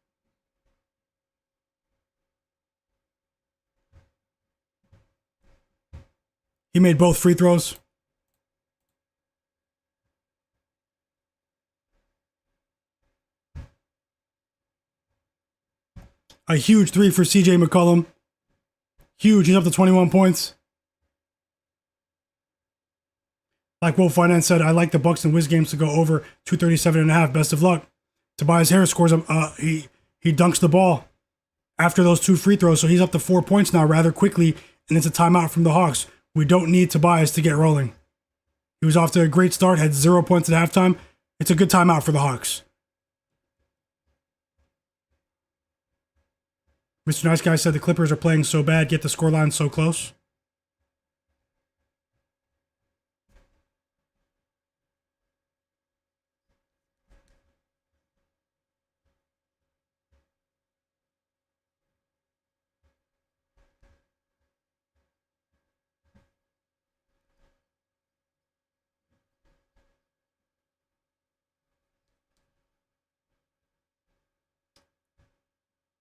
He made both free throws. A huge 3 for CJ McCollum. Huge. He's up to 21 points. Like Wolf Finance said, I like the Bucks and Wiz games to go over 237.5. Best of luck. Tobias Harris scores he dunks the ball after those 2 free throws, so he's up to 4 points now rather quickly, and it's a timeout from the Hawks. We don't need Tobias to get rolling. He was off to a great start, had 0 points at halftime. It's a good timeout for the Hawks. Mr. Nice Guy said the Clippers are playing so bad, get the scoreline so close.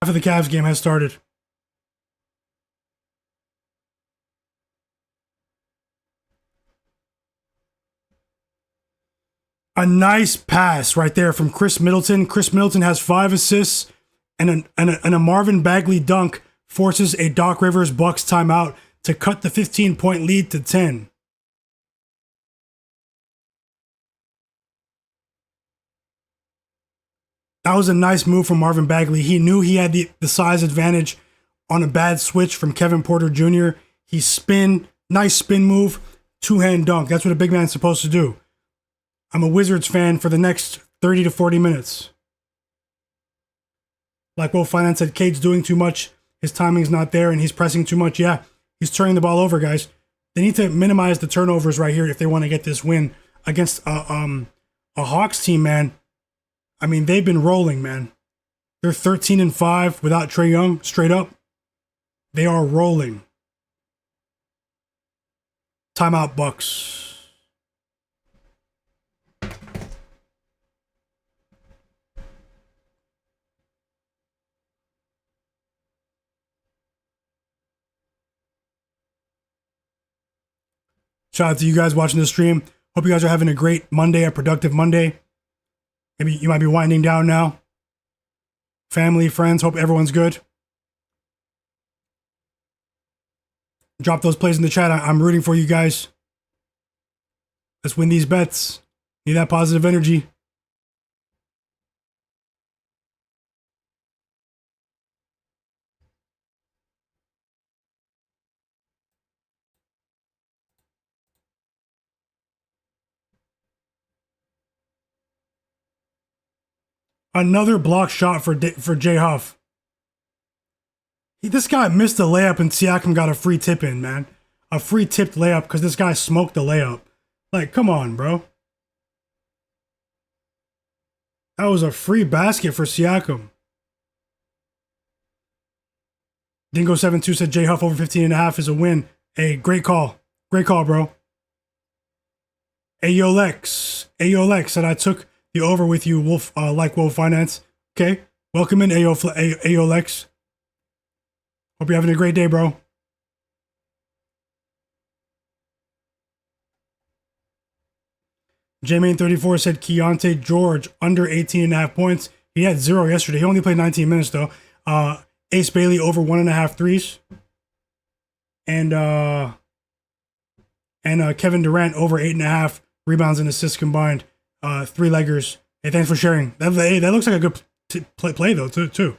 Half of the Cavs game has started. A nice pass right there from Chris Middleton. Chris Middleton has 5 assists, and a Marvin Bagley dunk forces a Doc Rivers Bucks timeout to cut the 15-point lead to 10. That was a nice move from Marvin Bagley. He knew he had the size advantage on a bad switch from Kevin Porter Jr. He nice spin move, 2-hand dunk. That's what a big man's supposed to do. I'm a Wizards fan for the next 30 to 40 minutes. Like Will Finance said, Cade's doing too much. His timing's not there, and he's pressing too much. Yeah, he's turning the ball over, guys. They need to minimize the turnovers right here if they want to get this win against a Hawks team, man. I mean, they've been rolling, man. They're 13-5 without Trae Young, straight up. They are rolling. Timeout, Bucks. Shout out to you guys watching the stream. Hope you guys are having a great Monday, a productive Monday. Maybe you might be winding down now. Family, friends, hope everyone's good. Drop those plays in the chat. I'm rooting for you guys. Let's win these bets. Need that positive energy. Another block shot for Jay Huff. This guy missed a layup and Siakam got a free tip in, man. A free tipped layup because this guy smoked the layup. Like, come on, bro. That was a free basket for Siakam. Dingo72 said Jay Huff over 15.5 is a win. Hey, great call. Great call, bro. Ayo Lex said I took the over with you, Wolf, like Wolf Finance. Okay. Welcome in, Ayo Lex. Hope you're having a great day, bro. J-Main34 said Keontae George under 18.5 points. He had 0 yesterday. He only played 19 minutes, though. Ace Bailey over 1.5 threes. And Kevin Durant over 8.5 rebounds and assists combined. 3-leggers. Hey, thanks for sharing. That looks like a good play though, too.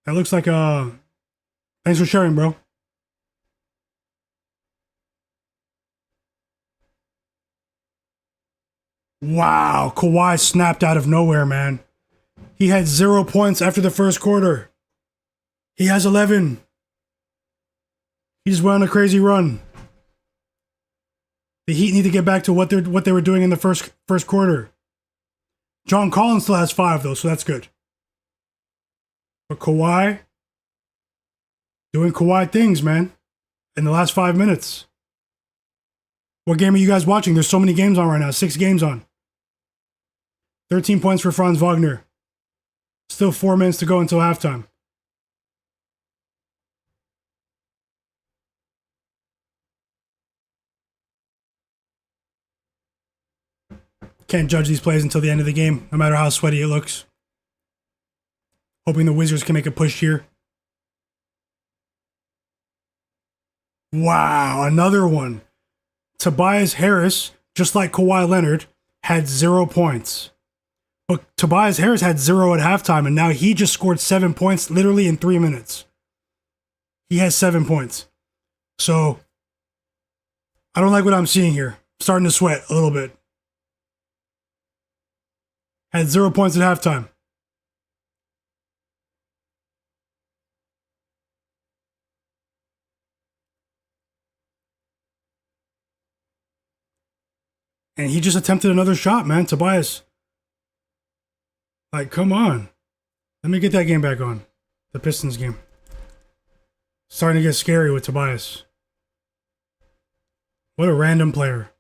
That looks like thanks for sharing, bro. Wow, Kawhi snapped out of nowhere, man. He had 0 points after the first quarter. He has 11. He just went on a crazy run. The Heat need to get back to what they were doing in the first quarter. John Collins still has 5 though, so that's good. But Kawhi doing Kawhi things, man. In the last 5 minutes. What game are you guys watching? There's so many games on right now. 6 games on. 13 points for Franz Wagner. Still 4 minutes to go until halftime. Can't judge these plays until the end of the game, no matter how sweaty it looks. Hoping the Wizards can make a push here. Wow, another one. Tobias Harris, just like Kawhi Leonard, had 0 points. But Tobias Harris had 0 at halftime, and now he just scored 7 points literally in 3 minutes. He has 7 points. So, I don't like what I'm seeing here. I'm starting to sweat a little bit. Had 0 points at halftime. And he just attempted another shot, man, Tobias. Like, come on. Let me get that game back on. The Pistons game. Starting to get scary with Tobias. What a random player.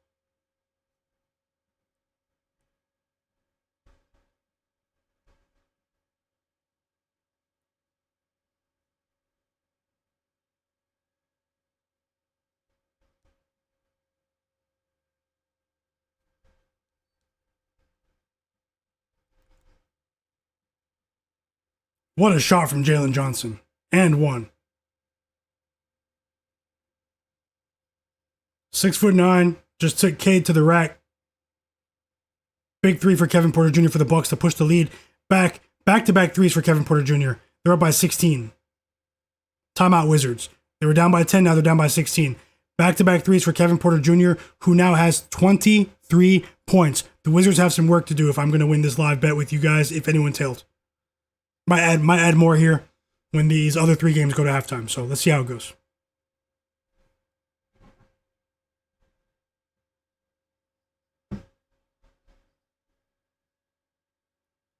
What a shot from Jalen Johnson. And one. 6'9", just took Cade to the rack. Big three for Kevin Porter Jr. for the Bucks to push the lead. Back-to-back threes for Kevin Porter Jr. They're up by 16. Timeout Wizards. They were down by 10, now they're down by 16. Back-to-back threes for Kevin Porter Jr., who now has 23 points. The Wizards have some work to do if I'm going to win this live bet with you guys, if anyone tailed. Might add more here when these other 3 games go to halftime. So let's see how it goes.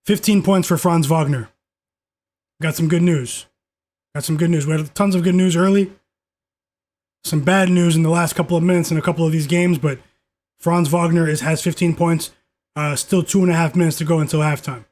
$15 points for Franz Wagner. Got some good news. We had tons of good news early. Some bad news in the last couple of minutes in a couple of these games, but Franz Wagner has 15 points. Still 2.5 minutes to go until halftime.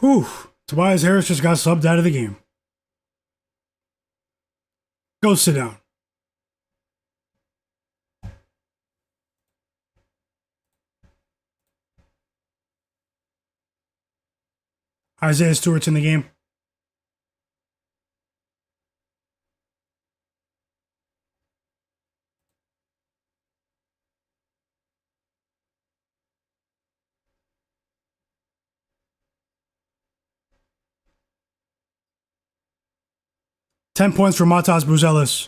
Whew. Tobias Harris just got subbed out of the game. Go sit down. Isaiah Stewart's in the game. $10 points for Matas Buzelis.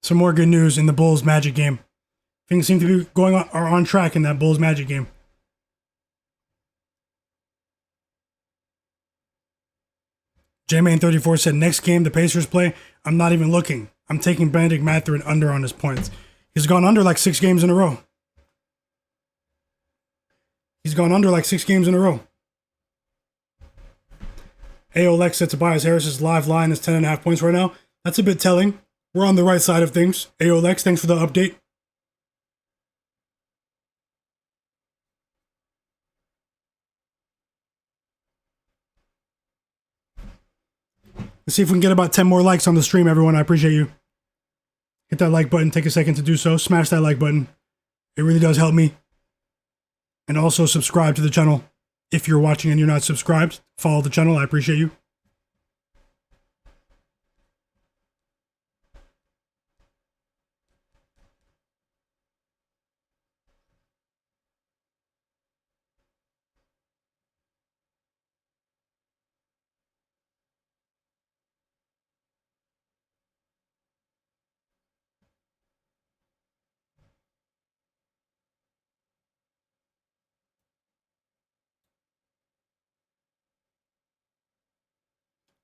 Some more good news in the Bulls Magic game. Things seem to be are on track in that Bulls Magic game. J-Man34 said, next game the Pacers play, I'm not even looking. I'm taking Benedict Mathurin under on his points. He's gone under like 6 games in a row. AOLEX said Tobias Harris's live line is 10.5 points right now. That's a bit telling. We're on the right side of things. AOLEX, thanks for the update. Let's see if we can get about 10 more likes on the stream, everyone. I appreciate you. Hit that like button. Take a second to do so. Smash that like button. It really does help me. And also subscribe to the channel. If you're watching and you're not subscribed, follow the channel. I appreciate you.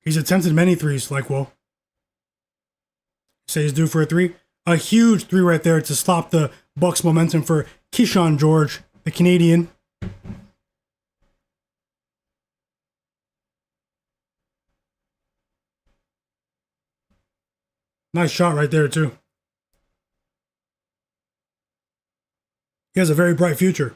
He's attempted many threes, like, well. Say he's due for a 3. A huge 3 right there to stop the Bucks' momentum for Keyshawn George, the Canadian. Nice shot right there, too. He has a very bright future.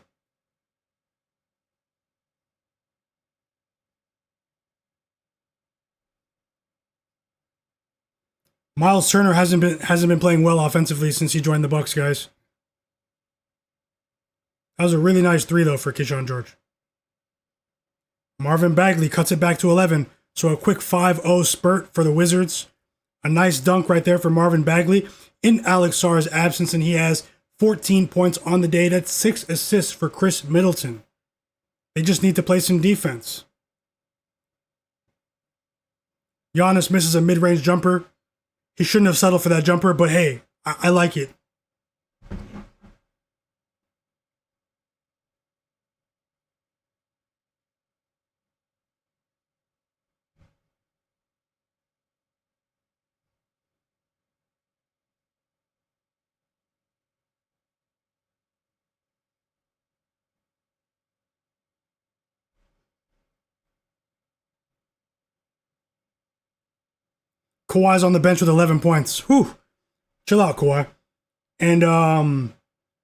Miles Turner hasn't been playing well offensively since he joined the Bucks, guys. That was a really nice 3 though for Keyshawn George. Marvin Bagley cuts it back to 11, so a quick 5-0 spurt for the Wizards. A nice dunk right there for Marvin Bagley in Alex Sarr's absence, and he has 14 points on the day. That's 6 assists for Chris Middleton. They just need to play some defense. Giannis misses a mid-range jumper. He shouldn't have settled for that jumper, but hey, I like it. Kawhi's on the bench with 11 points. Whew. Chill out, Kawhi. And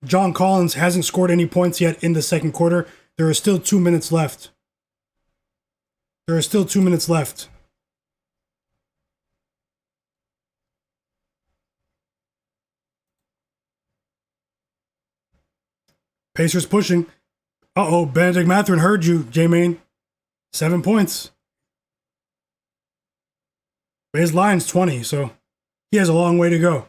John Collins hasn't scored any points yet in the second quarter. There are still 2 minutes left. There are still 2 minutes left. Pacers pushing. Uh-oh, Benedict Mathurin heard you, J-Main. 7 points. His line's 20, so he has a long way to go.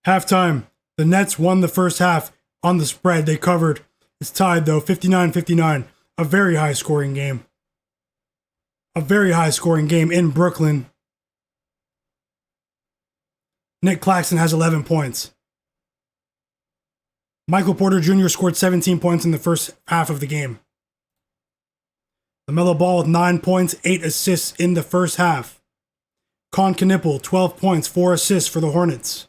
Halftime. The Nets won the first half on the spread. They covered. It's tied, though, 59-59. A very high-scoring game. A very high-scoring game in Brooklyn. Nick Claxton has 11 points. Michael Porter Jr. scored 17 points in the first half of the game. LaMelo Ball with 9 points, 8 assists in the first half. Con Knipple, 12 points, 4 assists for the Hornets.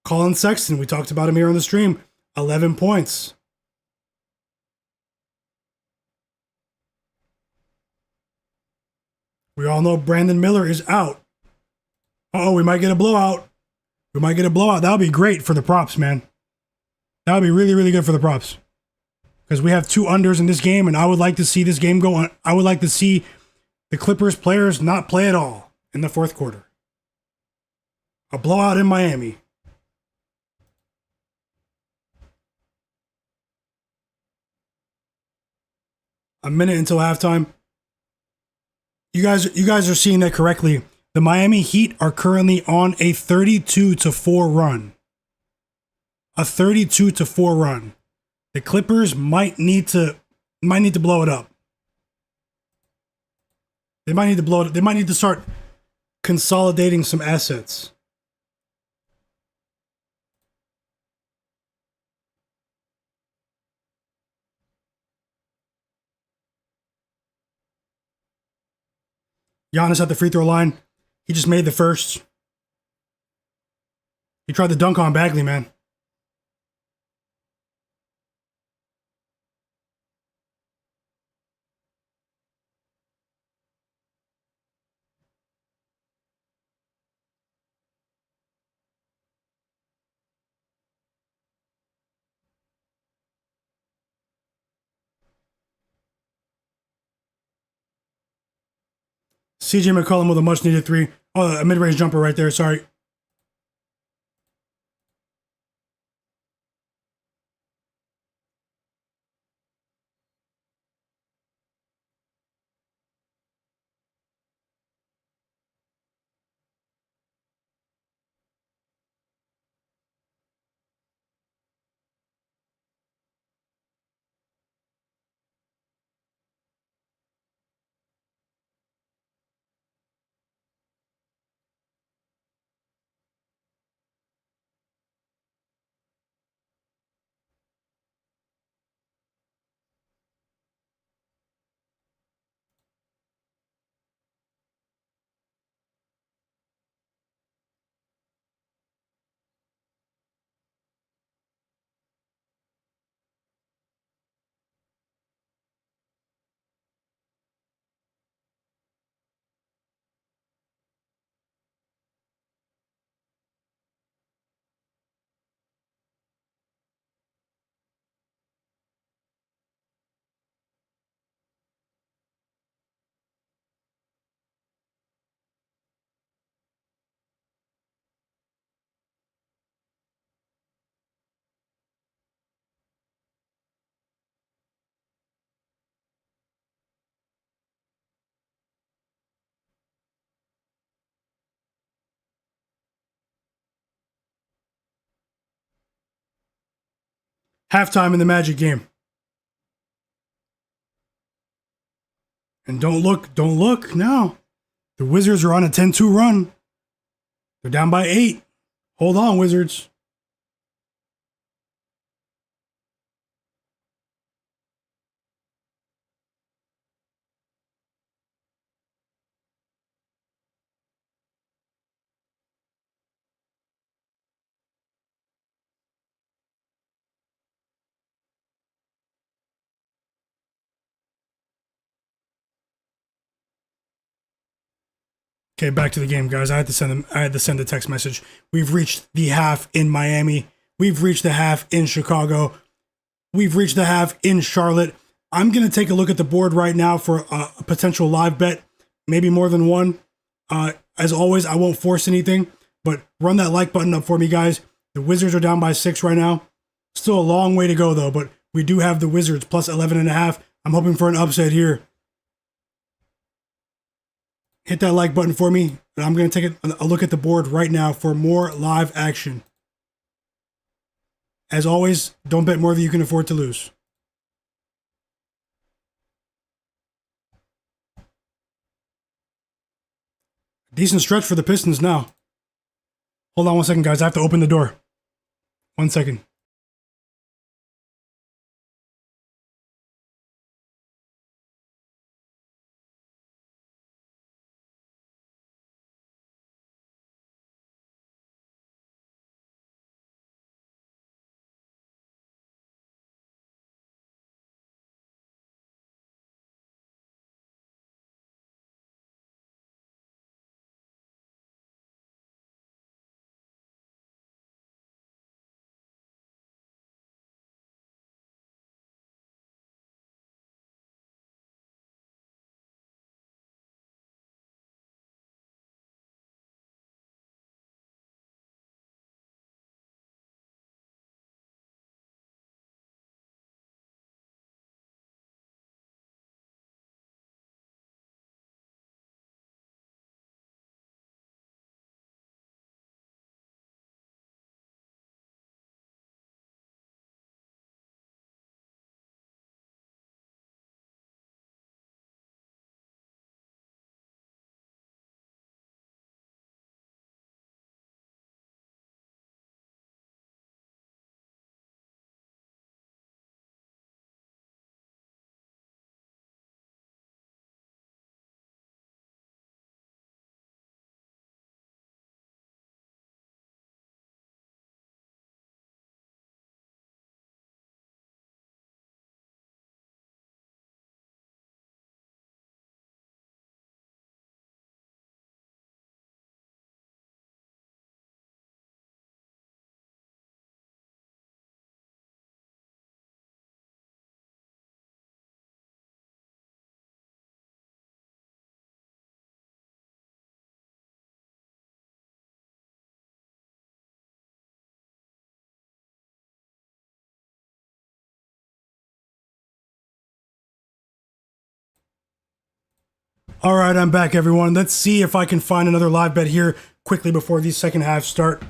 Colin Sexton, we talked about him here on the stream, 11 points. We all know Brandon Miller is out. Uh-oh, we might get a blowout. We might get a blowout. That would be great for the props, man. That would be really, really good for the props. Because we have 2 unders in this game, and I would like to see this game go on. I would like to see the Clippers players not play at all in the fourth quarter. A blowout in Miami. A minute until halftime. You guys are seeing that correctly. The Miami Heat are currently on a 32-4 run. A 32-4 run. The Clippers might need to blow it up. They might need to blow it. They might need to start consolidating some assets. Giannis at the free throw line. He just made the first. He tried to dunk on Bagley, man. CJ McCollum with a much needed 3. Oh, a mid-range jumper right there. Sorry. Halftime in the Magic game. And don't look now. The Wizards are on a 10-2 run. They're down by 8. Hold on, Wizards. Okay, back to the game, guys. I had to send a text message. We've reached the half in Miami. We've reached the half in Chicago. We've reached the half in Charlotte. I'm going to take a look at the board right now for a potential live bet, maybe more than one. As always, I won't force anything, but run that like button up for me, guys. The Wizards are down by 6 right now. Still a long way to go, though, but we do have the Wizards plus 11.5. I'm hoping for an upset here. Hit that like button for me, and I'm going to take a look at the board right now for more live action. As always, don't bet more than you can afford to lose. Decent stretch for the Pistons now. Hold on 1 second, guys. I have to open the door. 1 second. All right, I'm back, everyone. Let's see if I can find another live bet here quickly before these second halves start.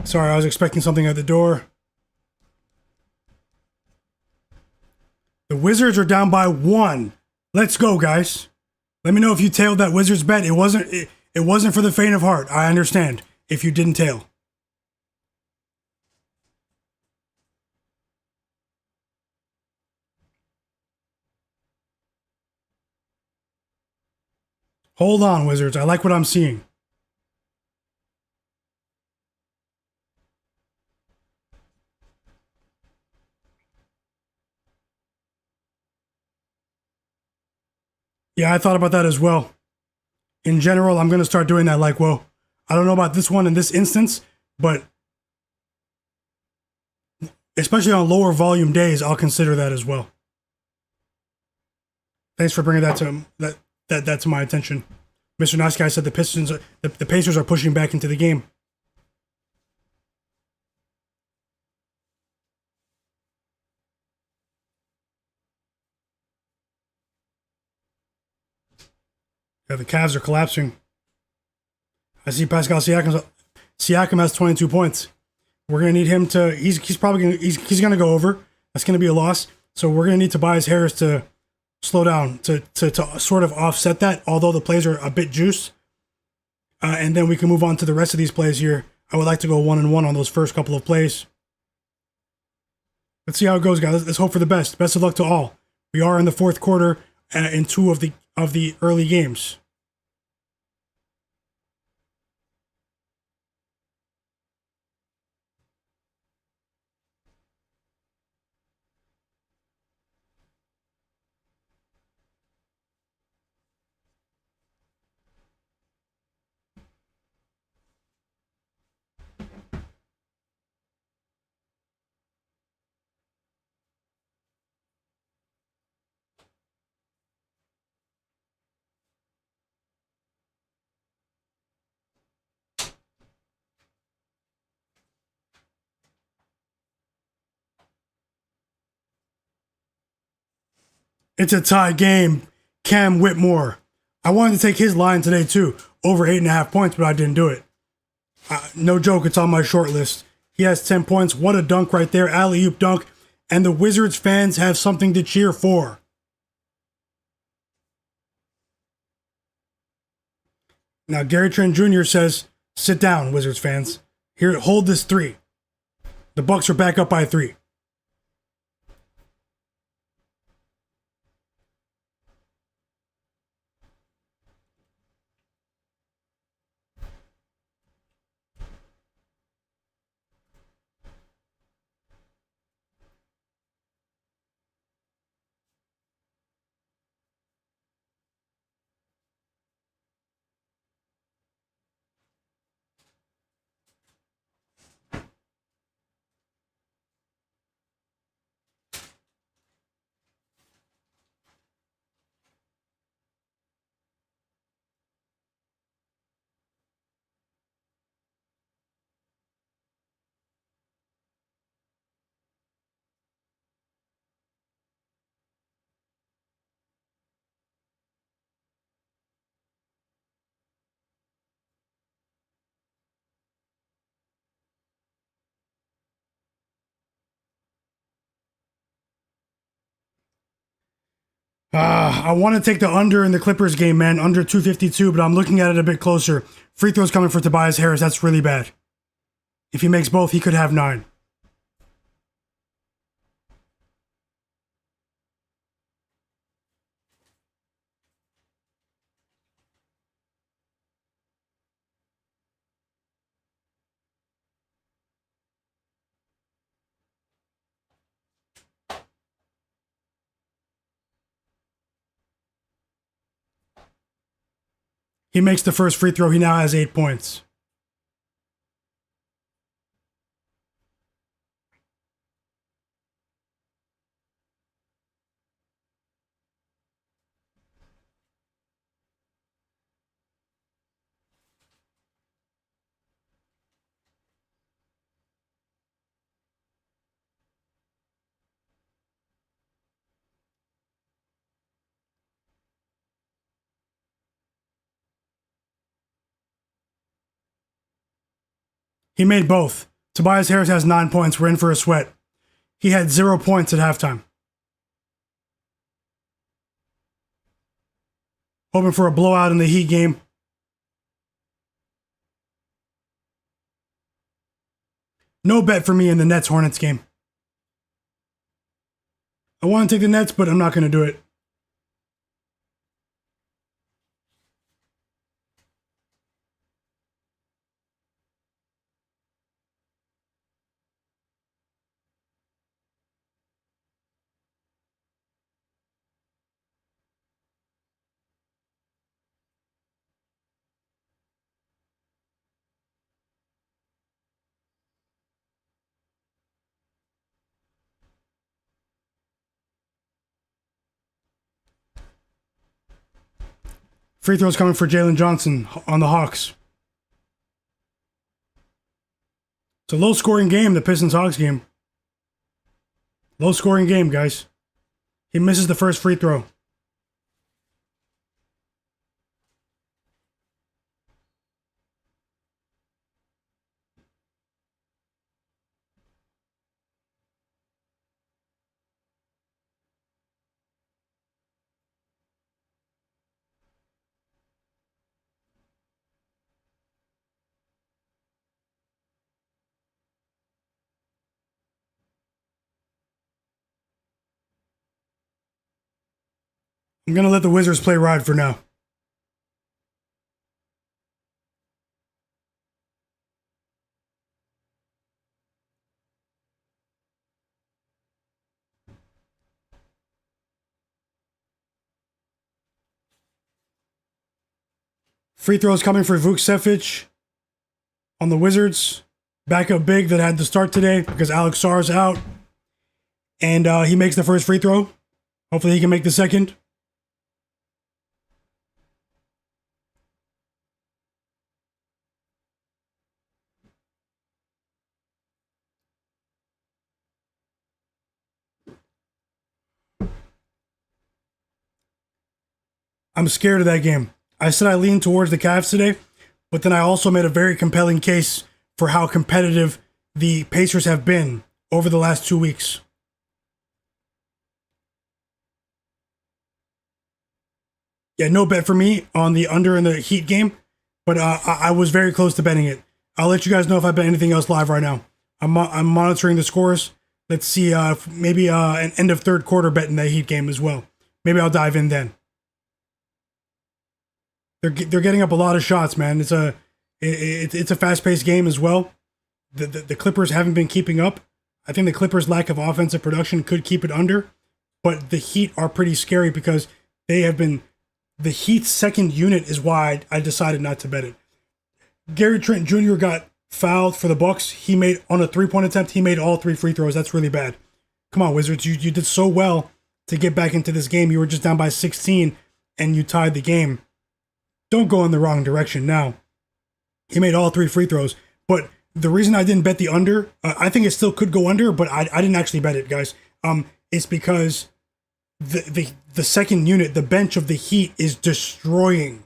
Sorry, I was expecting something at the door. The Wizards are down by 1. Let's go, guys. Let me know if you tailed that Wizards bet. It wasn't for the faint of heart. I understand if you didn't tail. Hold on, Wizards. I like what I'm seeing. Yeah, I thought about that as well. In general, I'm going to start doing that like, whoa. I don't know about this one in this instance, but especially on lower volume days, I'll consider that as well. Thanks for bringing that to my attention. Mr. Nice Guy said the Pacers are pushing back into the game. Yeah, the Cavs are collapsing. I see Pascal Siakam has 22 points. We're gonna need him to. He's probably gonna go over. That's going to be a loss. So we're going to need Tobias Harris to slow down to sort of offset that, although the plays are a bit juiced. And then we can move on to the rest of these plays here. I would like to go 1-1 on those first couple of plays. Let's see how it goes, guys. Let's hope for the best. Best of luck to all. We are in the fourth quarter in 2 of the early games. It's a tie game. Cam Whitmore. I wanted to take his line today too, over 8.5 points, but I didn't do it. No joke, it's on my short list. He has 10 points. What a dunk right there. Alley-oop dunk. And the Wizards fans have something to cheer for. Now, Gary Trent Jr. says, sit down, Wizards fans. Here, hold this 3. The Bucks are back up by 3. I want to take the under in the Clippers game, man. Under 252, but I'm looking at it a bit closer. Free throws coming for Tobias Harris. That's really bad. If he makes both, he could have 9. He makes the first free throw. He now has 8 points. He made both. Tobias Harris has 9 points. We're in for a sweat. He had 0 points at halftime. Hoping for a blowout in the Heat game. No bet for me in the Nets-Hornets game. I want to take the Nets, but I'm not going to do it. Free throws coming for Jalen Johnson on the Hawks. It's a low-scoring game, the Pistons-Hawks game. Low-scoring game, guys. He misses the first free throw. I'm going to let the Wizards play ride for now. Free throws coming for Vukcevic on the Wizards. Backup big that had to start today because Alex Sarr's out. And he makes the first free throw. Hopefully he can make the second. I'm scared of that game. I said I leaned towards the Cavs today, but then I also made a very compelling case for how competitive the Pacers have been over the last 2 weeks. Yeah, no bet for me on the under in the Heat game, but I was very close to betting it. I'll let you guys know if I bet anything else live right now. I'm monitoring the scores. Let's see, maybe an end of third quarter bet in that Heat game as well. Maybe I'll dive in then. They're getting up a lot of shots, man. It's a fast-paced game as well. The Clippers haven't been keeping up. I think the Clippers' lack of offensive production could keep it under, but the Heat are pretty scary because they have been. The Heat's second unit is why I decided not to bet it. Gary Trent Jr. got fouled for the Bucks. He made on a 3-point attempt. He made all 3 free throws. That's really bad. Come on, Wizards. You did so well to get back into this game. You were just down by 16 and you tied the game. Don't go in the wrong direction now. He made all 3 free throws. But the reason I didn't bet the under, I think it still could go under, but I didn't actually bet it, guys. It's because the second unit, the bench of the Heat, is destroying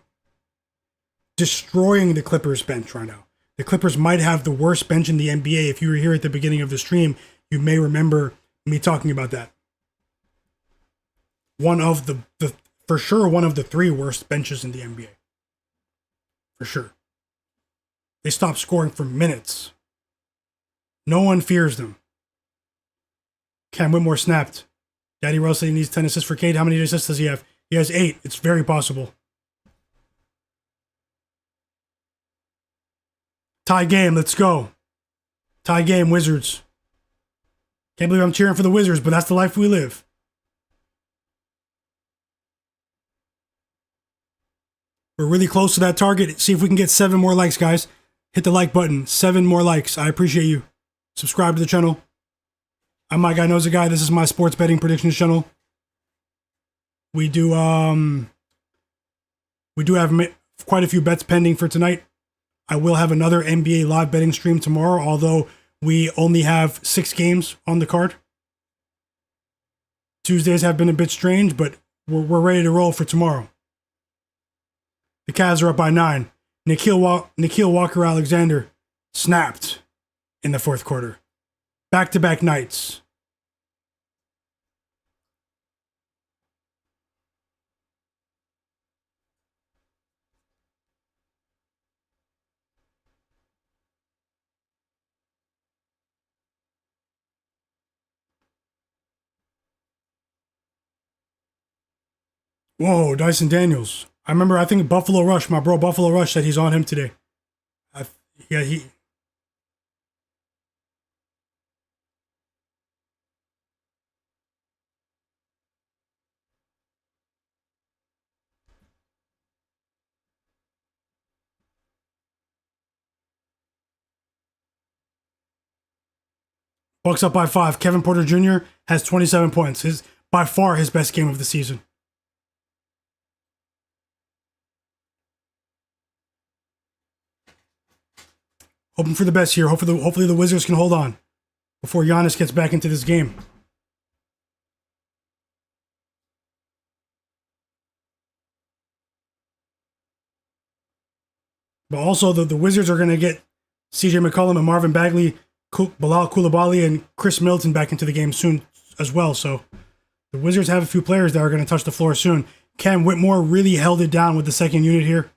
the Clippers bench right now. The Clippers might have the worst bench in the NBA. If you were here at the beginning of the stream, you may remember me talking about that. One of the for sure one of the 3 worst benches in the NBA. For sure. They stopped scoring for minutes. No one fears them. Cam Whitmore snapped. Daddy Russell needs 10 assists for Cade. How many assists does he have? He has 8. It's very possible. Tie game. Let's go. Tie game, Wizards. Can't believe I'm cheering for the Wizards, but that's the life we live. We're really close to that target. See if we can get 7 more likes, guys. Hit the like button. 7 more likes. I appreciate you. Subscribe to the channel. I'm Myguyknowsaguy. This is my sports betting predictions channel. We do have quite a few bets pending for tonight. I will have another NBA live betting stream tomorrow, although we only have 6 games on the card. Tuesdays have been a bit strange, but we're ready to roll for tomorrow. The Cavs are up by 9. Nikhil Walker-Alexander snapped in the fourth quarter. Back-to-back nights. Whoa, Dyson Daniels. I think Buffalo Rush, my bro Buffalo Rush said he's on him today. He Bucks up by 5. Kevin Porter Jr. has 27 points. By far his best game of the season. Hoping for the best here. Hopefully the Wizards can hold on before Giannis gets back into this game. But also the Wizards are going to get CJ McCollum and Marvin Bagley, Bilal Coulibaly, and Chris Middleton back into the game soon as well. So the Wizards have a few players that are going to touch the floor soon. Cam Whitmore really held it down with the second unit here.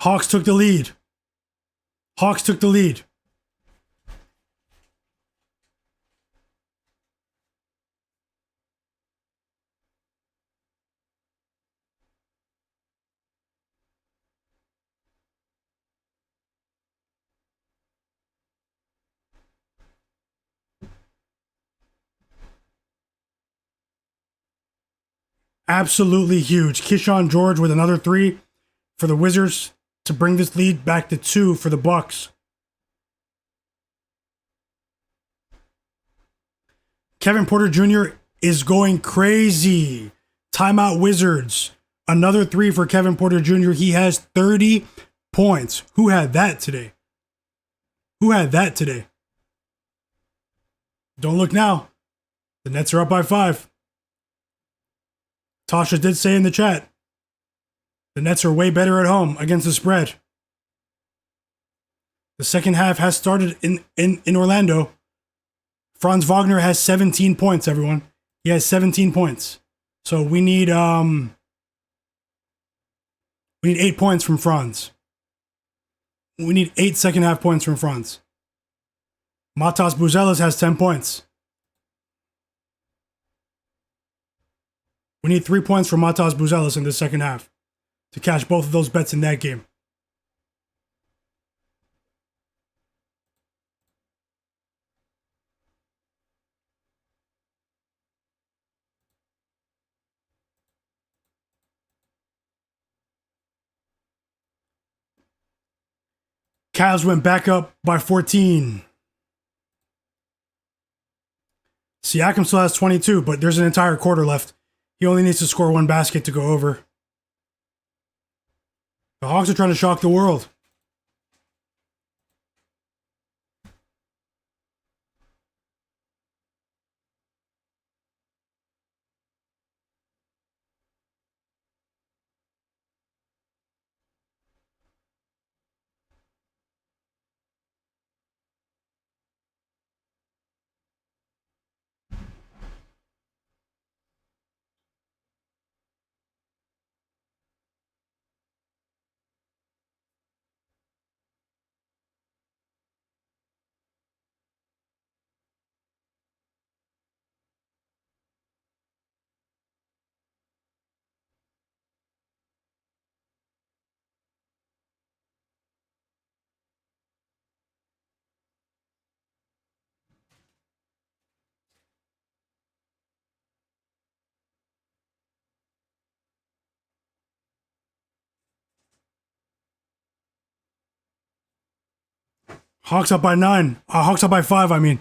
Hawks took the lead. Hawks took the lead. Absolutely huge. Keyshawn George with another three for the Wizards to bring this lead back to 2 for the Bucks. Kevin Porter Jr. is going crazy. Timeout Wizards. Another three for Kevin Porter Jr. He has 30 points. Who had that today? Who had that today? Don't look now. The Nets are up by 5. Tasha did say in the chat, the Nets are way better at home against the spread. The second half has started in Orlando. Franz Wagner has 17 points, everyone. He has 17 points. So we need 8 points from Franz. We need 8 second half points from Franz. Matas Buzelis has 10 points. We need 3 points from Matas Buzelis in the second half to cash both of those bets in that game. Cavs went back up by 14. Siakam still has 22, but there's an entire quarter left. He only needs to score 1 basket to go over. The Hawks are trying to shock the world. Hawks up by 9. Hawks up by 5, I mean.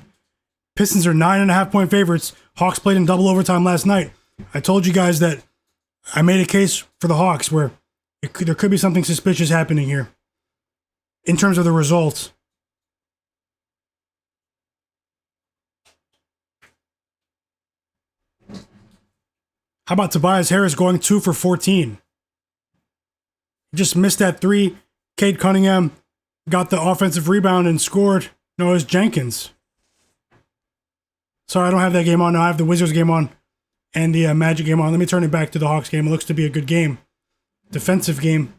Pistons are 9.5 point favorites. Hawks played in double overtime last night. I told you guys that I made a case for the Hawks where there could be something suspicious happening here in terms of the results. How about Tobias Harris going 2 for 14? He just missed that 3. Cade Cunningham got the offensive rebound and scored. No, it was Jenkins. Sorry, I don't have that game on now. I have the Wizards game on and the Magic game on. Let me turn it back to the Hawks game. It looks to be a good game. Defensive game.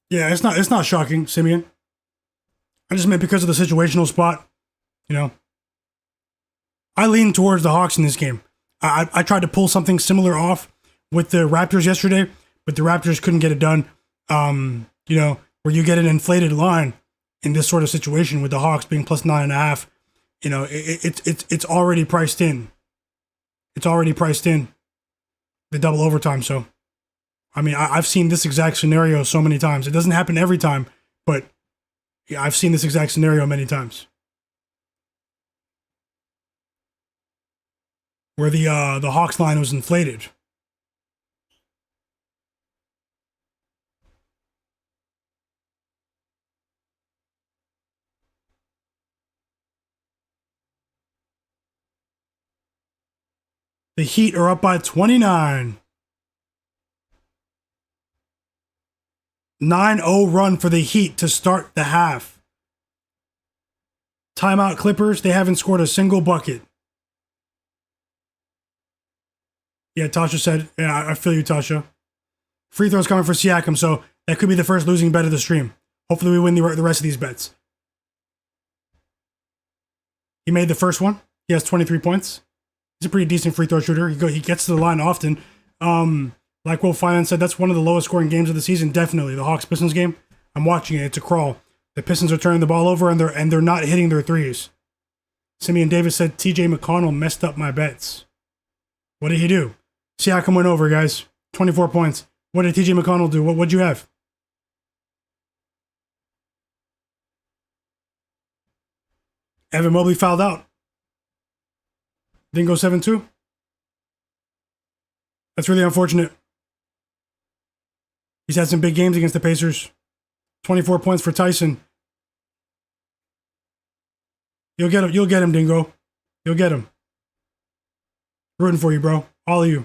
Yeah, it's not shocking, Simeon. I just meant because of the situational spot, you know. I lean towards the Hawks in this game. I tried to pull something similar off with the Raptors yesterday, but the Raptors couldn't get it done. You know, where you get an inflated line in this sort of situation with the Hawks being plus 9.5, you know, it's already priced in. It's already priced in the double overtime. So, I mean, I've seen this exact scenario so many times. It doesn't happen every time, but yeah, I've seen this exact scenario many times. Where the Hawks line was inflated. The Heat are up by 29. 9-0 run for the Heat to start the half. Timeout Clippers, they haven't scored a single bucket. Yeah, Tasha said, yeah, I feel you, Tasha. Free throws coming for Siakam, so that could be the first losing bet of the stream. Hopefully we win the rest of these bets. He made the first one. He has 23 points. He's a pretty decent free throw shooter. He gets to the line often. Like Will Finance said, that's one of the lowest scoring games of the season, definitely. The Hawks-Pistons game, I'm watching it. It's a crawl. The Pistons are turning the ball over, and they're not hitting their threes. Simeon Davis said, TJ McConnell messed up my bets. What did he do? Siakam went over, guys. 24 points. What did TJ McConnell do? What'd you have? Evan Mobley fouled out. Didn't go 7-2. That's really unfortunate. He's had some big games against the Pacers. 24 points for Tyson. You'll get him, Dingo. You'll get him. Rooting for you, bro. All of you.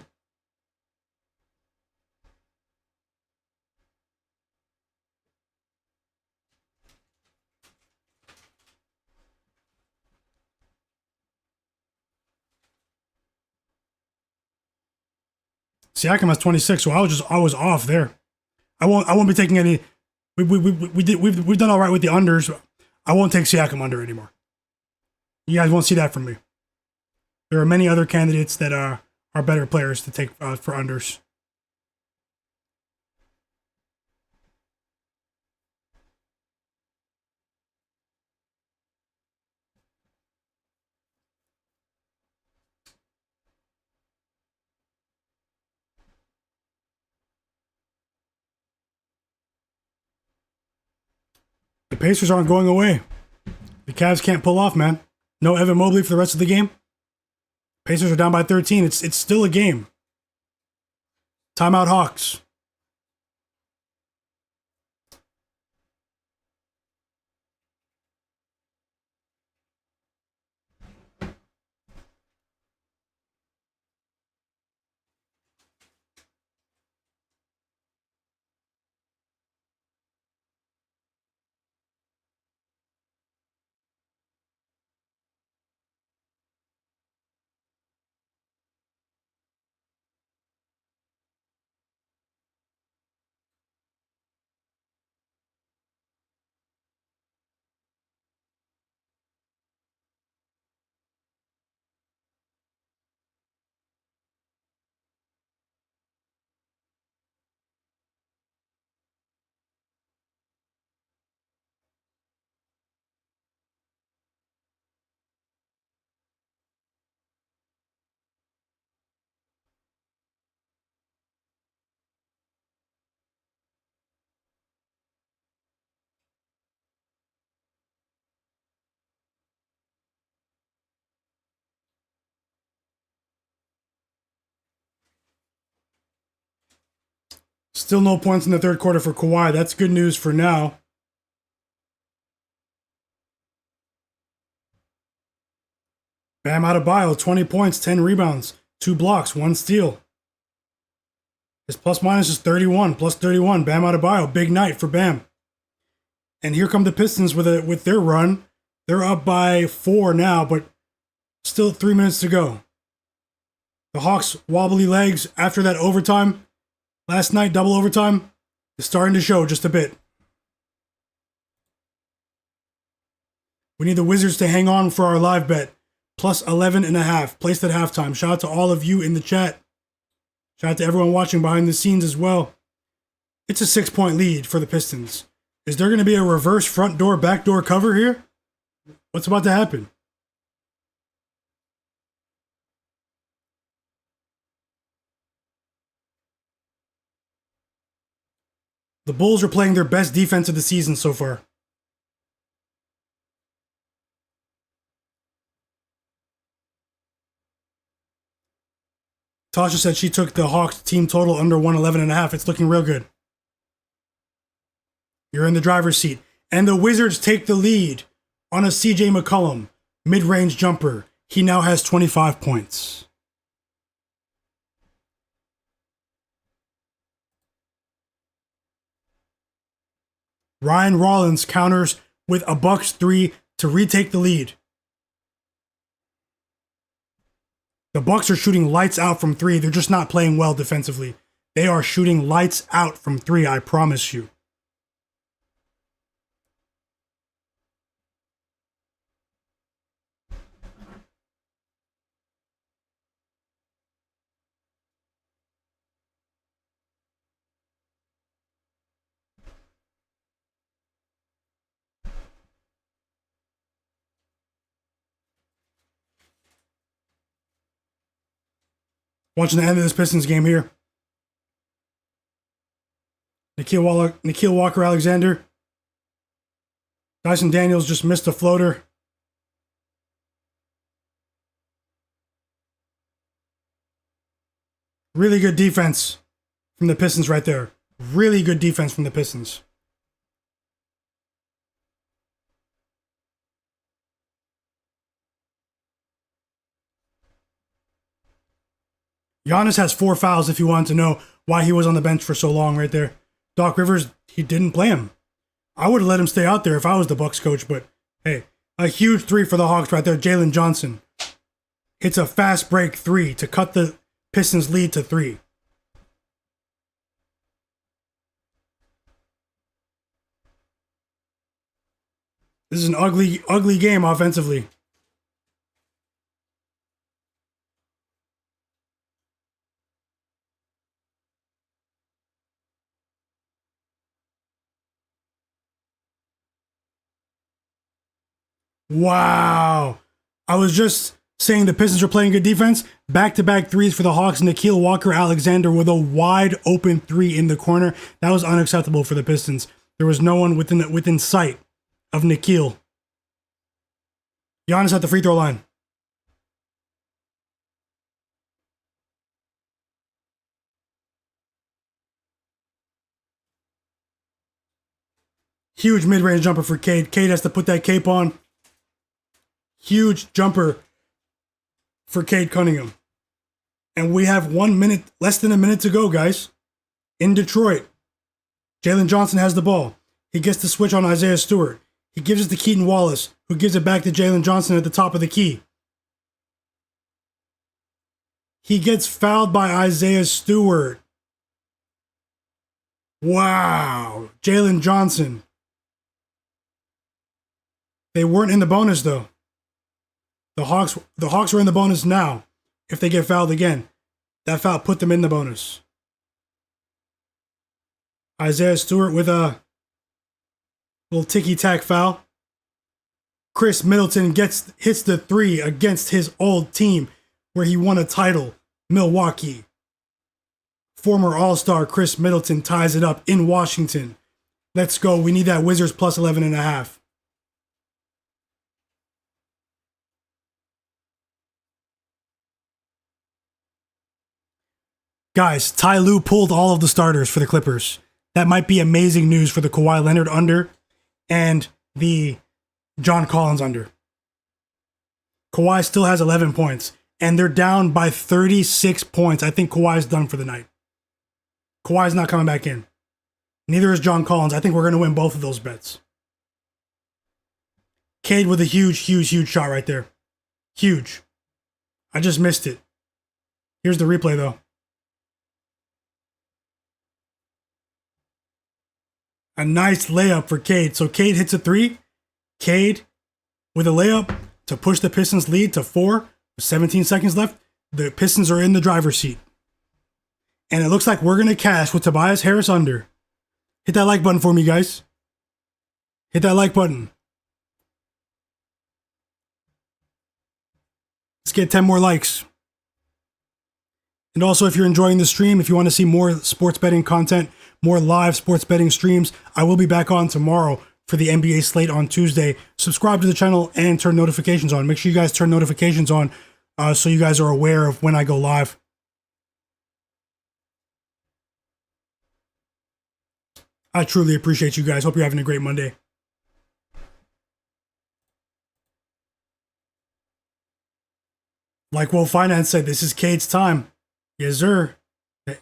Siakam has 26, so I was off there. I won't be taking any. We've done all right with the unders. I won't take Siakam under anymore. You guys won't see that from me. There are many other candidates that are better players to take for unders. The Pacers aren't going away. The Cavs can't pull off, man. No Evan Mobley for the rest of the game. Pacers are down by 13. It's still a game. Timeout Hawks. Still no points in the third quarter for Kawhi. That's good news for now. Bam Adebayo, 20 points, 10 rebounds, 2 blocks, 1 steal. His plus minus is 31, plus 31. Bam Adebayo, big night for Bam. And here come the Pistons with their run. They're up by 4 now, but still 3 minutes to go. The Hawks' wobbly legs after that overtime. Last night, double overtime, is starting to show just a bit. We need the Wizards to hang on for our live bet. Plus 11.5, placed at halftime. Shout out to all of you in the chat. Shout out to everyone watching behind the scenes as well. It's a 6-point lead for the Pistons. Is there going to be a reverse front door, back door cover here? What's about to happen? The Bulls are playing their best defense of the season so far. Tasha said she took the Hawks team total under 111.5. It's looking real good. You're in the driver's seat. And the Wizards take the lead on a CJ McCollum mid-range jumper. He now has 25 points. Ryan Rollins counters with a Bucks 3 to retake the lead. The Bucks are shooting lights out from 3. They're just not playing well defensively. They are shooting lights out from 3, I promise you. Watching the end of this Pistons game here. Nikhil Walker-Alexander. Dyson Daniels just missed a floater. Really good defense from the Pistons right there. Really good defense from the Pistons. Giannis has 4 fouls if you want to know why he was on the bench for so long right there. Doc Rivers, he didn't play him. I would have let him stay out there if I was the Bucks coach, but hey, a huge 3 for the Hawks right there. Jalen Johnson hits a fast break 3 to cut the Pistons lead to 3. This is an ugly game offensively. Wow. I was just saying the Pistons are playing good defense. Back-to-back 3s for the Hawks. Nikhil Walker-Alexander with a wide open 3 in the corner. That was unacceptable for the Pistons. There was no one within sight of Nikhil. Giannis at the free throw line. Huge mid-range jumper for Cade. Cade has to put that cape on. Huge jumper for Cade Cunningham. And we have 1 minute, less than a minute to go, guys. In Detroit. Jalen Johnson has the ball. He gets the switch on Isaiah Stewart. He gives it to Keaton Wallace, who gives it back to Jalen Johnson at the top of the key. He gets fouled by Isaiah Stewart. Wow. Jalen Johnson. They weren't in the bonus, though. The Hawks are in the bonus now. If they get fouled again, that foul put them in the bonus. Isaiah Stewart with a little ticky-tack foul. Chris Middleton hits the 3 against his old team where he won a title, Milwaukee. Former All-Star Chris Middleton ties it up in Washington. Let's go. We need that Wizards plus 11.5. Guys, Ty Lue pulled all of the starters for the Clippers. That might be amazing news for the Kawhi Leonard under and the John Collins under. Kawhi still has 11 points, and they're down by 36 points. I think Kawhi's done for the night. Kawhi's not coming back in. Neither is John Collins. I think we're going to win both of those bets. Cade with a huge shot right there. Huge. I just missed it. Here's the replay, though. A nice layup for Cade. So Cade hits a 3. Cade with a layup to push the Pistons lead to 4. With 17 seconds left. The Pistons are in the driver's seat. And it looks like we're going to cash with Tobias Harris under. Hit that like button for me, guys. Hit that like button. Let's get 10 more likes. And also, if you're enjoying the stream, if you want to see more sports betting content, more live sports betting streams, I will be back on tomorrow for the NBA slate on Tuesday. Subscribe to the channel and turn notifications on. Make sure you guys turn notifications on so you guys are aware of when I go live. I truly appreciate you guys. Hope you're having a great Monday. Like Will Finance said, this is Cade's time. Yes, sir. It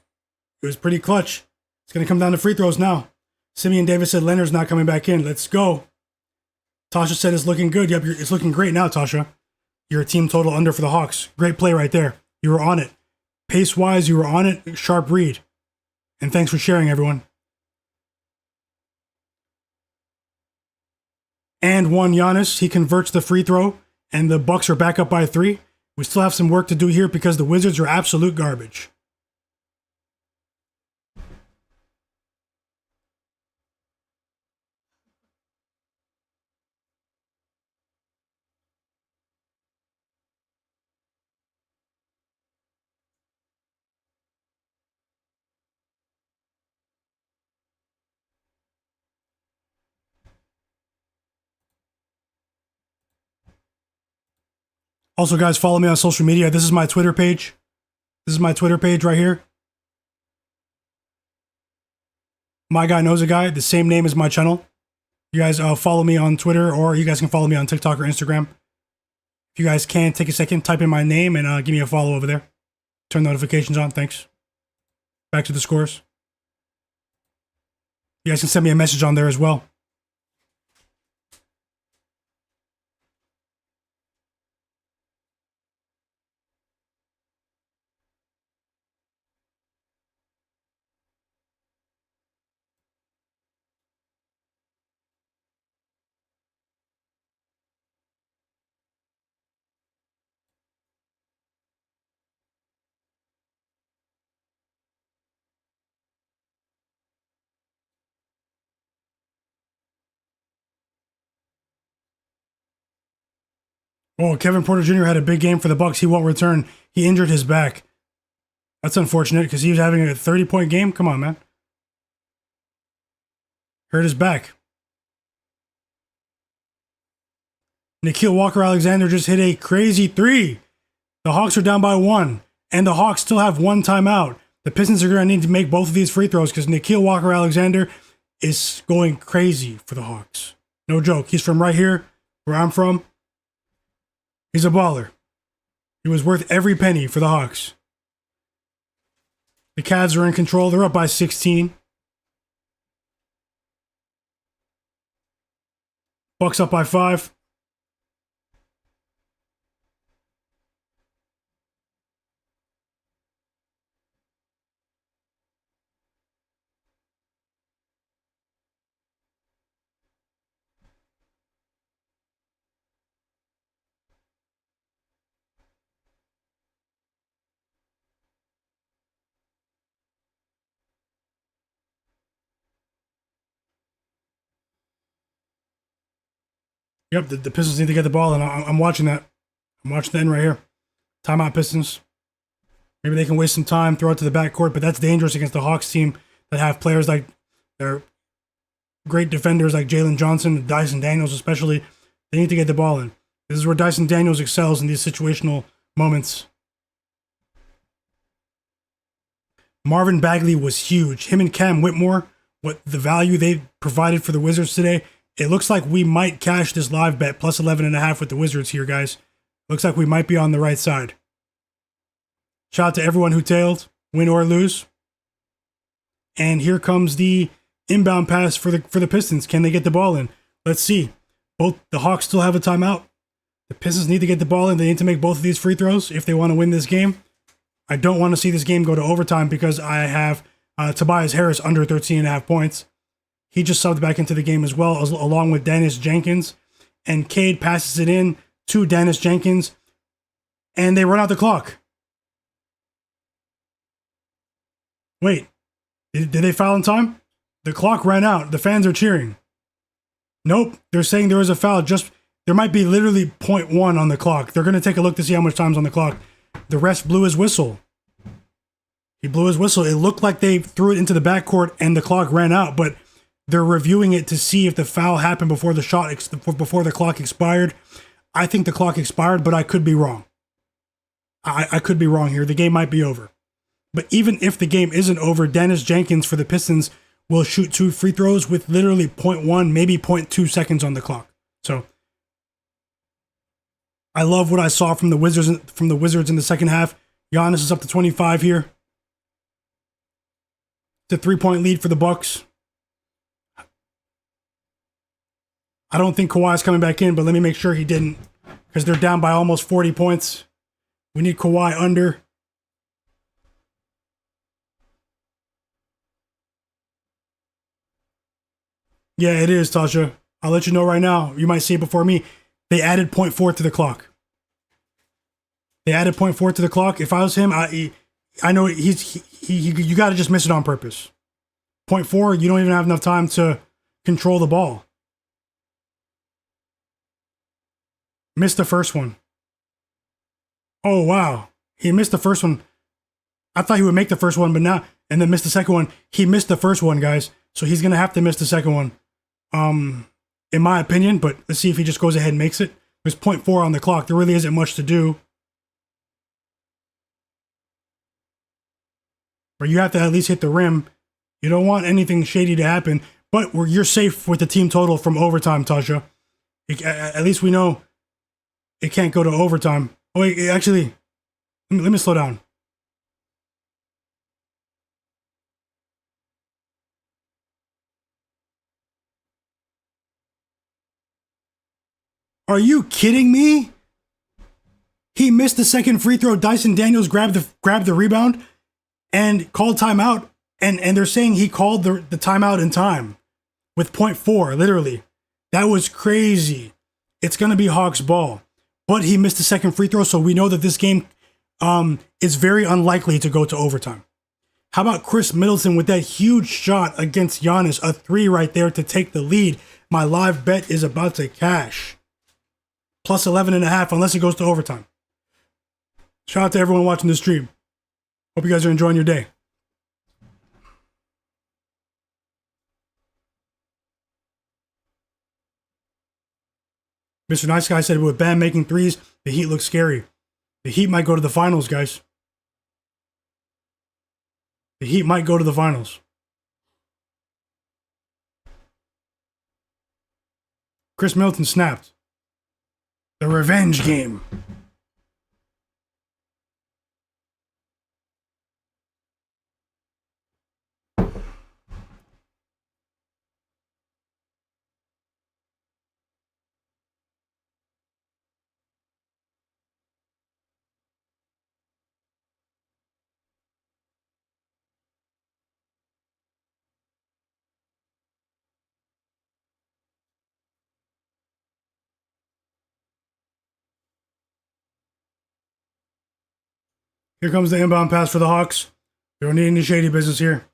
was pretty clutch. It's going to come down to free throws now. Simeon Davis said Leonard's not coming back in. Let's go. Tasha said it's looking good. Yep, it's looking great now, Tasha. You're a team total under for the Hawks. Great play right there. You were on it. Pace-wise, you were on it. Sharp read. And thanks for sharing, everyone. And one Giannis. He converts the free throw, and the Bucks are back up by 3. We still have some work to do here because the Wizards are absolute garbage. Also, guys, follow me on social media. This is my Twitter page. This is my Twitter page right here. Myguyknowsaguy, the same name as my channel. You guys follow me on Twitter, or you guys can follow me on TikTok or Instagram. If you guys can, take a second, type in my name, and give me a follow over there. Turn notifications on, thanks. Back to the scores. You guys can send me a message on there as well. Oh, Kevin Porter Jr. had a big game for the Bucks. He won't return. He injured his back. That's unfortunate because he was having a 30-point game. Come on, man. Hurt his back. Nickeil Walker-Alexander just hit a crazy 3. The Hawks are down by 1, and the Hawks still have 1 timeout. The Pistons are going to need to make both of these free throws because Nickeil Walker-Alexander is going crazy for the Hawks. No joke. He's from right here, where I'm from. He's a baller. He was worth every penny for the Hawks. The Cavs are in control. They're up by 16. Bucks up by 5. Yep, the Pistons need to get the ball, and I'm watching that. I'm watching the end right here. Timeout Pistons. Maybe they can waste some time, throw it to the backcourt, but that's dangerous against the Hawks team that have players like they're great defenders like Jalen Johnson, Dyson Daniels especially. They need to get the ball in. This is where Dyson Daniels excels in these situational moments. Marvin Bagley was huge. Him and Cam Whitmore, what the value they provided for the Wizards today. It looks like we might cash this live bet plus 11.5 with the Wizards here, guys. Looks like we might be on the right side. Shout out to everyone who tailed, win or lose. And here comes the inbound pass for the Pistons. Can they get the ball in? Let's see. Both the Hawks still have a timeout. The Pistons need to get the ball in. They need to make both of these free throws if they want to win this game. I don't want to see this game go to overtime because I have Tobias Harris under 13.5 points. He just subbed back into the game as well, along with Dennis Jenkins. And Cade passes it in to Dennis Jenkins. And they run out the clock. Wait, did they foul in time? The clock ran out. The fans are cheering. Nope, they're saying there was a foul. There might be literally 0.1 on the clock. They're going to take a look to see how much time's on the clock. The ref blew his whistle. He blew his whistle. It looked like they threw it into the backcourt and the clock ran out, but they're reviewing it to see if the foul happened before before the clock expired. I think the clock expired, but I could be wrong. I could be wrong here. The game might be over. But even if the game isn't over, Dennis Jenkins for the Pistons will shoot 2 free throws with literally 0.1, maybe 0.2 seconds on the clock. So I love what I saw from the Wizards in the second half. Giannis is up to 25 here. It's a 3-point lead for the Bucks. I don't think Kawhi's coming back in, but let me make sure he didn't, because they're down by almost 40 points. We need Kawhi under. Yeah, it is, Tasha. I'll let you know right now. You might see it before me. They added 0.4 to the clock. They added 0.4 to the clock. If I was him, I know you got to just miss it on purpose. 0.4, you don't even have enough time to control the ball. Missed the first one. Oh, wow. He missed the first one. I thought he would make the first one, but now, and then missed the second one. He missed the first one, guys. So he's going to have to miss the second one. In my opinion, but let's see if he just goes ahead and makes it. There's 0.4 on the clock. There really isn't much to do. But you have to at least hit the rim. You don't want anything shady to happen. But you're safe with the team total from overtime, Tasha. At least we know it can't go to overtime. Oh, wait, actually, let me slow down. Are you kidding me? He missed the second free throw. Dyson Daniels grabbed the rebound and called timeout. And they're saying he called the timeout in time with 0.4, literally. That was crazy. It's going to be Hawks ball. But he missed the second free throw, so we know that this game is very unlikely to go to overtime. How about Chris Middleton with that huge shot against Giannis? A 3 right there to take the lead. My live bet is about to cash. Plus 11.5 unless it goes to overtime. Shout out to everyone watching the stream. Hope you guys are enjoying your day. Mr. Nice Guy said with Bam making threes, the Heat looks scary. The Heat might go to the finals, guys. The Heat might go to the finals. Chris Middleton snapped. The revenge game. Here comes the inbound pass for the Hawks. We don't need any shady business here.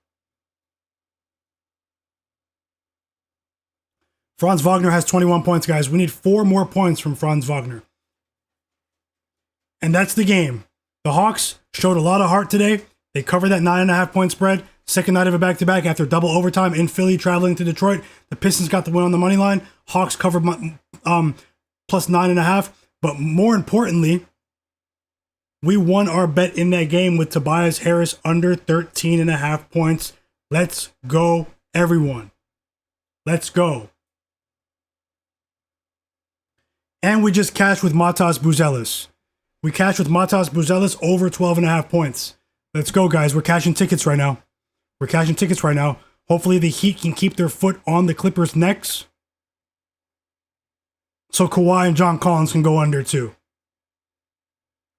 Franz Wagner has 21 points, guys. We need 4 more points from Franz Wagner. And that's the game. The Hawks showed a lot of heart today. They covered that 9.5 point spread. Second night of a back-to-back after double overtime in Philly, traveling to Detroit. The Pistons got the win on the money line. Hawks covered plus 9.5. But more importantly, we won our bet in that game with Tobias Harris under 13.5 points. Let's go, everyone. Let's go. And we just cashed with Matas Buzelis. We cashed with Matas Buzelis over 12.5 points. Let's go, guys. We're cashing tickets right now. We're cashing tickets right now. Hopefully the Heat can keep their foot on the Clippers' necks. So Kawhi and John Collins can go under too.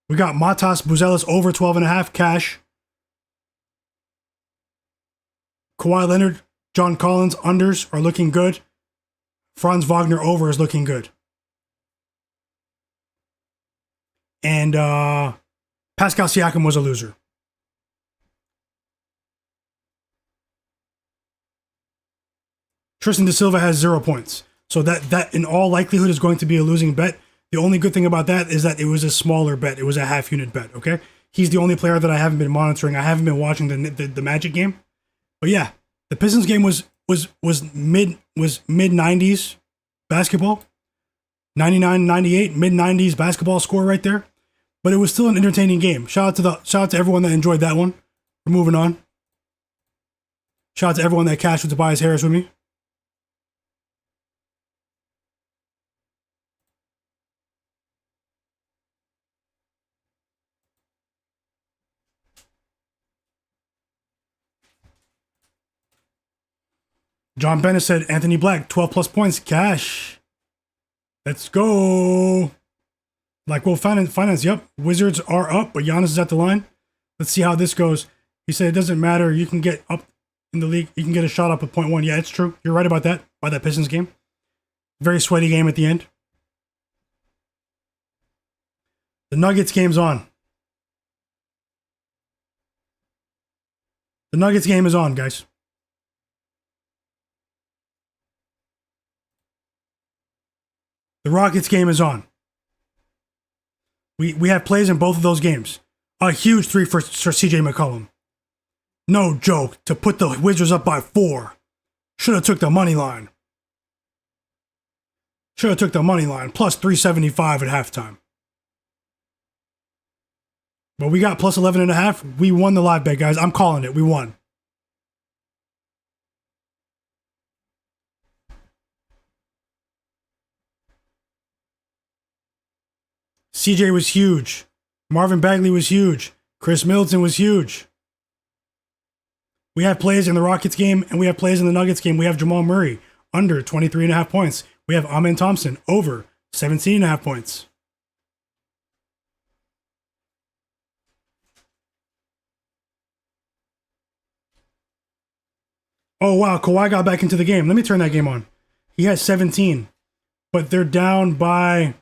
We got Matas Buzelis over 12.5 cash. Kawhi Leonard, John Collins unders are looking good. Franz Wagner over is looking good. And Pascal Siakam was a loser. Tristan Da Silva has 0 points. So that in all likelihood is going to be a losing bet. The only good thing about that is that it was a smaller bet. It was a half unit bet, okay? He's the only player that I haven't been monitoring. I haven't been watching the Magic game. But yeah, the Pistons game was mid 90s basketball. 99-98, mid 90s basketball score right there. But it was still an entertaining game. Shout out to everyone that enjoyed that one. We're moving on. Shout out to everyone that cashed with Tobias Harris with me. John Bennett said Anthony Black, 12 plus points, cash. Let's go. Like, well, finance, yep. Wizards are up, but Giannis is at the line. Let's see how this goes. He said it doesn't matter. You can get up in the league. You can get a shot up at 0.1. Yeah, it's true. You're right about that. By that Pistons game. Very sweaty game at the end. The Nuggets game's on. The Nuggets game is on, guys. The Rockets game is on. We have plays in both of those games. A huge 3 for CJ McCollum. No joke. To put the Wizards up by 4. Should have took the money line. Should have took the money line. Plus 375 at halftime. But we got plus 11.5. We won the live bet, guys. I'm calling it. We won. CJ was huge. Marvin Bagley was huge. Chris Middleton was huge. We have plays in the Rockets game and we have plays in the Nuggets game. We have Jamal Murray under 23.5 points. We have Amen Thompson over 17.5 points. Oh, wow. Kawhi got back into the game. Let me turn that game on. He has 17, but they're down by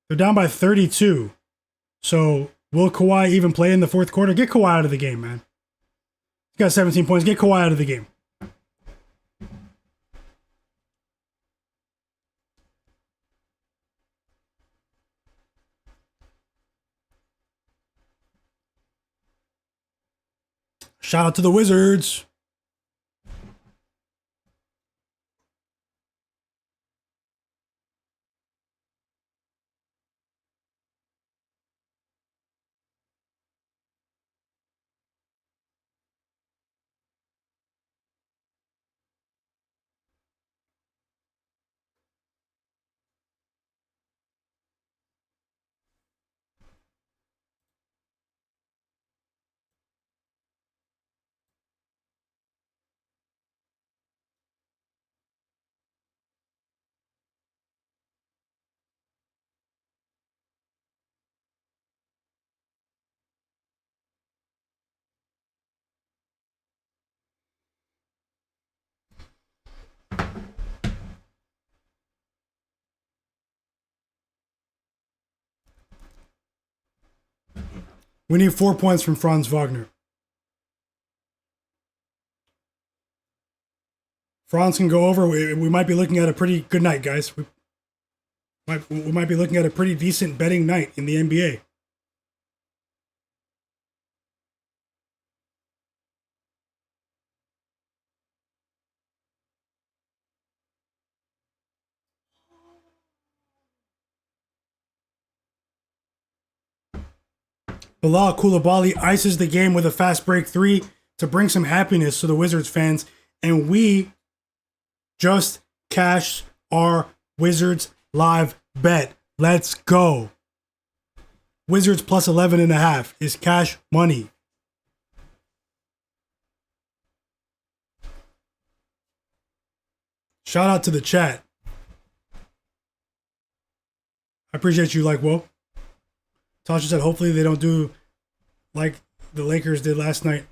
32. So will Kawhi even play in the fourth quarter? Get Kawhi out of the game, man. He got 17 points. Get Kawhi out of the game. Shout out to the Wizards. We need 4 points from Franz Wagner. Franz can go over. We might be looking at a pretty good night, guys. We might be looking at a pretty decent betting night in the NBA. Bilal Coulibaly ices the game with a fast break 3 to bring some happiness to the Wizards fans. And we just cashed our Wizards live bet. Let's go. Wizards plus 11.5 is cash money. Shout out to the chat. I appreciate you, like, whoa. Tasha said, hopefully they don't do like the Lakers did last night.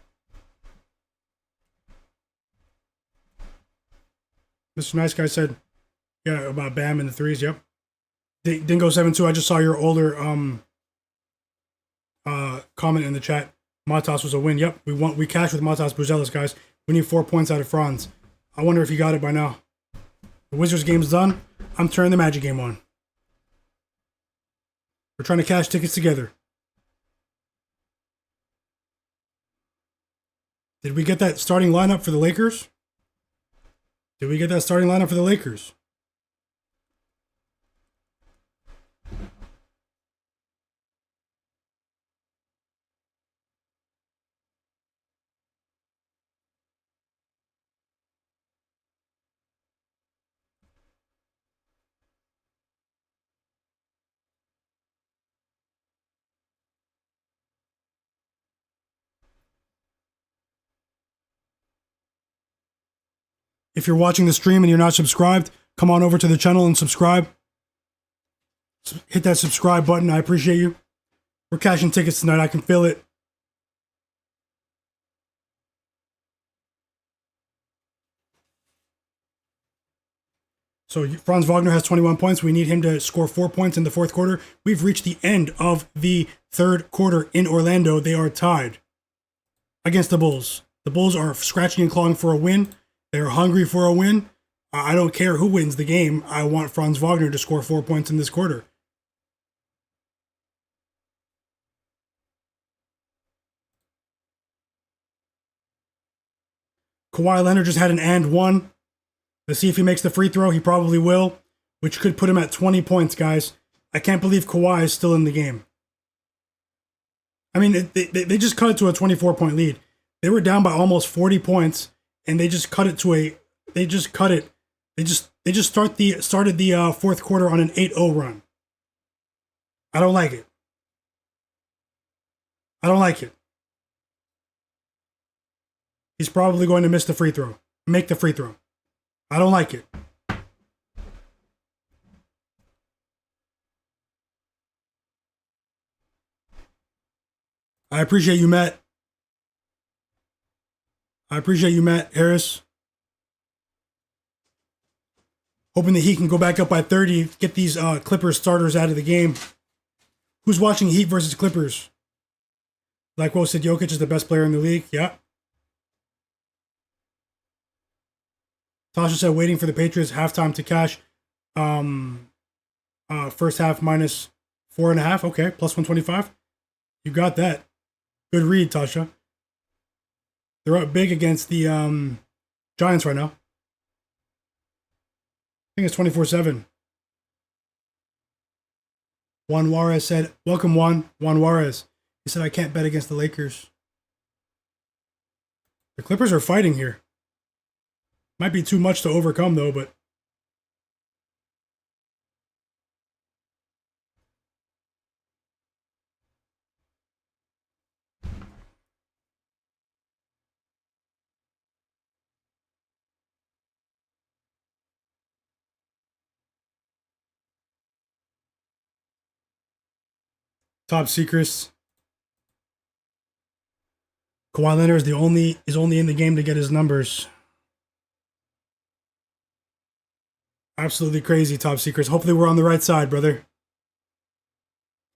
Mr. Nice Guy said, yeah, about Bam and the threes. Yep. Dingo 72. I just saw your older comment in the chat. Matas was a win. Yep. We cashed with Matas Buzelis, guys. We need 4 points out of Franz. I wonder if he got it by now. The Wizards game's done. I'm turning the Magic game on. We're trying to cash tickets together. Did we get that starting lineup for the Lakers? Did we get that starting lineup for the Lakers? If you're watching the stream and you're not subscribed, come on over to the channel and subscribe. Hit that subscribe button. I appreciate you. We're cashing tickets tonight. I can feel it. So Franz Wagner has 21 points. We need him to score 4 points in the fourth quarter. We've reached the end of the third quarter in Orlando. They are tied against the Bulls. The Bulls are scratching and clawing for a win. They're hungry for a win. I don't care who wins the game. I want Franz Wagner to score 4 points in this quarter. Kawhi Leonard just had an and one. Let's see if he makes the free throw. He probably will, which could put him at 20 points, guys. I can't believe Kawhi is still in the game. I mean, they just cut it to a 24-point lead. They were down by almost 40 points, and they just cut it to a. They just started the fourth quarter on an 8-0 run. I don't like it. I don't like it. He's probably going to miss the free throw. Make the free throw. I don't like it. I appreciate you, Matt. I appreciate you, Matt Harris. Hoping that he can go back up by 30, get these Clippers starters out of the game. Who's watching Heat versus Clippers? Like Will said, Jokic is the best player in the league. Yeah. Tasha said, waiting for the Patriots halftime to cash. First half minus 4.5. Okay, plus 125. You got that. Good read, Tasha. They're up big against the Giants right now. I think it's 24-7. Juan Juarez said, welcome, Juan Juarez. He said, I can't bet against the Lakers. The Clippers are fighting here. Might be too much to overcome, though, but... Top secrets. Kawhi Leonard is only in the game to get his numbers. Absolutely crazy, top secrets. Hopefully we're on the right side, brother.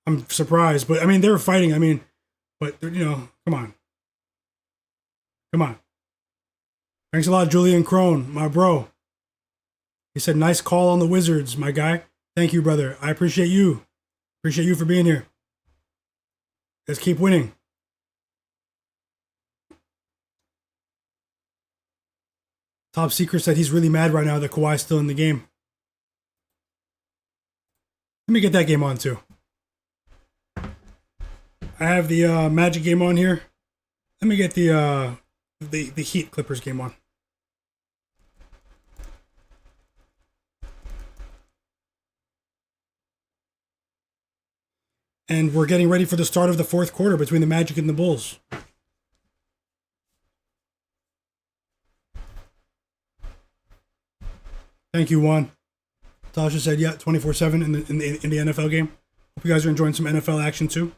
I'm surprised, but I mean, they were fighting. I mean, but you know, come on. Come on. Thanks a lot, Julian Crone, my bro. He said, nice call on the Wizards, my guy. Thank you, brother. I appreciate you. Appreciate you for being here. Let's keep winning. Top Secret said he's really mad right now that Kawhi's still in the game. Let me get that game on too. I have the Magic game on here. Let me get the Heat Clippers game on. And we're getting ready for the start of the fourth quarter between the Magic and the Bulls. Thank you, Juan. Tasha said, yeah, 24/7 in the NFL game. Hope you guys are enjoying some NFL action too.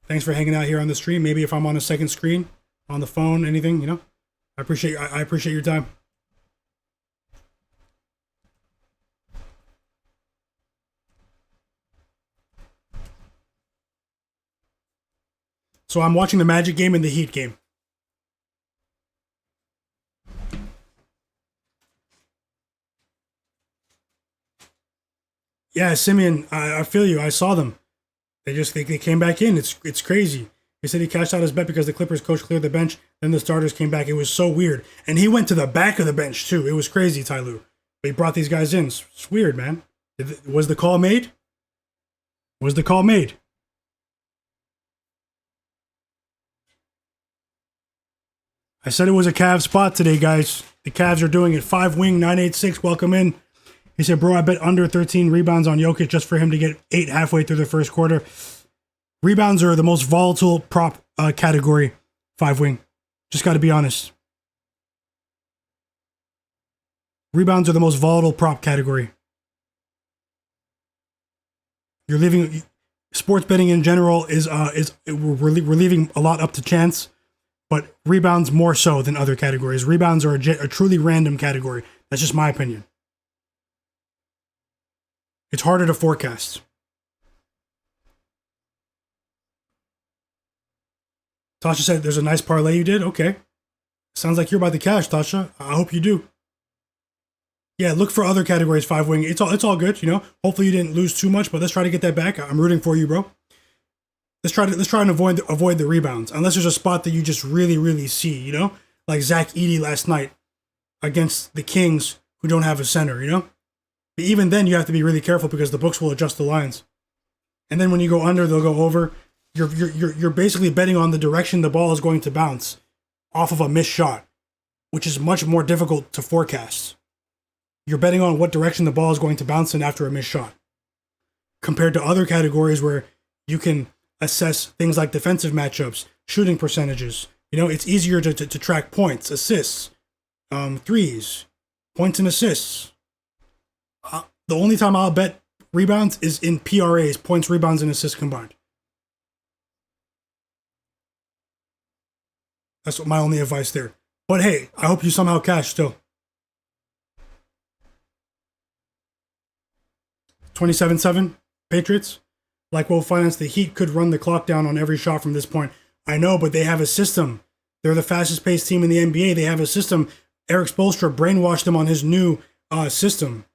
Thanks for hanging out here on the stream. Maybe if I'm on a second screen, on the phone, anything, you know. I appreciate your time. So I'm watching the Magic game and the Heat game. Yeah, Simeon, I feel you. I saw them. They came back in. It's crazy. He said he cashed out his bet because the Clippers coach cleared the bench. Then the starters came back. It was so weird. And he went to the back of the bench too. It was crazy, Ty Lue. But he brought these guys in. It's weird, man. Was the call made? Was the call made? I said it was a Cavs spot today, guys. The Cavs are doing it. 5-wing, 986. Welcome in. He said, bro, I bet under 13 rebounds on Jokic just for him to get 8 halfway through the first quarter. Rebounds are the most volatile prop category. 5-wing. Just got to be honest. Rebounds are the most volatile prop category. You're leaving sports betting in general is we're leaving a lot up to chance, but rebounds more so than other categories. Rebounds are a truly random category. That's just my opinion. It's harder to forecast. Tasha said there's a nice parlay you did. Okay. Sounds like you're about to cash, Tasha. I hope you do. Yeah, look for other categories, 5-wing. It's all good, you know. Hopefully you didn't lose too much, but let's try to get that back. I'm rooting for you, bro. Let's try and avoid the rebounds. Unless there's a spot that you just really see, you know? Like Zach Edey last night against the Kings who don't have a center, you know? But even then you have to be really careful because the books will adjust the lines. And then when you go under, they'll go over. You're basically betting on the direction the ball is going to bounce off of a missed shot, which is much more difficult to forecast. You're betting on what direction the ball is going to bounce in after a missed shot. Compared to other categories where you can assess things like defensive matchups, shooting percentages. You know, it's easier to track points, assists, threes, points and assists. The only time I'll bet rebounds is in PRAs, points, rebounds, and assists combined. That's my only advice there. But hey, I hope you somehow cash still. 27-7, Patriots. Like Will Finance, the Heat could run the clock down on every shot from this point. I know, but they have a system. They're the fastest paced team in the NBA. They have a system. Eric Spoelstra brainwashed them on his new system.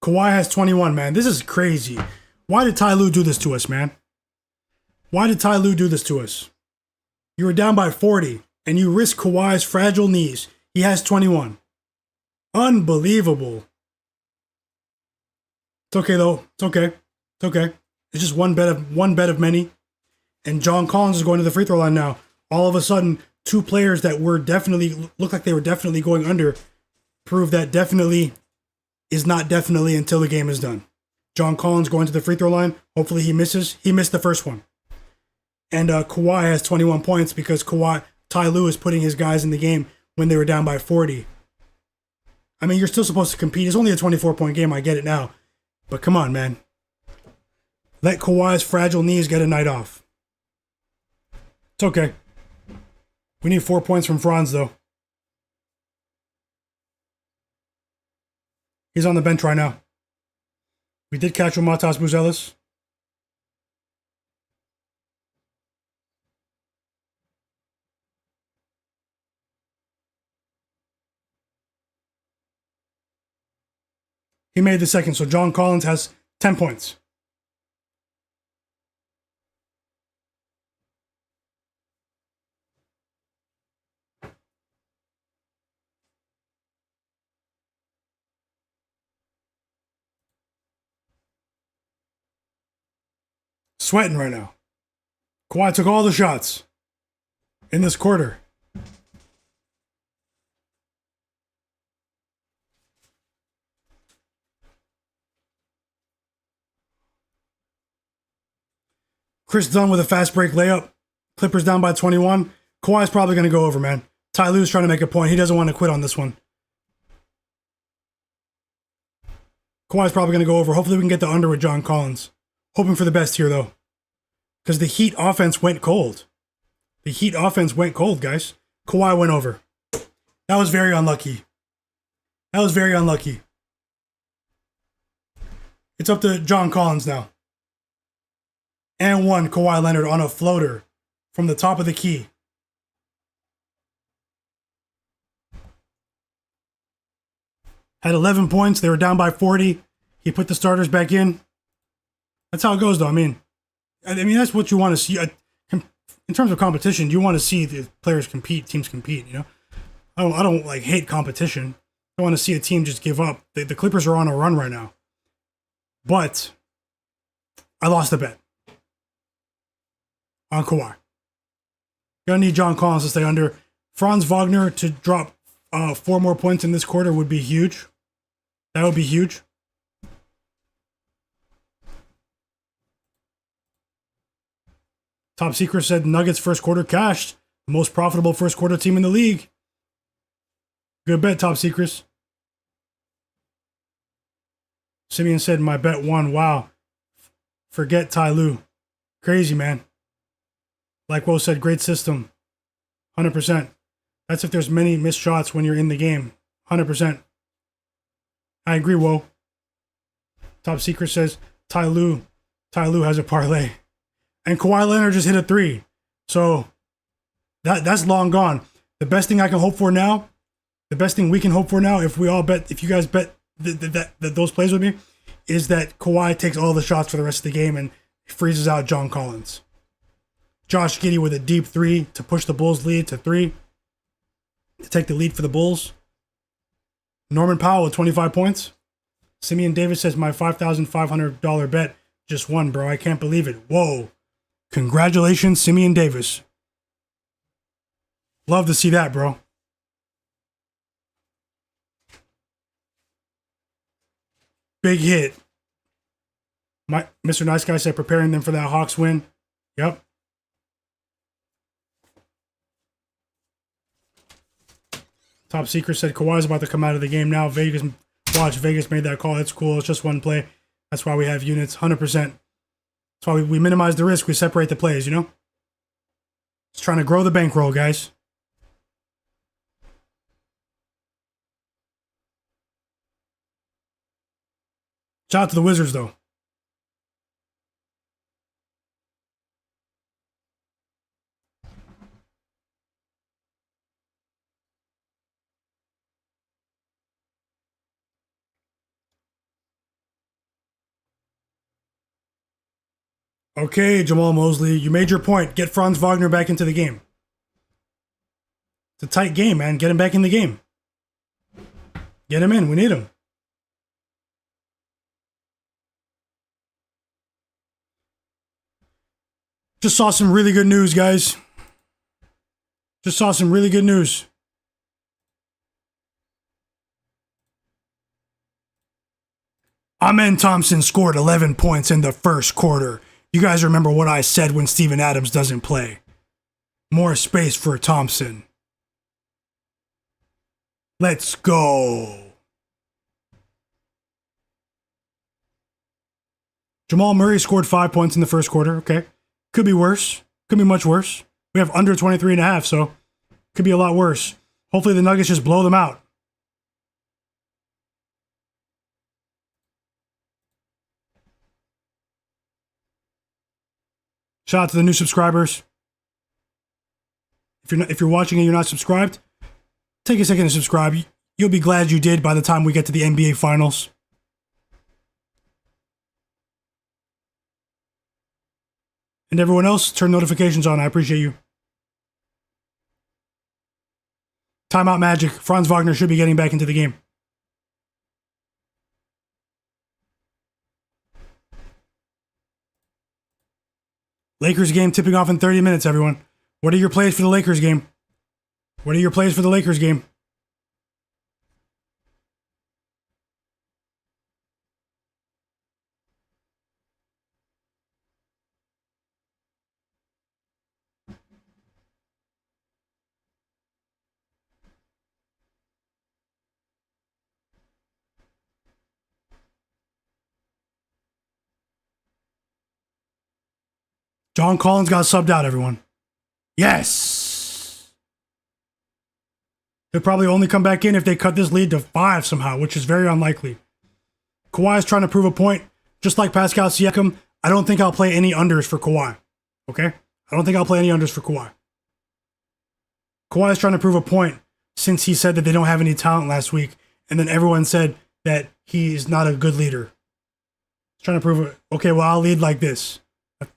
Kawhi has 21, man. This is crazy. Why did Ty Lue do this to us, man? Why did Ty Lue do this to us? You were down by 40, and you risk Kawhi's fragile knees. He has 21. Unbelievable. It's okay, though. It's okay. It's okay. It's just one bet of many. And John Collins is going to the free throw line now. All of a sudden, two players that looked like they were definitely going under prove that definitely is not definitely until the game is done. John Collins going to the free throw line. Hopefully he misses. He missed the first one. And Kawhi has 21 points because Ty Lue is putting his guys in the game when they were down by 40. I mean, you're still supposed to compete. It's only a 24-point game. I get it now. But come on, man. Let Kawhi's fragile knees get a night off. It's okay. We need 4 points from Franz, though. He's on the bench right now. We did catch Matas Buzelis. He made the second, so John Collins has 10 points. Sweating right now. Kawhi took all the shots in this quarter. Chris Dunn with a fast break layup. Clippers down by 21. Kawhi's probably going to go over, man. Ty Lue's trying to make a point. He doesn't want to quit on this one. Kawhi's probably going to go over. Hopefully we can get the under with John Collins. Hoping for the best here, though. Because the Heat offense went cold. The Heat offense went cold, guys. Kawhi went over. That was very unlucky. That was very unlucky. It's up to John Collins now. And one, Kawhi Leonard on a floater from the top of the key. Had 11 points. They were down by 40. He put the starters back in. That's how it goes, though. I mean, that's what you want to see. In terms of competition, you want to see the players compete, teams compete, you know? I don't like hate competition. I want to see a team just give up. The Clippers are on a run right now. But I lost the bet on Kawhi. Gonna need John Collins to stay under. Franz Wagner to drop 4 more points in this quarter would be huge. That would be huge. Top Secret said Nuggets first quarter cashed. The most profitable first quarter team in the league. Good bet, Top Secrets. Simeon said my bet won. Wow. Forget Ty Lue. Crazy, man. Like Wo said, great system. 100%. That's if there's many missed shots when you're in the game. 100%. I agree, Wo. Top Secret says Ty Lue has a parlay. And Kawhi Leonard just hit a 3. So that's long gone. The best thing I can hope for now, the best thing we can hope for now, if you guys bet that those plays with me, is that Kawhi takes all the shots for the rest of the game and freezes out John Collins. Josh Giddey with a deep 3 to push the Bulls' lead to 3. To take the lead for the Bulls. Norman Powell with 25 points. Simeon Davis says my $5,500 bet just won, bro. I can't believe it. Whoa. Congratulations, Simeon Davis. Love to see that, bro. Big hit. Mr. Nice Guy said preparing them for that Hawks win. Yep. Top Secret said Kawhi's about to come out of the game now. Vegas made that call. It's cool. It's just one play. That's why we have units. 100%. That's why we minimize the risk. We separate the plays, you know? Just trying to grow the bankroll, guys. Shout out to the Wizards, though. Okay, Jamal Mosley, you made your point. Get Franz Wagner back into the game. It's a tight game, man. Get him back in the game. Get him in. We need him. Just saw some really good news, guys. Just saw some really good news. Amen Thompson scored 11 points in the first quarter. You guys remember what I said when Steven Adams doesn't play. More space for Thompson. Let's go. Jamal Murray scored 5 points in the first quarter. Okay. Could be worse. Could be much worse. We have under 23.5, so could be a lot worse. Hopefully the Nuggets just blow them out. Shout out to the new subscribers. If you're watching and you're not subscribed, take a second to subscribe. You'll be glad you did by the time we get to the NBA Finals. And everyone else, turn notifications on. I appreciate you. Timeout Magic. Franz Wagner should be getting back into the game. Lakers game tipping off in 30 minutes, everyone. What are your plays for the Lakers game? What are your plays for the Lakers game? John Collins got subbed out, everyone. Yes! They'll probably only come back in if they cut this lead to 5 somehow, which is very unlikely. Kawhi is trying to prove a point. Just like Pascal Siakam, I don't think I'll play any unders for Kawhi. Okay? I don't think I'll play any unders for Kawhi. Kawhi is trying to prove a point since he said that they don't have any talent last week, and then everyone said that he's not a good leader. He's trying to prove it. Okay, well, I'll lead like this.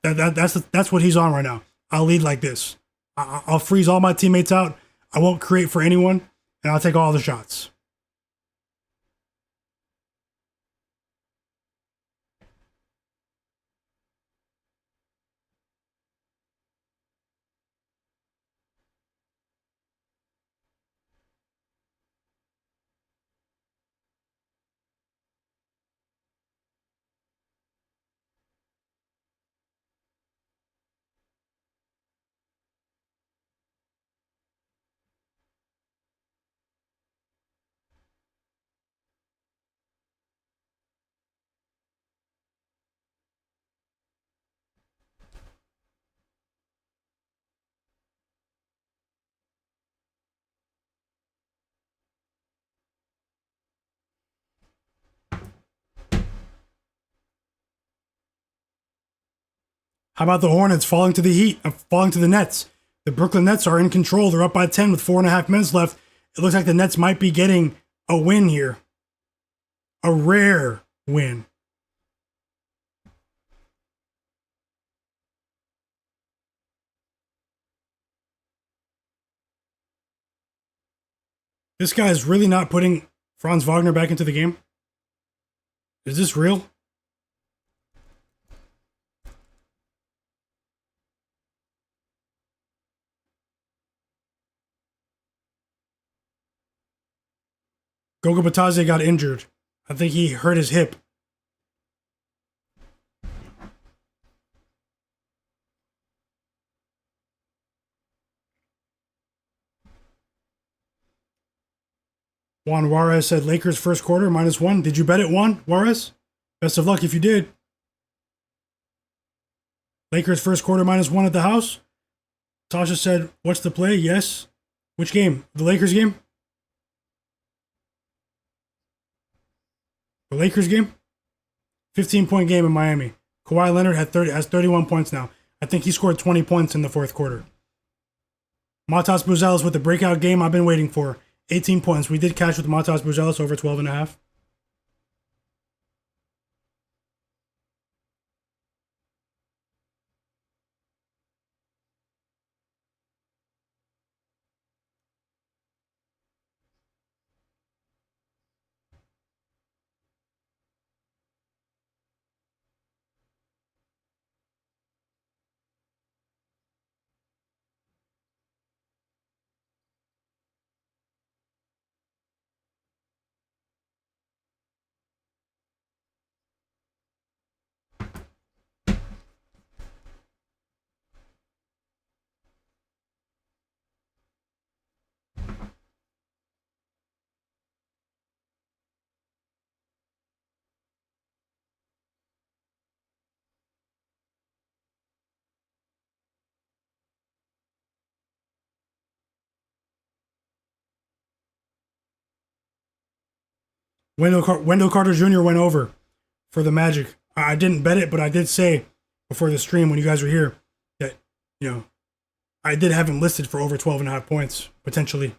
That's what he's on right now. I'll lead like this. I'll freeze all my teammates out. I won't create for anyone, and I'll take all the shots. How about the Hornets falling to the Heat, falling to the Nets? The Brooklyn Nets are in control. They're up by 10 with 4.5 minutes left. It looks like the Nets might be getting a win here. A rare win. This guy is really not putting Franz Wagner back into the game. Is this real? Goga Bitadze got injured. I think he hurt his hip. Juan Juarez said Lakers first quarter -1. Did you bet it, Juan Juarez? Best of luck if you did. Lakers first quarter -1 at the house. Tasha said, what's the play? Yes. Which game? The Lakers game? The Lakers game? 15-point game in Miami. Kawhi Leonard has 31 points now. I think he scored 20 points in the fourth quarter. Matas Buzelis with the breakout game I've been waiting for. 18 points. We did cash with Matas Buzelis over 12.5. Wendell Carter Jr. went over for the Magic. I didn't bet it, but I did say before the stream when you guys were here that, I did have him listed for over 12.5 points, potentially.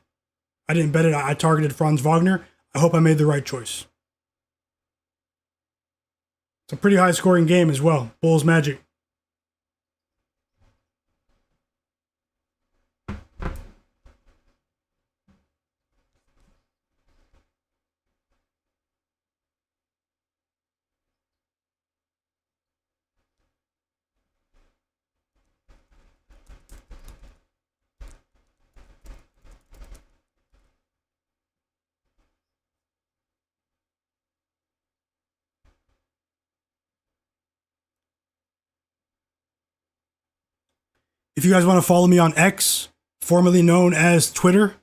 I didn't bet it. I targeted Franz Wagner. I hope I made the right choice. It's a pretty high scoring game as well. Bulls Magic. If you guys want to follow me on X, formerly known as Twitter,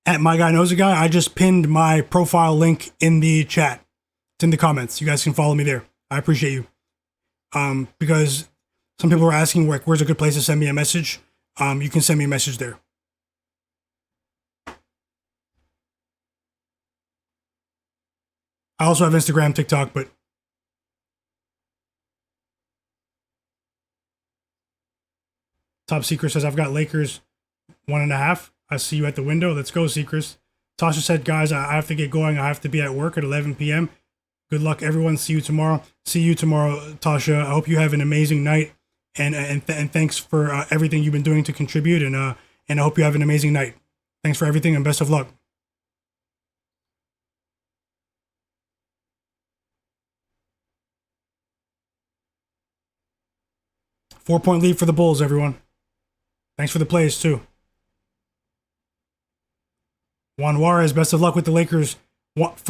at Myguyknowsaguy, I just pinned my profile link in the chat. It's in the comments. You guys can follow me there. I appreciate you. Because some people were asking, where's a good place to send me a message? You can send me a message there. I also have Instagram, TikTok, but Top Secret says, I've got Lakers 1.5. I see you at the window. Let's go, Secrets. Tasha said, guys, I have to get going. I have to be at work at 11 p.m. Good luck, everyone. See you tomorrow. See you tomorrow, Tasha. I hope you have an amazing night. And thanks for everything you've been doing to contribute. And I hope you have an amazing night. Thanks for everything and best of luck. Four-point lead for the Bulls, everyone. Thanks for the plays, too. Juan Juarez, best of luck with the Lakers.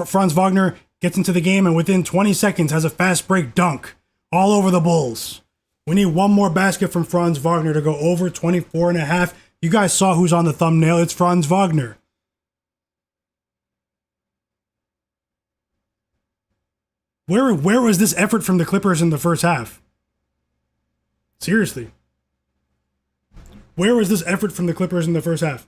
Franz Wagner gets into the game and within 20 seconds has a fast break dunk all over the Bulls. We need one more basket from Franz Wagner to go over 24.5. You guys saw who's on the thumbnail. It's Franz Wagner. Where was this effort from the Clippers in the first half? Seriously. Where was this effort from the Clippers in the first half?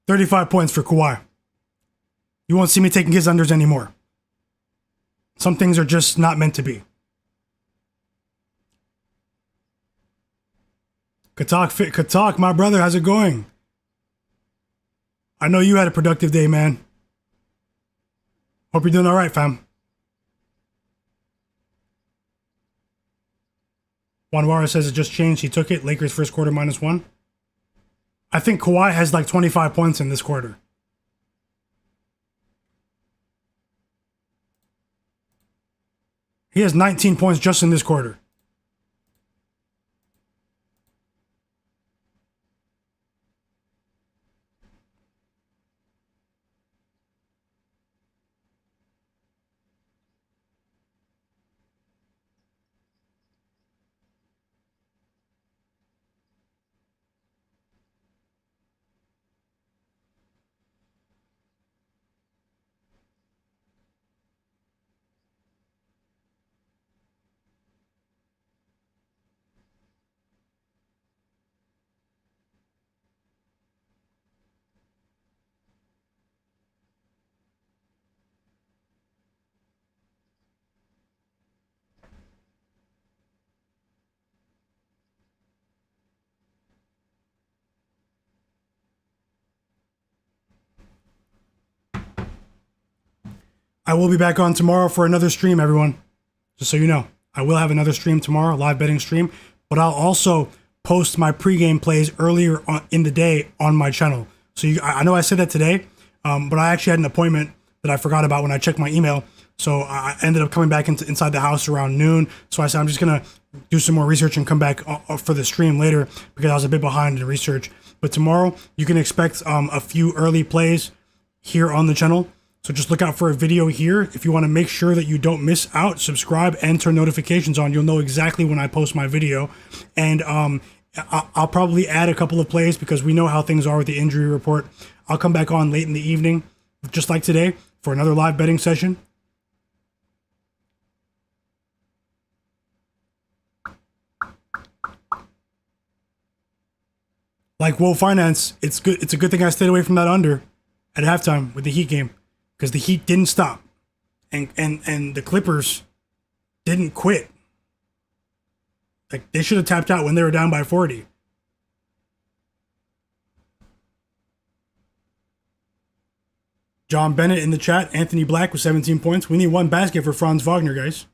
35 points for Kawhi. You won't see me taking his unders anymore. Some things are just not meant to be. Katak, my brother, how's it going? I know you had a productive day, man. Hope you're doing all right, fam. Wanwara says it just changed. He took it. Lakers first quarter -1. I think Kawhi has like 25 points in this quarter. He has 19 points just in this quarter. I will be back on tomorrow for another stream, everyone. Just so you know, I will have another stream tomorrow, live betting stream, but I'll also post my pregame plays earlier in the day on my channel. So I know I said that today, but I actually had an appointment that I forgot about when I checked my email. So I ended up coming back inside the house around noon. So I said, I'm just going to do some more research and come back for the stream later because I was a bit behind in research. But tomorrow you can expect a few early plays here on the channel. So just look out for a video here. If you want to make sure that you don't miss out, subscribe and turn notifications on. You'll know exactly when I post my video. And I'll probably add a couple of plays because we know how things are with the injury report. I'll come back on late in the evening, just like today, for another live betting session. Like Woe Finance, it's good. It's a good thing I stayed away from that under at halftime with the Heat game. Because the Heat didn't stop, and the Clippers didn't quit. Like they should have tapped out when they were down by 40. John Bennett in the chat. Anthony Black with 17 points. We need one basket for Franz Wagner, guys.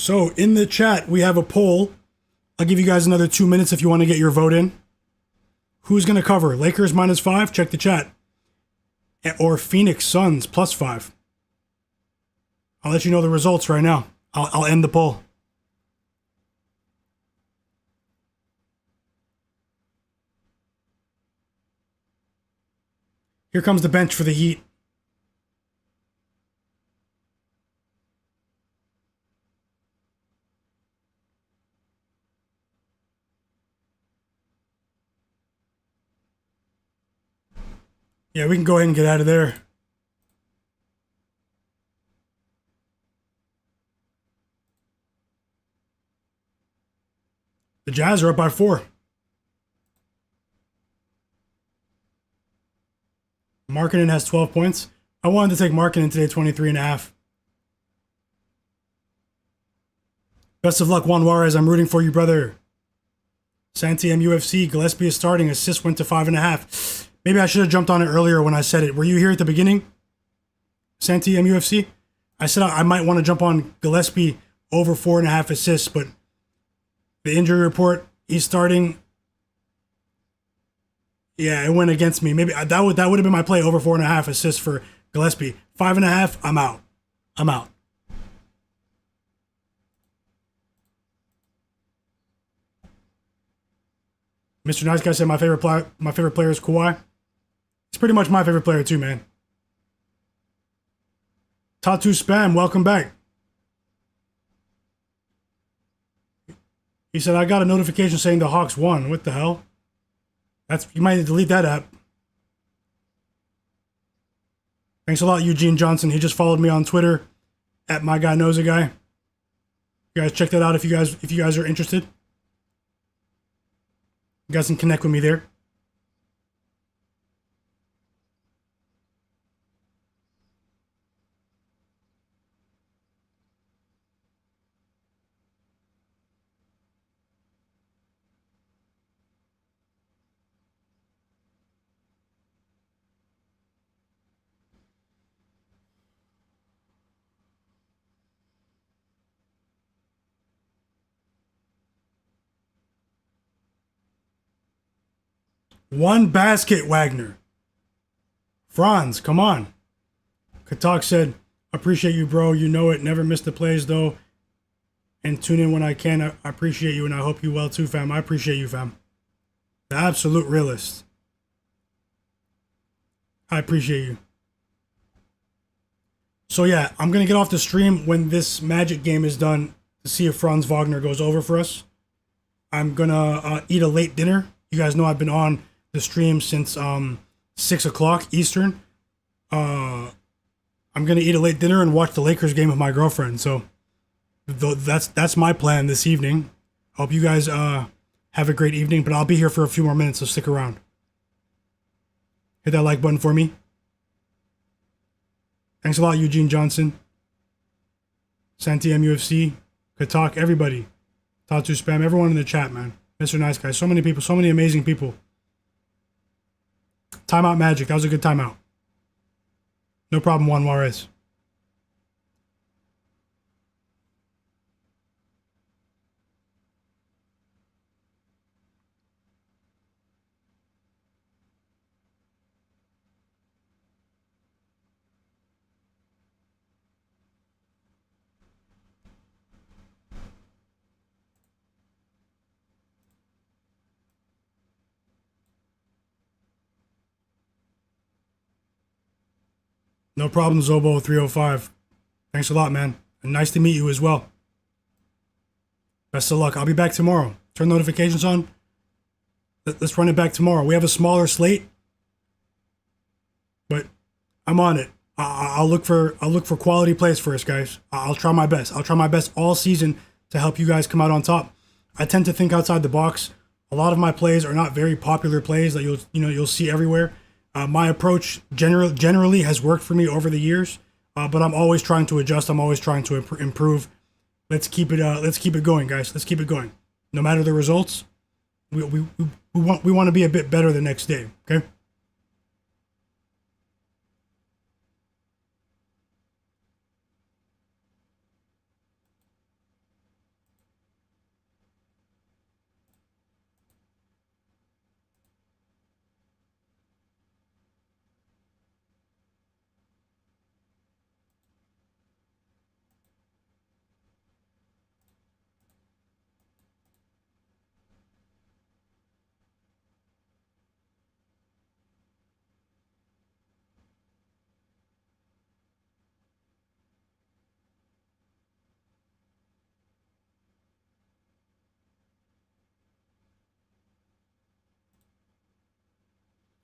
So in the chat, we have a poll. I'll give you guys another 2 minutes if you want to get your vote in. Who's going to cover? Lakers -5? Check the chat. Or Phoenix Suns +5? I'll let you know the results right now. I'll end the poll. Here comes the bench for the Heat. Yeah, we can go ahead and get out of there. The Jazz are up by 4. Markkanen has 12 points. I wanted to take Markkanen today, 23.5. Best of luck, Juan Juarez. I'm rooting for you, brother. Santi MUFC. Gillespie is starting. Assist went to 5.5. Maybe I should have jumped on it earlier when I said it. Were you here at the beginning? Santi MUFC? I said I might want to jump on Gillespie over 4.5 assists, but the injury report, he's starting. Yeah, it went against me. Maybe that would have been my play, over 4.5 assists for Gillespie. 5.5, I'm out. I'm out. Mr. Nice Guy said my favorite player is Kawhi. It's pretty much my favorite player too, man. Tattoo Spam, welcome back. He said, I got a notification saying the Hawks won. What the hell? You might delete that app. Thanks a lot, Eugene Johnson. He just followed me on Twitter at Myguyknowsaguy. You guys check that out if you guys are interested. You guys can connect with me there. One basket, Wagner. Franz, come on. Katak said, appreciate you, bro. You know it. Never miss the plays, though. And tune in when I can. I appreciate you, and I hope you well, too, fam. I appreciate you, fam. The absolute realist. I appreciate you. So, yeah, I'm going to get off the stream when this Magic game is done to see if Franz Wagner goes over for us. I'm going to eat a late dinner. You guys know I've been on the stream since 6 o'clock Eastern. I'm gonna eat a late dinner and watch the Lakers game with my girlfriend. So that's my plan this evening. Hope you guys have a great evening. But I'll be here for a few more minutes, so stick around. Hit that like button for me. Thanks a lot, Eugene Johnson, Santi MUFC, Katak, everybody, Tatu Spam, everyone in the chat, man. Mr. Nice Guy, so many people, so many amazing people. Timeout Magic. That was a good timeout. No problem, Juan Juarez. No problem, Zobo305. Thanks a lot, man. And nice to meet you as well. Best of luck. I'll be back tomorrow. Turn notifications on. Let's run it back tomorrow. We have a smaller slate, but I'm on it. I'll look for quality plays for us, guys. I'll try my best. I'll try my best all season to help you guys come out on top. I tend to think outside the box. A lot of my plays are not very popular plays that you'll see everywhere. My approach generally has worked for me over the years, but I'm always trying to adjust. I'm always trying to improve. Let's keep it going, guys. Let's keep it going. No matter the results, we want to be a bit better the next day. Okay.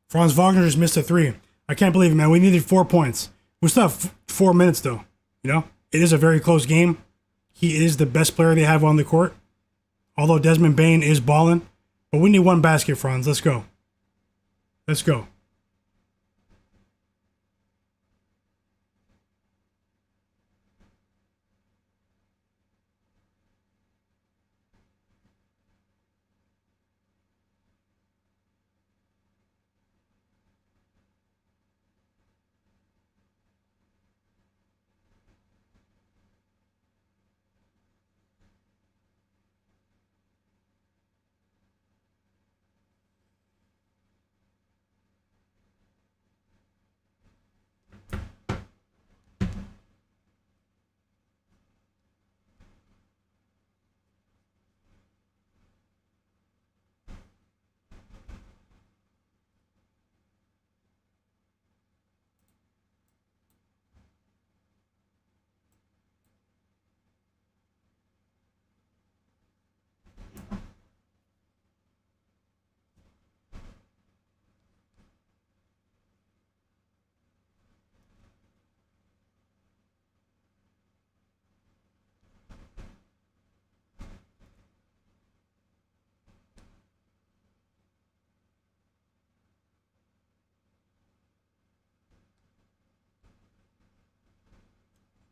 Franz Wagner just missed a three. I can't believe it, man. We needed 4 points. We still have 4 minutes, though. You know, it is a very close game. He is the best player they have on the court. Although Desmond Bane is balling. But we need one basket, Franz. Let's go. Let's go.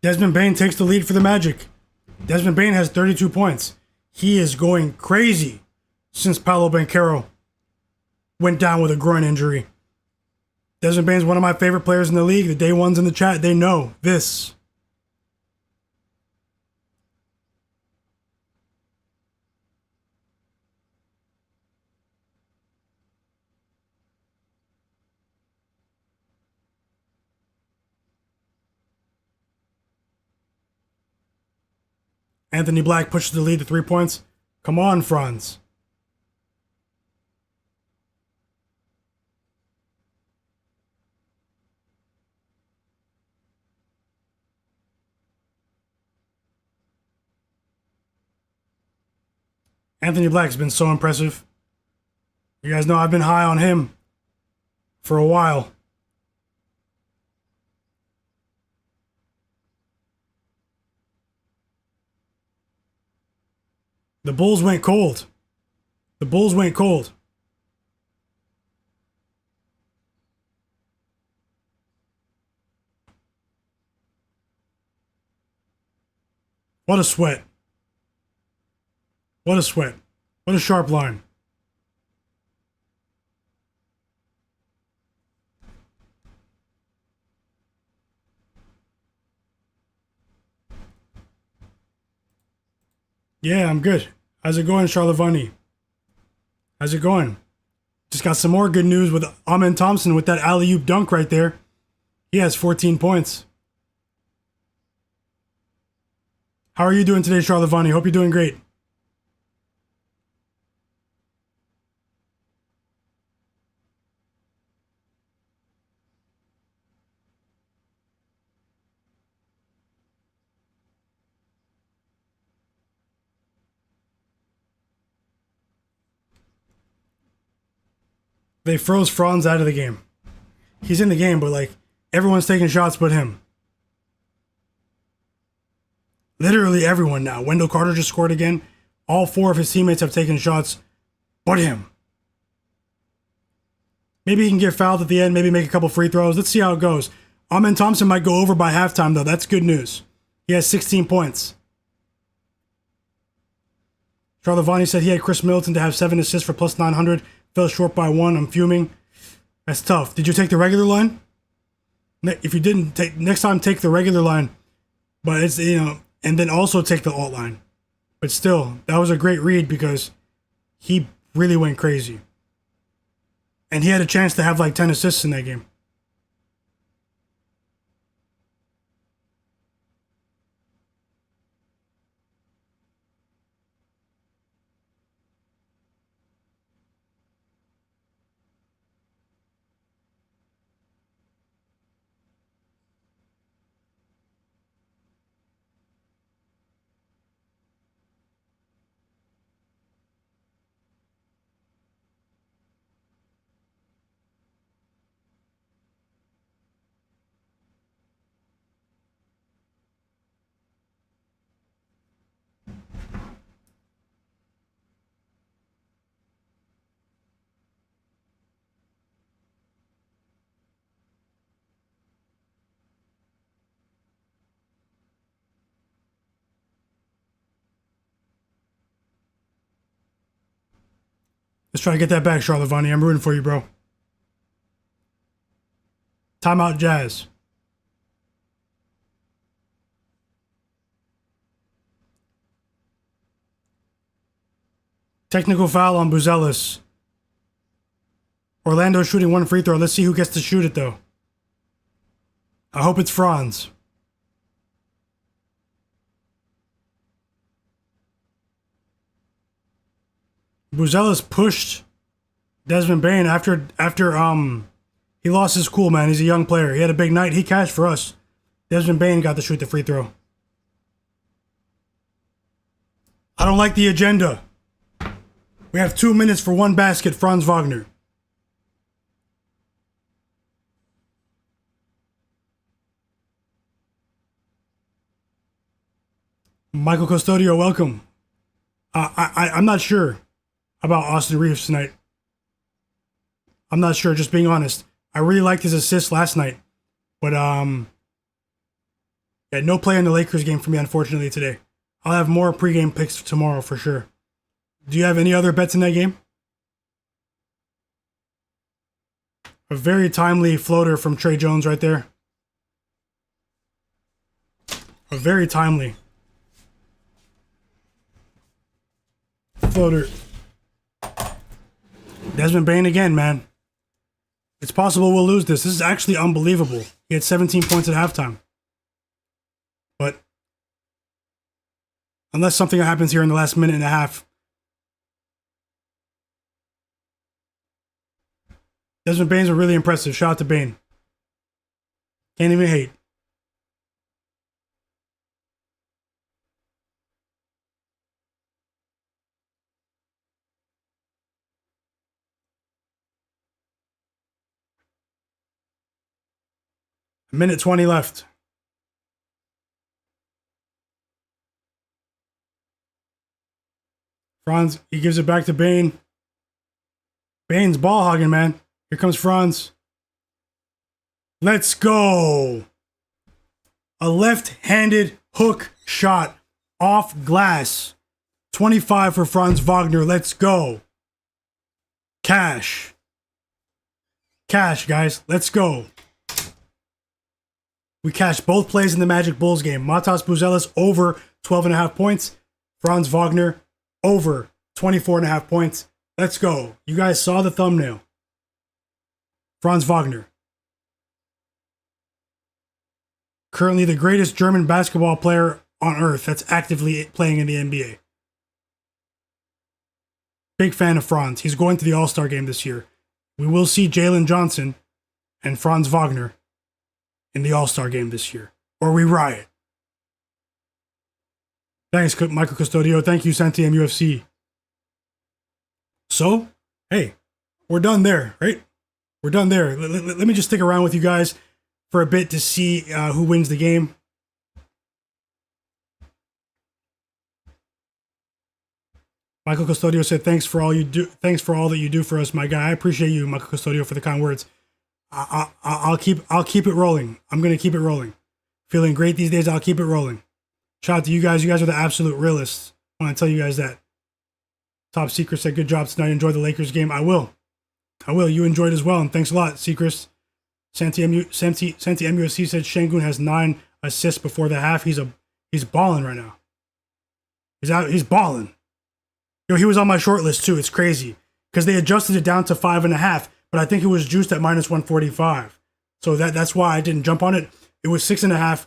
Desmond Bane takes the lead for the Magic. Desmond Bane has 32 points. He is going crazy since Paolo Banchero went down with a groin injury. Desmond Bane's one of my favorite players in the league. The day ones in the chat, they know this. Anthony Black pushes the lead to 3 points. Come on, Franz. Anthony Black's been so impressive. You guys know I've been high on him for a while. The Bulls went cold. The Bulls went cold. What a sweat. What a sweat. What a sharp line. Yeah, I'm good. How's it going, Charlevani? How's it going? Just got some more good news with Amen Thompson with that alley-oop dunk right there. He has 14 points. How are you doing today, Charlevani? Hope you're doing great. They froze Franz out of the game. He's in the game, but like everyone's taking shots but him. Literally everyone now. Wendell Carter just scored again. All 4 of his teammates have taken shots but him. Maybe he can get fouled at the end, maybe make a couple free throws. Let's see how it goes. Amen Thompson might go over by halftime though. That's good news. He has 16 points. Charlevani said he had Chris Middleton to have 7 assists for plus 900. Fell short by 1. I'm fuming. That's tough. Did you take the regular line? If you didn't, next time take the regular line. But it's, and then also take the alt line. But still, that was a great read because he really went crazy. And he had a chance to have like 10 assists in that game. Let's try to get that back, Charlevani. I'm rooting for you, bro. Timeout, Jazz. Technical foul on Buzelis. Orlando shooting 1 free throw. Let's see who gets to shoot it, though. I hope it's Franz. Buzelis pushed Desmond Bane after he lost his cool, man. He's a young player. He had a big night. He cashed for us. Desmond Bane got to shoot the free throw. I don't like the agenda. We have 2 minutes for 1 basket, Franz Wagner. Michael Custodio, welcome. I'm not sure about Austin Reaves tonight. I'm not sure, just being honest. I really liked his assist last night. But, Yeah, no play in the Lakers game for me, unfortunately, today. I'll have more pregame picks tomorrow for sure. Do you have any other bets in that game? A very timely floater from Trey Jones right there. A very timely floater. Desmond Bane again, man. It's possible we'll lose this. This is actually unbelievable. He had 17 points at halftime. But unless something happens here in the last minute and a half, Desmond Bane's are really impressive. Shout out to Bane. Can't even hate. A minute 20 left. Franz, he gives it back to Bane. Bane's ball hogging, man. Here comes Franz. Let's go. A left-handed hook shot off glass. 25 for Franz Wagner. Let's go. Cash. Cash, guys. Let's go. We cashed both plays in the Magic Bulls game. Matas Buzelis over 12.5 points. Franz Wagner over 24.5 points. Let's go. You guys saw the thumbnail. Franz Wagner. Currently the greatest German basketball player on earth that's actively playing in the NBA. Big fan of Franz. He's going to the All-Star game this year. We will see Jalen Johnson and Franz Wagner in the All-Star game this year. Or we riot. Thanks, Michael Custodio. Thank you, Santiam UFC. So, hey, we're done there, right? We're done there. Let me just stick around with you guys for a bit to see who wins the game. Michael Custodio said, "Thanks for all you do. Thanks for all that you do for us, my guy. I appreciate you, Michael Custodio, for the kind words. I'll keep it rolling. I'm gonna keep it rolling. Feeling great these days. I'll keep it rolling. Shout out to you guys. You guys are the absolute realists. I want to tell you guys that. Top Secret said, good job tonight. Enjoy the Lakers game. I will. You enjoyed as well. And thanks a lot, Secrets. Santi MUSC said Sengun has 9 assists before the half. He's balling right now. He's balling. Yo, he was on my short list too. It's crazy. Because they adjusted it down to 5.5, but I think it was juiced at -145. So that's why I didn't jump on it. It was 6.5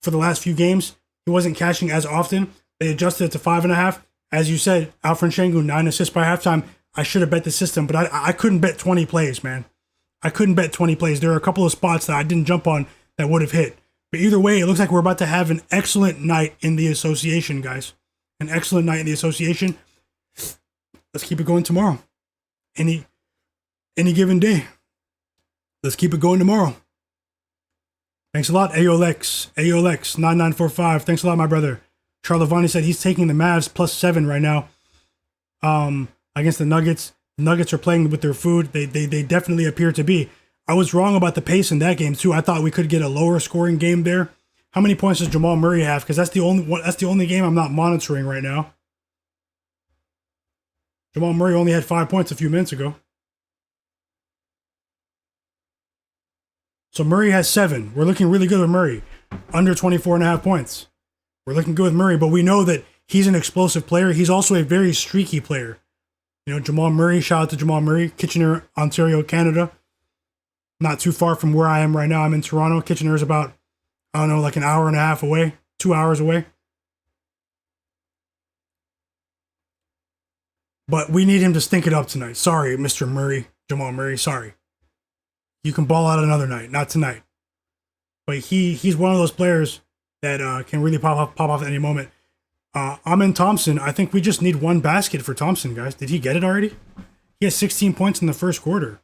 for the last few games. He wasn't cashing as often. They adjusted it to 5.5. As you said, Alperen Sengun, 9 assists by halftime. I should have bet the system, but I couldn't bet 20 plays, man. I couldn't bet 20 plays. There are a couple of spots that I didn't jump on that would have hit. But either way, it looks like we're about to have an excellent night in the association, guys. An excellent night in the association. Let's keep it going tomorrow. Any given day. Let's keep it going tomorrow. Thanks a lot, Aolex 9945. Thanks a lot, my brother. Charlavani said he's taking the Mavs +7 right now. Against the Nuggets. The Nuggets are playing with their food. They definitely appear to be. I was wrong about the pace in that game too. I thought we could get a lower scoring game there. How many points does Jamal Murray have? Because that's the only game I'm not monitoring right now. Jamal Murray only had 5 points a few minutes ago. So Murray has 7. We're looking really good with Murray. Under 24.5 points. We're looking good with Murray, but we know that he's an explosive player. He's also a very streaky player. You know, Jamal Murray, shout out to Jamal Murray, Kitchener, Ontario, Canada. Not too far from where I am right now. I'm in Toronto. Kitchener is about, I don't know, like an hour and a half away, 2 hours away. But we need him to stink it up tonight. Sorry, Mr. Murray, Jamal Murray, sorry. You can ball out another night, not tonight. But he's one of those players that can really pop off at any moment. Amin Thompson, I think we just need 1 basket for Thompson, guys. Did he get it already? He has 16 points in the first quarter.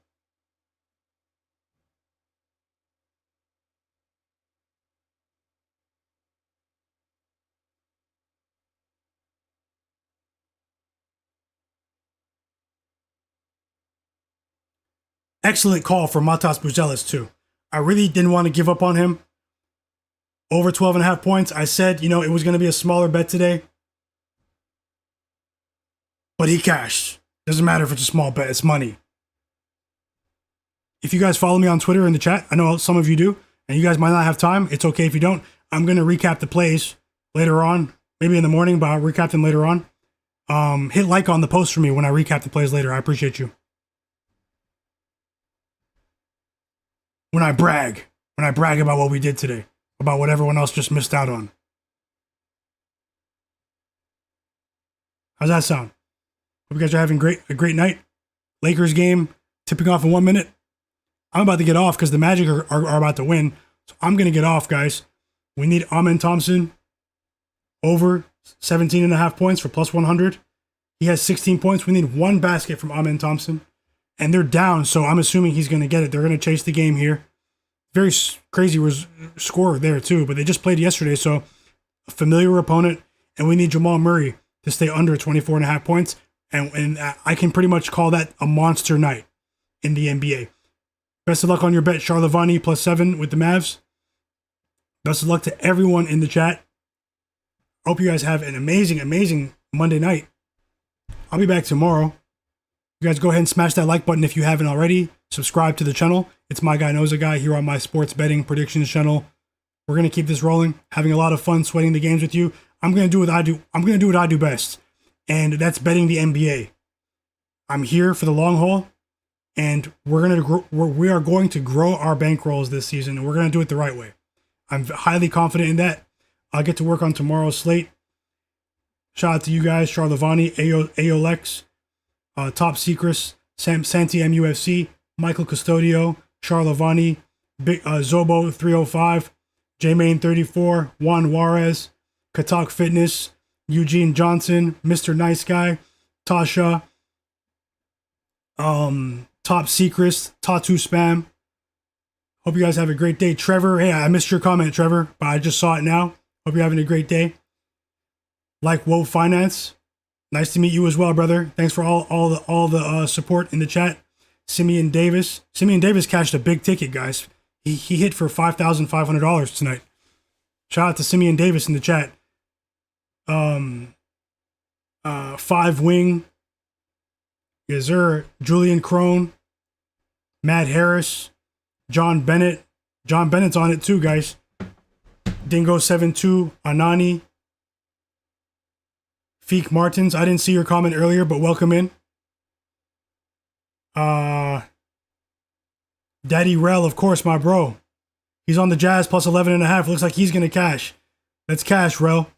Excellent call for Matas Buzelis, too. I really didn't want to give up on him. Over 12.5 points. I said, it was going to be a smaller bet today. But he cashed. Doesn't matter if it's a small bet. It's money. If you guys follow me on Twitter in the chat, I know some of you do, and you guys might not have time. It's okay if you don't. I'm going to recap the plays later on. Maybe in the morning, but I'll recap them later on. Hit like on the post for me when I recap the plays later. I appreciate you. When I brag about what we did today, about what everyone else just missed out on. How's that sound? Hope you guys are having a great night. Lakers game tipping off in 1 minute. I'm about to get off because the Magic are about to win. So I'm going to get off, guys. We need Amen Thompson over 17.5 points for plus 100. He has 16 points. We need one basket from Amen Thompson. And they're down, so I'm assuming he's going to get it. They're going to chase the game here. Very crazy score there, too. But they just played yesterday, so a familiar opponent. And we need Jamal Murray to stay under 24.5 points. And I can pretty much call that a monster night in the NBA. Best of luck on your bet, Charlavani plus 7 with the Mavs. Best of luck to everyone in the chat. Hope you guys have an amazing, amazing Monday night. I'll be back tomorrow. You guys go ahead and smash that like button if you haven't already. Subscribe to the channel. It's Myguyknowsaguy here on my sports betting predictions channel. We're going to keep this rolling, having a lot of fun sweating the games with you. I'm going to do what I do. I'm going to do what I do best, and that's betting the NBA. I'm here for the long haul, and we are going to grow our bankrolls this season, and we're going to do it the right way. I'm highly confident in that. I'll get to work on tomorrow's slate. Shout out to you guys, Charlavani, Aolex, Top Secrets, Santi MUFC, Michael Custodio, Charlavani, Zobo 305, J-Main 34, Juan Juarez, Katak Fitness, Eugene Johnson, Mr. Nice Guy, Tasha, Top Secrets, Tattoo Spam. Hope you guys have a great day. Trevor, hey, I missed your comment, Trevor, but I just saw it now. Hope you're having a great day. Like Woe Finance, nice to meet you as well, brother. Thanks for all the support in the chat. Simeon Davis cashed a big ticket, guys. He hit for $5,500 tonight. Shout out to Simeon Davis in the chat. 5 Wing, yes sir. Julian Crone, Matt Harris, John Bennett. John Bennett's on it too, guys. Dingo72, Anani, Feek Martins. I didn't see your comment earlier, but welcome in. Daddy Rel, of course, my bro. He's on the Jazz plus 11.5. Looks like he's going to cash. Let's cash, Rel.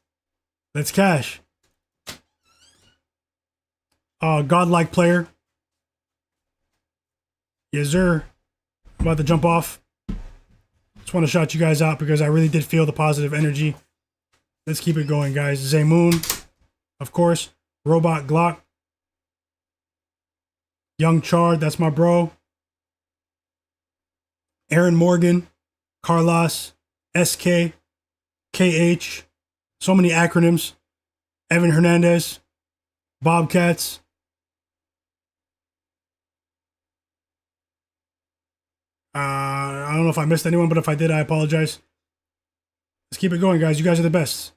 Let's cash. Godlike player. Yes, sir. I'm about to jump off. Just want to shout you guys out because I really did feel the positive energy. Let's keep it going, guys. Zaymoon, of course. Robot Glock. Young Chard, that's my bro. Aaron Morgan, Carlos, SK, KH, so many acronyms. Evan Hernandez, Bobcats. I don't know if I missed anyone, but if I did, I apologize. Let's keep it going, guys. You guys are the best.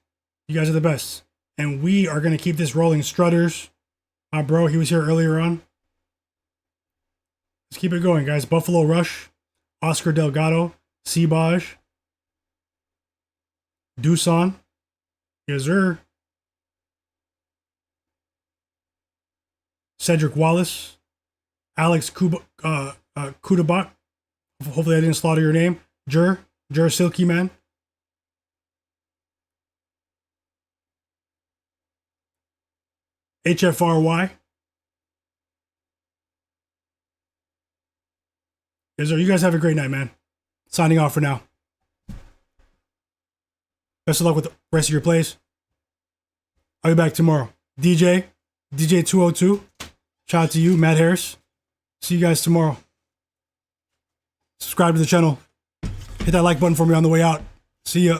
You guys are the best. And we are going to keep this rolling. Strutters, my bro, he was here earlier on. Let's keep it going, guys. Buffalo Rush, Oscar Delgado, Sebaj, Dusan, yes sir. Cedric Wallace, Alex Kudabak. Hopefully I didn't slaughter your name. Jur Silky Man. HFRY. Yes, sir. You guys have a great night, man. Signing off for now. Best of luck with the rest of your plays. I'll be back tomorrow. DJ202. Shout out to you, Matt Harris. See you guys tomorrow. Subscribe to the channel. Hit that like button for me on the way out. See ya.